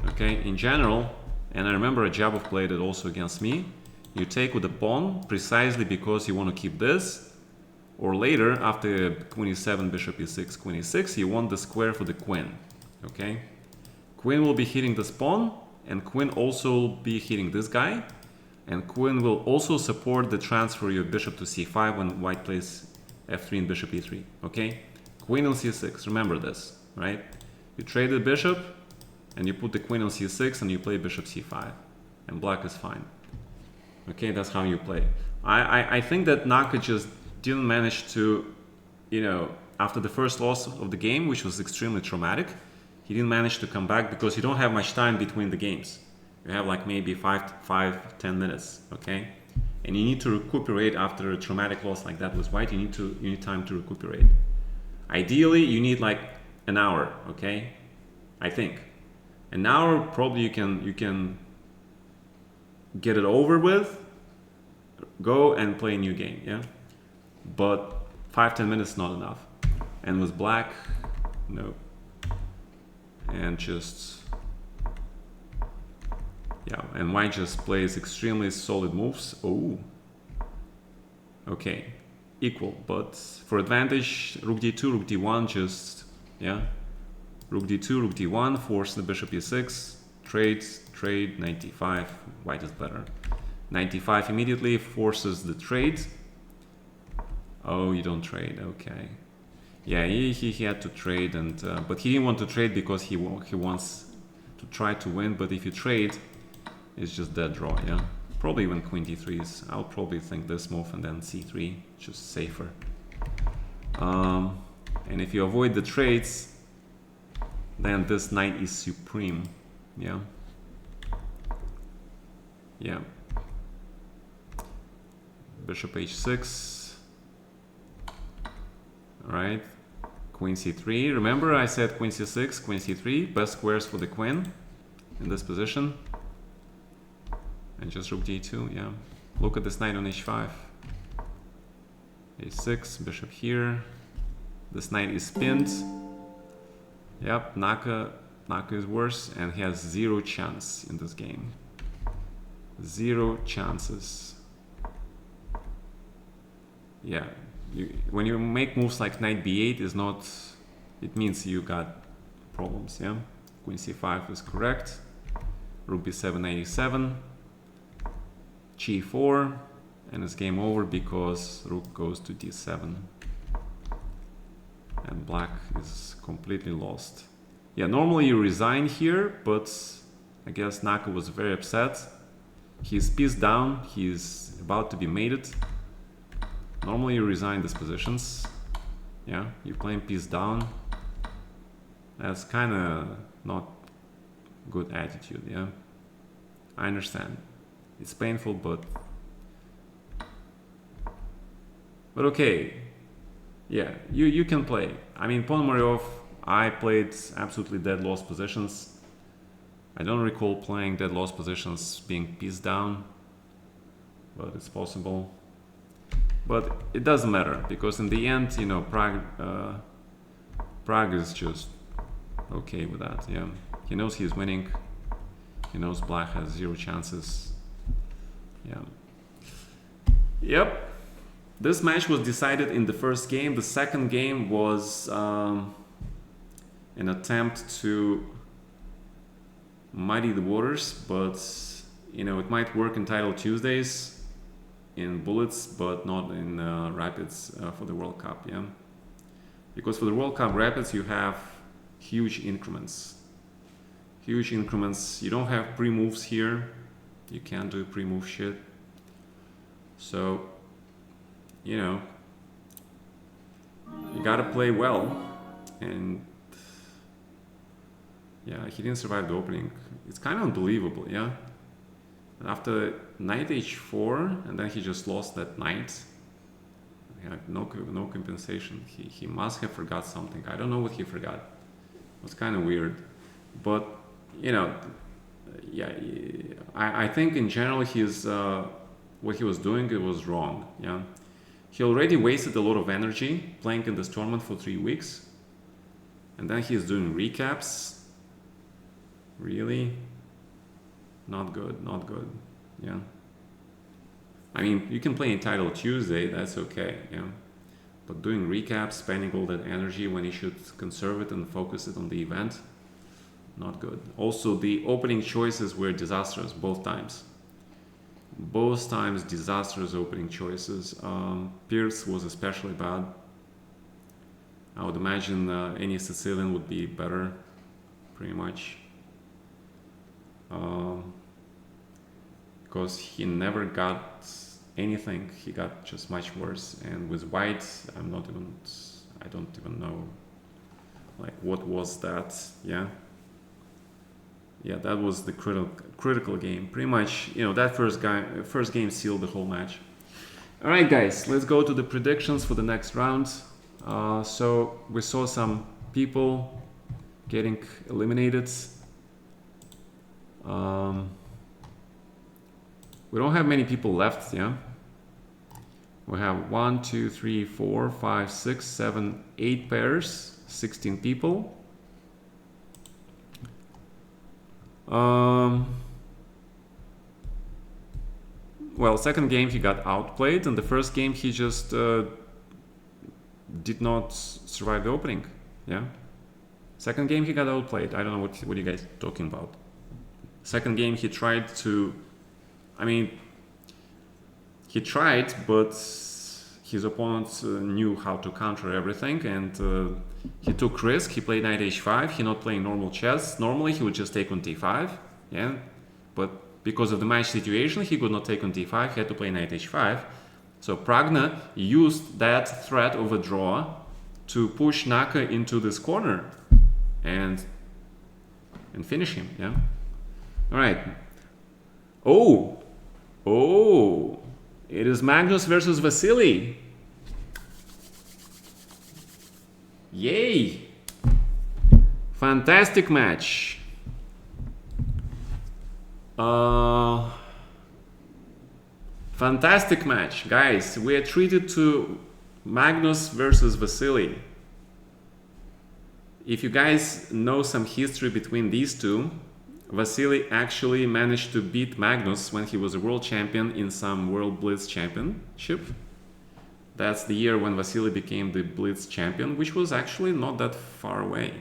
Speaker 1: Okay, in general, and I remember Ajabov played it also against me. You take with the pawn precisely because you want to keep this, or later after queen e7, bishop e6, queen e6, you want the square for the queen. Okay, queen will be hitting this pawn, and queen also will be hitting this guy. And queen will also support the transfer of your bishop to c5 when white plays f3 and bishop e3. Okay? Queen on c6. Remember this, right? You trade the bishop, and you put the queen on c6, and you play bishop c5. And black is fine. Okay? That's how you play. I think that Naka just didn't manage to, you know, after the first loss of the game, which was extremely traumatic, he didn't manage to come back because you don't have much time between the games. You have like maybe 5-10 minutes, okay? And you need to recuperate after a traumatic loss like that with white. You need time to recuperate. Ideally, you need like an hour, okay? I think an hour probably you can get it over with, go and play a new game, yeah. But 5-10 minutes is not enough. And with black, no. And just. Yeah, and white just plays extremely solid moves. Oh. Okay. Equal, but for advantage, rook d2, rook d1, just, yeah. Rook d2, rook d1, force the bishop e6, trade, knight d5, white is better. Knight d5 immediately forces the trade. Oh, you don't trade, okay. Yeah, he had to trade, and but he didn't want to trade because he wants to try to win, but if you trade, it's just dead draw, yeah? Probably even queen d3 is, I'll probably think this move and then c3, just safer. And if you avoid the trades, then this knight is supreme, yeah? Yeah. Bishop h6. Alright. Queen c3. Remember I said queen c6, queen c3, best squares for the queen in this position. And just rook d2, yeah. Look at this knight on h5. a6, bishop here. This knight is pinned. Yep, Naka is worse, and he has 0 chance in this game. 0 chances. Yeah, when you make moves like knight b8, is not. It means you got problems. Yeah, queen c5 is correct. Rook b7, knight e7. g4, and it's game over because rook goes to d7 and black is completely lost. Yeah, normally you resign here, but I guess Naka was very upset. He's piece down, he's about to be mated. Normally you resign these positions. Yeah, you're playing piece down. That's kind of not good attitude, yeah. I understand. It's painful, but okay. Yeah, you can play. I mean, Ponomaryov, I played absolutely dead lost positions. I don't recall playing dead lost positions being piece down, but it's possible. But it doesn't matter because in the end, you know, Prague is just okay with that. Yeah, he knows he's winning. He knows black has 0 chances. Yeah. Yep. This match was decided in the first game. The second game was an attempt to muddy the waters, but you know, it might work in Title Tuesdays in bullets, but not in rapids for the World Cup. Yeah, because for the World Cup rapids you have huge increments. Huge increments. You don't have pre-moves here. You can't do pre-move shit. So, you know, you gotta play well. And yeah, he didn't survive the opening. It's kind of unbelievable, yeah. And after knight h4, and then he just lost that knight. He had no compensation. He must have forgot something. I don't know what he forgot. It was kind of weird. But, you know, yeah, I think in general his what he was doing, it was wrong, yeah. He already wasted a lot of energy playing in this tournament for 3 weeks. And then he's doing recaps. Really? Not good, not good, yeah. I mean, you can play in Title Tuesday, that's okay, yeah. But doing recaps, spending all that energy when you should conserve it and focus it on the event, not good. Also, the opening choices were disastrous both times. Both times disastrous opening choices. Pierce was especially bad. I would imagine any Sicilian would be better, pretty much. Because he never got anything, he got just much worse. And with white, I don't even know, like, what was that, yeah? Yeah, that was the critical game. Pretty much, you know, that first game sealed the whole match. All right, guys, let's go to the predictions for the next round. So we saw some people getting eliminated. We don't have many people left, yeah? We have 1, 2, 3, 4, 5, 6, 7, 8 pairs, 16 people. Well, second game he got outplayed, and the first game he just did not survive the opening. Yeah. Second game he got outplayed. I don't know what you guys are talking about. Second game he tried to, I mean, he tried, but his opponent knew how to counter everything, and he took risk. He played knight h5. He not playing normal chess. Normally he would just take on t5, yeah, but because of the match situation, he could not take on t5. He had to play knight h5. So Pragna used that threat of a draw to push Naka into this corner and finish him. Yeah. All right. Oh, it is Magnus versus Vasily. Yay! Fantastic match. Fantastic match, guys. We are treated to Magnus versus Vasily. If you guys know some history between these two, Vasily actually managed to beat Magnus when he was a world champion in some World Blitz Championship. That's the year when Vasily became the Blitz champion, which was actually not that far away.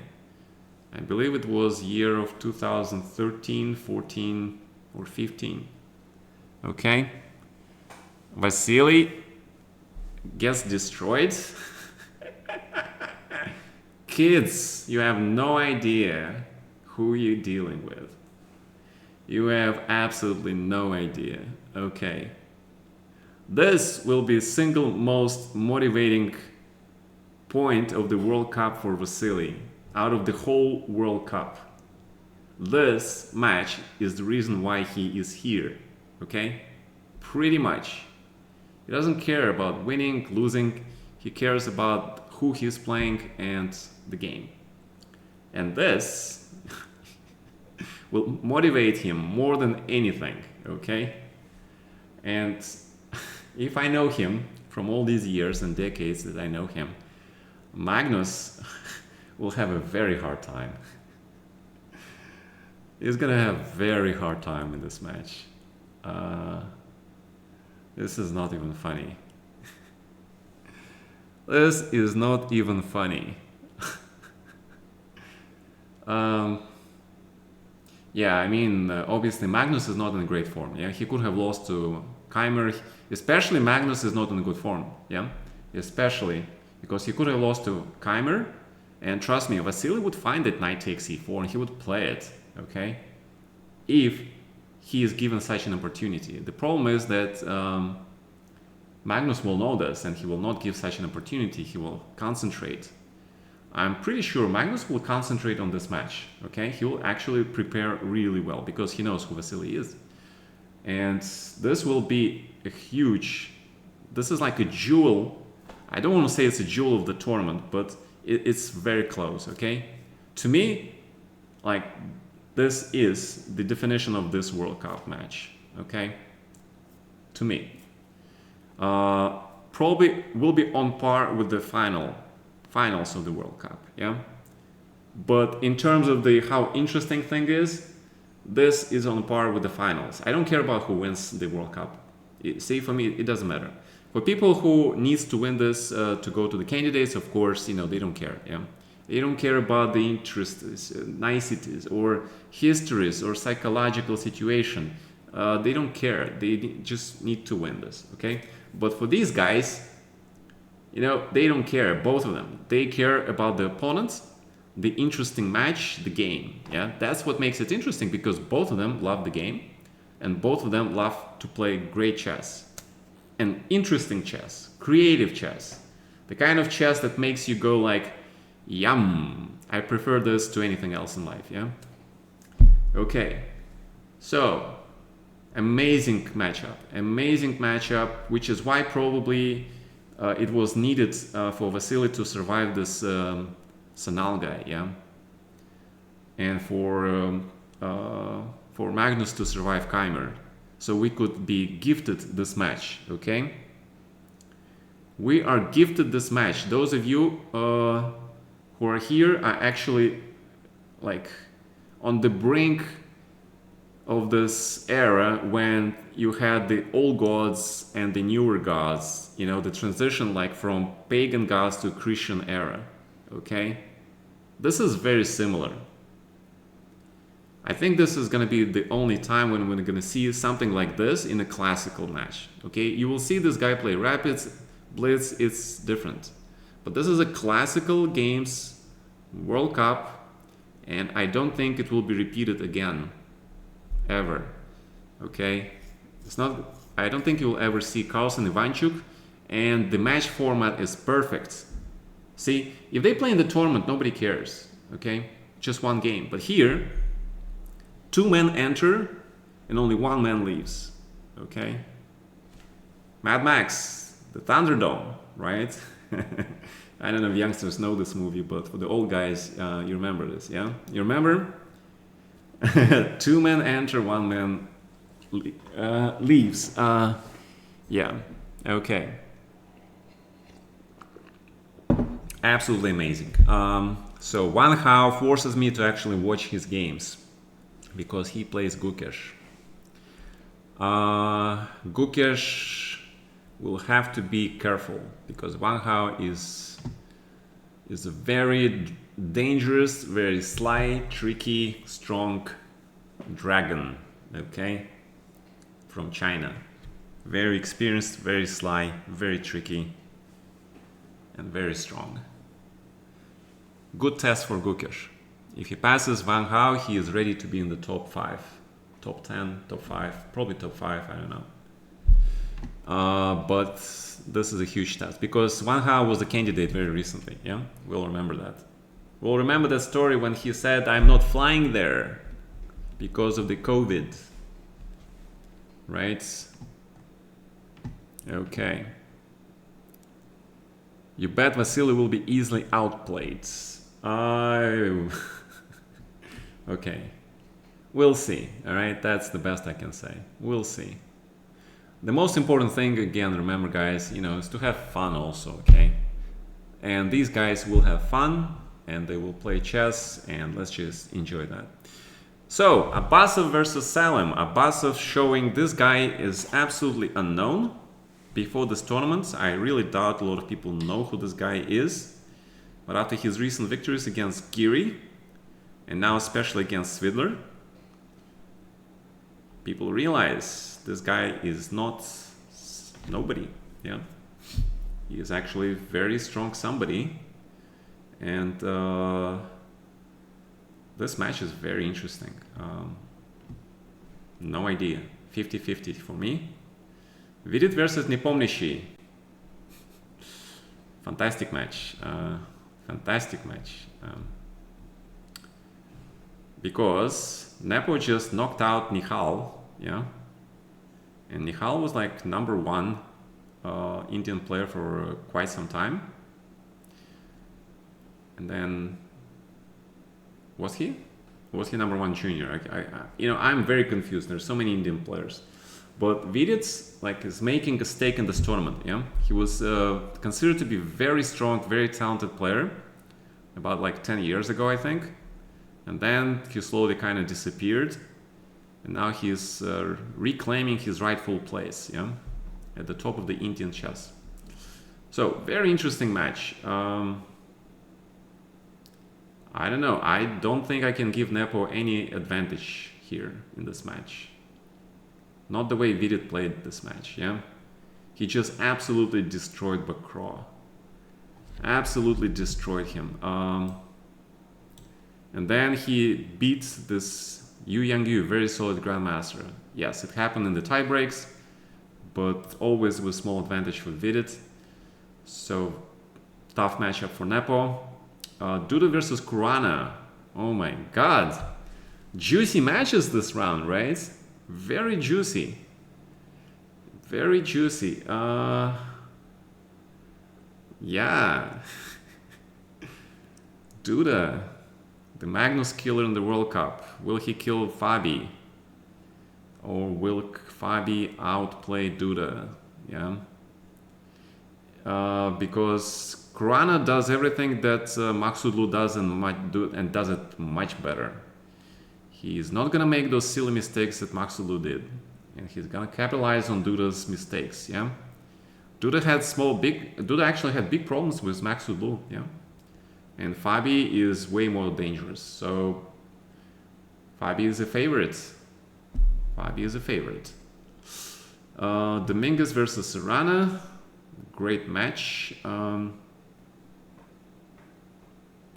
Speaker 1: I believe it was year of 2013, 14, or 15. Okay. Vasily gets destroyed. Kids, you have no idea who you're dealing with. You have absolutely no idea. Okay. This will be the single most motivating point of the World Cup for Vasily out of the whole World Cup. This match is the reason why he is here. Okay? Pretty much. He doesn't care about winning, losing. He cares about who he's playing and the game. And this will motivate him more than anything, okay? And if I know him from all these years and decades that I know him, Magnus will have a very hard time. He's gonna have very hard time in this match. Uh, this is not even funny. This is not even funny. um, yeah, I mean, obviously Magnus is not in great form. Yeah, he could have lost to Keimer. Especially Magnus is not in good form. Yeah, especially because he could have lost to Keimer. And trust me, Vasily would find that knight takes e4 and he would play it. Okay, if he is given such an opportunity. The problem is that Magnus will know this and he will not give such an opportunity. He will concentrate. I'm pretty sure Magnus will concentrate on this match. Okay, he will actually prepare really well because he knows who Vasily is. And this will be a huge, this is like a jewel. I don't want to say it's a jewel of the tournament, but it's very close. Okay, to me, like, this is the definition of this World Cup match. Okay, to me, probably will be on par with the finals of the World Cup. Yeah, but in terms of the how interesting thing is, this is on par with the finals. I don't care about who wins the World Cup. See, for me, it doesn't matter. For people who needs to win this to go to the candidates, of course, you know, they don't care. Yeah, they don't care about the interests, niceties, or histories, or psychological situation. They don't care. They just need to win this. Okay, but for these guys, you know, they don't care. Both of them. They care about the opponents, the interesting match, the game. Yeah, that's what makes it interesting because both of them love the game, and both of them love to play great chess. And interesting chess, creative chess, the kind of chess that makes you go like, yum, I prefer this to anything else in life. Yeah, okay, so amazing matchup, which is why probably it was needed for Vasily to survive this Sanal guy. Yeah, and for Magnus to survive Keimer. So we could be gifted this match. Okay, we are gifted this match. Those of you who are here are actually like on the brink of this era when you had the old gods and the newer gods, you know, the transition like from pagan gods to Christian era. Okay, this is very similar. I think this is going to be the only time when we're going to see something like this in a classical match. Okay, you will see this guy play rapids, blitz, it's different. But this is a classical games World Cup, and I don't think it will be repeated again, ever. Okay, it's not. I don't think you will ever see Carlsen Ivanchuk, and the match format is perfect. See, if they play in the tournament, nobody cares. Okay, just one game. But here, 2 men enter and only 1 man leaves. Okay? Mad Max, the Thunderdome, right? I don't know if youngsters know this movie, but for the old guys, you remember this, yeah? You remember? 2 men enter, 1 man leaves. Yeah, okay. Absolutely amazing. So Wang Hao forces me to actually watch his games, because he plays Gukesh. Gukesh will have to be careful because Wang Hao is a very dangerous, very sly, tricky, strong dragon. Okay, from China, very experienced, very sly, very tricky, and very strong. Good test for Gukesh. If he passes Wang Hao, he is ready to be in the top 5, top 10, top 5, probably top 5, I don't know. But this is a huge test because Wang Hao was a candidate very recently. Yeah, we'll remember that. We'll remember that story when he said, "I'm not flying there because of the COVID." Right? Okay. You bet Vasily will be easily outplayed. Okay, we'll see. All right, that's the best I can say. We'll see. The most important thing, again, remember, guys, you know, is to have fun also. Okay, and these guys will have fun and they will play chess, and let's just enjoy that. So, Abbasov versus Salim. Abbasov showing this guy is absolutely unknown. Before this tournament, I really doubt a lot of people know who this guy is. But after his recent victories against Giri, and now especially against Svidler, people realize this guy is not nobody. Yeah, he is actually very strong somebody. And this match is very interesting. No idea. 50-50 for me. Vidit versus Nepomniachtchi. Fantastic match. Fantastic match. Because Nepo just knocked out Nihal. Yeah. And Nihal was like #1 Indian player for quite some time. And then was he #1 junior? I'm very confused. There's so many Indian players, but Vidit is making a stake in this tournament. Yeah, he was considered to be very strong, very talented player about 10 years ago, I think, and then he slowly kind of disappeared, and now he's reclaiming his rightful place. Yeah, at the top of the Indian chess. So very interesting match. I don't know. I don't think I can give Nepo any advantage here in this match. Not the way Vidit played this match, yeah? He just absolutely destroyed Bakro. Absolutely destroyed him. And then he beat this Yu Yangyu, very solid grandmaster. Yes, it happened in the tie breaks, but always with small advantage for Vidit. So, tough matchup for Nepo. Duda versus Kurana. Oh my god. Juicy matches this round, right? Very juicy. Very juicy. Yeah. Duda, the Magnus killer in the World Cup. Will he kill Fabi? Or will Fabi outplay Duda? Yeah. Because Kurana does everything that Maksudlu does and does it much better. He's not gonna make those silly mistakes that Maksudlu did, and he's gonna capitalize on Duda's mistakes. Yeah, Duda actually had big problems with Maksudlu. Yeah, and Fabi is way more dangerous. So Fabi is a favorite. Fabi is a favorite. Dominguez versus Serrana. Great match.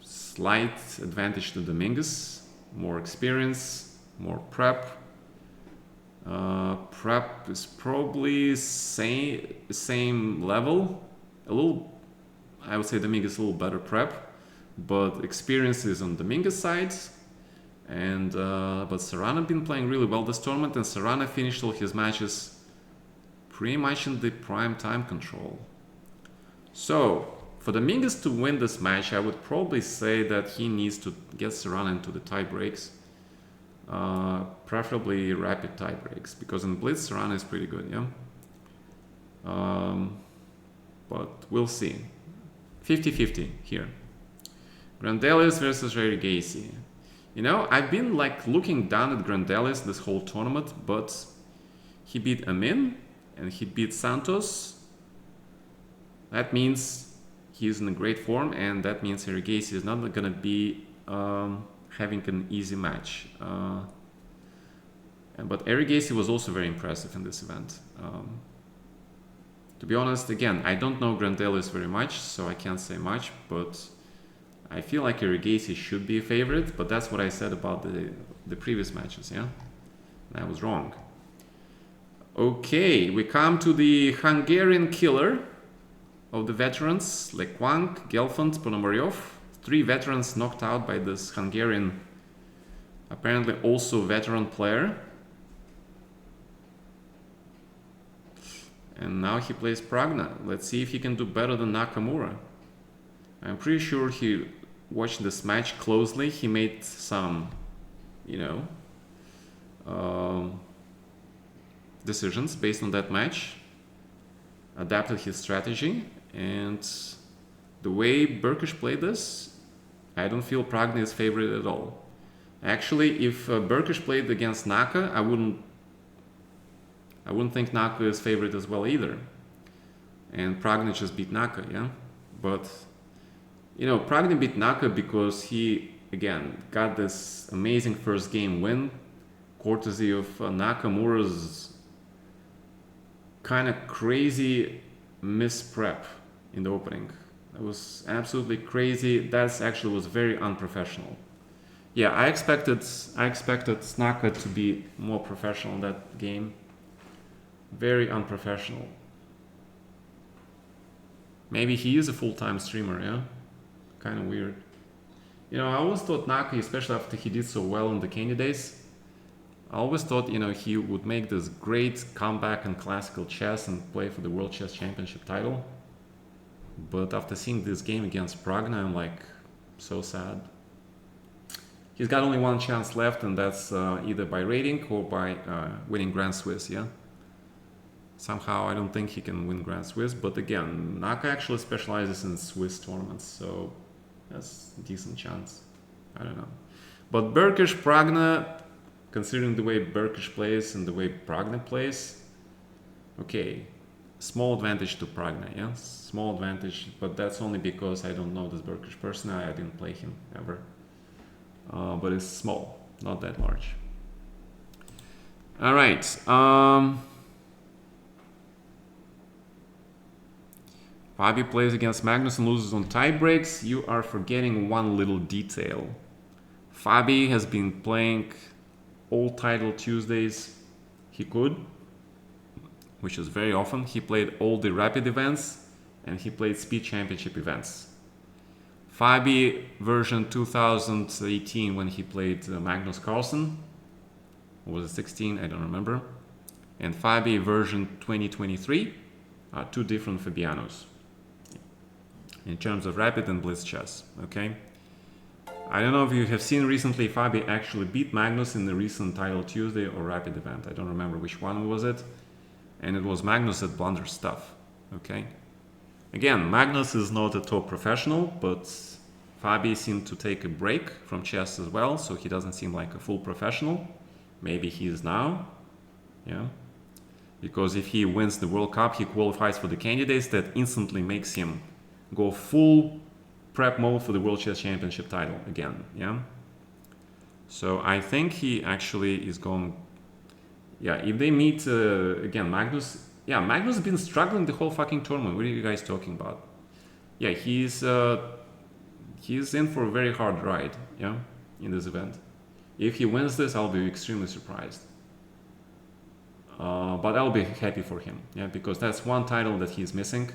Speaker 1: Slight advantage to Dominguez. More experience, more prep. Prep is probably same level. I would say Dominguez a little better prep, but experience is on Dominguez side. And but Serrana been playing really well this tournament, and Serrana finished all his matches pretty much in the prime time control. So for Dominguez to win this match, I would probably say that he needs to get Serrana into the tie breaks, preferably rapid tie breaks, because in Blitz Serrana is pretty good, yeah. But we'll see. 50-50 here. Grandelis versus Gacy. You know, I've been looking down at Grandelis this whole tournament, but he beat Amin and he beat Santos. That means he's in a great form, and that means Gacy is not going to be having an easy match. But Gacy was also very impressive in this event. To be honest, again, I don't know Grandelis very much, so I can't say much, but I feel like Gacy should be a favorite, but that's what I said about the previous matches, yeah? I was wrong. Okay, we come to the Hungarian killer of the veterans, Lekwang, Gelfand, Ponomaryov. 3 veterans knocked out by this Hungarian, apparently also veteran player. And now he plays Pragna. Let's see if he can do better than Nakamura. I'm pretty sure he watched this match closely. He made some, decisions based on that match, adapted his strategy, and the way Burkish played this, I don't feel Pragna is favorite at all. Actually, if Berkish played against Naka, I wouldn't think Naka is favorite as well either. And Pragna just beat Naka, yeah? But, Pragna beat Naka because he, again, got this amazing first game win, courtesy of Nakamura's kind of crazy misprep in the opening. That was absolutely crazy. That actually was very unprofessional. Yeah, I expected Naka to be more professional in that game. Very unprofessional. Maybe he is a full-time streamer, yeah? Kind of weird. I always thought Naka, especially after he did so well in the Candy days, I always thought, he would make this great comeback in classical chess and play for the World Chess Championship title. But after seeing this game against Pragna, I'm like, so sad. He's got only one chance left, and that's either by rating or by winning Grand Swiss, yeah? Somehow I don't think he can win Grand Swiss, but again, Naka actually specializes in Swiss tournaments, so that's a decent chance. I don't know. But Berkish, Pragna, considering the way Berkish plays and the way Pragna plays, okay, small advantage to Pragna, yeah? Small advantage, but that's only because I don't know this Berkish person, I didn't play him ever. But it's small, not that large. All right. Fabi plays against Magnus and loses on tie breaks. You are forgetting one little detail. Fabi has been playing all title Tuesdays he could, which is very often. He played all the rapid events and he played speed championship events. Fabi version 2018 when he played Magnus Carlsen, or was it 16? I don't remember. And Fabi version 2023 are two different Fabianos in terms of rapid and blitz chess. Okay, I don't know if you have seen recently Fabi actually beat Magnus in the recent title Tuesday or rapid event. I don't remember which one was it, and it was Magnus that blundered stuff. Okay, again, Magnus is not a top professional, but Fabi seemed to take a break from chess as well, so he doesn't seem like a full professional. Maybe he is now, yeah, because if he wins the World Cup, he qualifies for the candidates. That instantly makes him go full prep mode for the World Chess Championship title again, yeah. So I think he actually is going, yeah, if they meet again, Magnus has been struggling the whole fucking tournament. What are you guys talking about? Yeah, he's in for a very hard ride, yeah, in this event. If he wins this, I'll be extremely surprised. But I'll be happy for him, yeah, because that's one title that he's missing,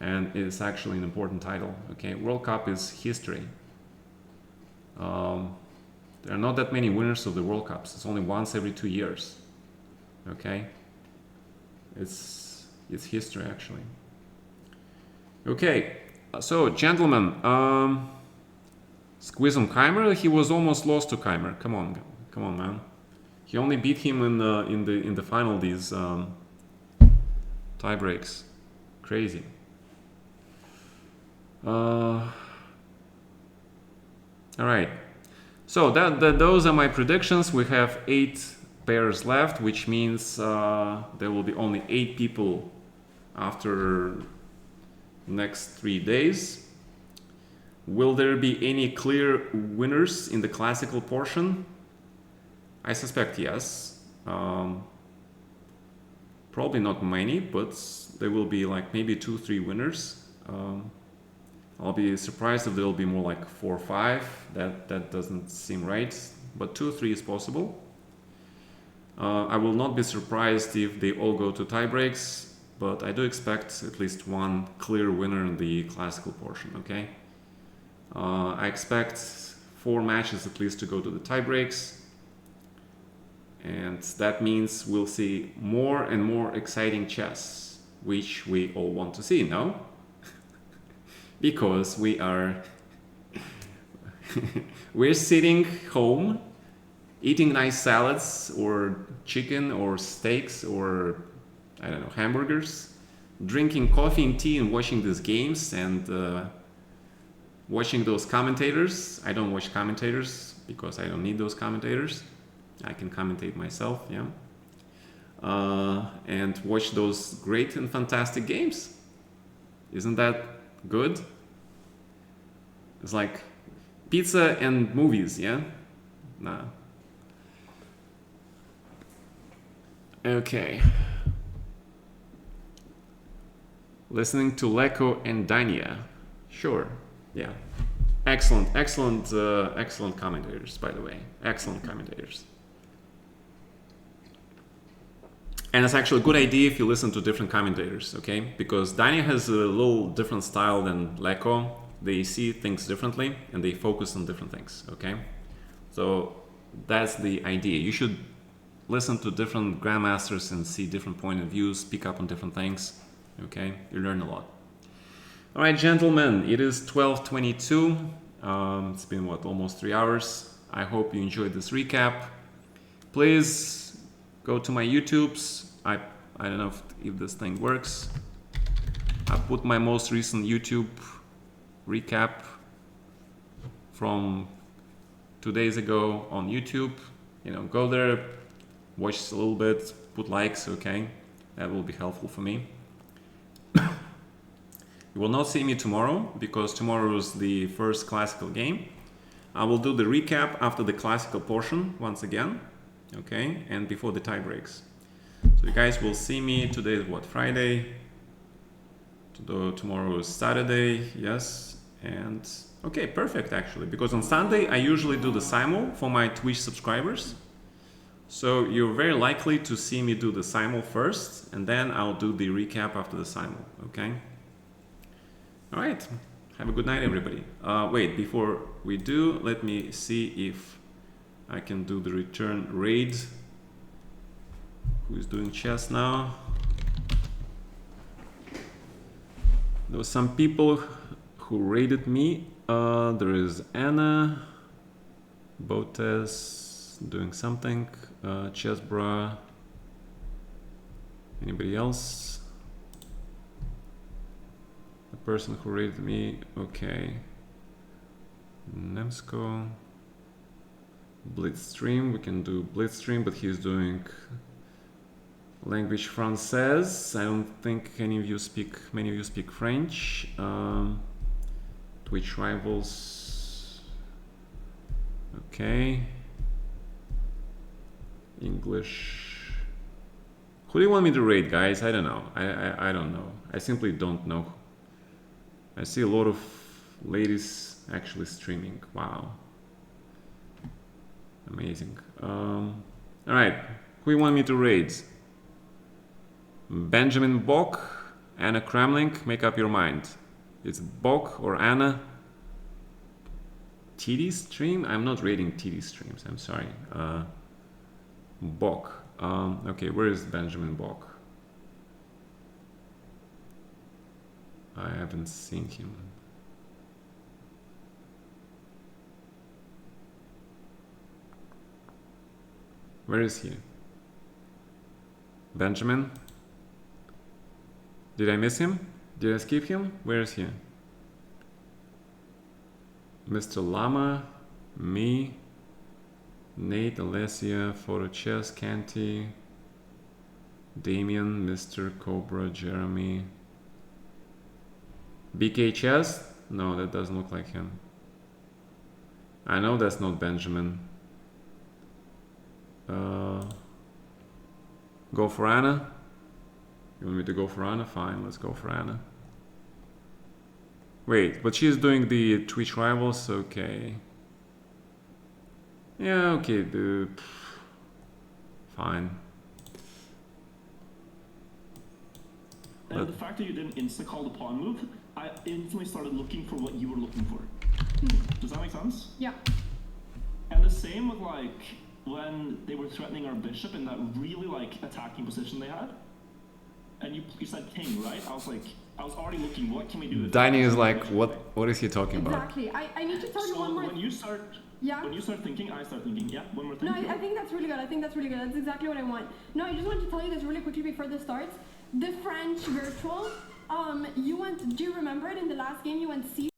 Speaker 1: and it's actually an important title. Okay, World Cup is history. There are not that many winners of the World Cups. It's only once every 2 years. Okay, it's history actually. Okay. So, gentlemen, squeeze on Keimer. He was almost lost to Keimer. Come on, man. He only beat him in the final. These tie breaks, crazy. All right. So those are my predictions. We have 8 pairs left, which means there will be only 8 people after next 3 days. Will there be any clear winners in the classical portion? I suspect yes. Probably not many, but there will be like maybe 2-3 winners. I'll be surprised if there will be more like 4 or 5. That doesn't seem right, but 2-3 is possible. I will not be surprised if they all go to tie breaks, but I do expect at least one clear winner in the classical portion, okay? I expect 4 matches at least to go to the tie breaks, and that means we'll see more and more exciting chess, which we all want to see, no? Because we're sitting home eating nice salads or chicken or steaks or I don't know, hamburgers, drinking coffee and tea and watching these games and watching those commentators. I don't watch commentators. because I don't need those commentators. I can commentate myself, yeah. And watch those great and fantastic games. Isn't that good? It's like pizza and movies, yeah? Nah. Okay. Listening to Leko and Dania. Sure, yeah. Excellent commentators, by the way. Excellent commentators. And it's actually a good idea if you listen to different commentators, okay? Because Dania has a little different style than Leko. They see things differently and they focus on different things, okay? So that's the idea. You should listen to different grandmasters and see different point of views, pick up on different things, okay? You learn a lot. All right, gentlemen, it is 12:22. It's been, almost 3 hours. I hope you enjoyed this recap. Please go to my YouTubes. I don't know if this thing works. I put my most recent YouTube recap from 2 days ago on YouTube. Go there, watch a little bit, put likes, okay? That will be helpful for me. You will not see me tomorrow because tomorrow is the first classical game. I will do the recap after the classical portion once again, okay? And before the tie breaks. So you guys will see me. Today is Friday? Tomorrow is Saturday, yes. And okay, perfect actually, because on Sunday I usually do the simul for my Twitch subscribers. So you're very likely to see me do the simul first, and then I'll do the recap after the simul, okay? All right, have a good night, everybody. Wait, before we do, let me see if I can do the return raid. Who is doing chess now? There were some people who raided me. There is Anna, Botes doing something, Chessbra. Anybody else? The person who raided me, okay. Nemsko. Blitzstream, we can do Blitzstream, but he's doing language Française. I don't think many of you speak French. Twitch rivals. Okay. English. Who do you want me to raid, guys? I don't know. I don't know. I simply don't know. I see a lot of ladies actually streaming. Wow. Amazing. All right. Who you want me to raid? Benjamin Bock, Anna Kremlin, make up your mind. It's Bock or Anna. TD stream? I'm not raiding TD streams, I'm sorry. Bock. Okay, where is Benjamin Bock? I haven't seen him. Where is he? Benjamin? Did I miss him? Did I skip him? Where is he? Mr. Lama, me, Nate, Alessia, Photo Chess, Canty, Damien, Mr. Cobra, Jeremy, BK Chess? No, that doesn't look like him. I know that's not Benjamin. Go for Anna? You want me to go for Anna? Fine, let's go for Anna. Wait, but she's doing the Twitch rivals, okay. Yeah, okay, dude. Fine.
Speaker 2: The fact that you didn't insta-call the pawn move, I instantly started looking for what you were looking for. Does that make sense?
Speaker 3: Yeah.
Speaker 2: And the same with when they were threatening our bishop in that really attacking position they had. And you said king, right? I was already looking, what can we do?
Speaker 1: Dining is like, what is he talking about?
Speaker 3: Exactly. I need to tell you one more.
Speaker 2: When you start thinking, I start thinking. Yeah, one more thing.
Speaker 3: No, I think that's really good. That's exactly what I want. No, I just want to tell you this really quickly before this starts. The French virtual, do you remember it in the last game you went C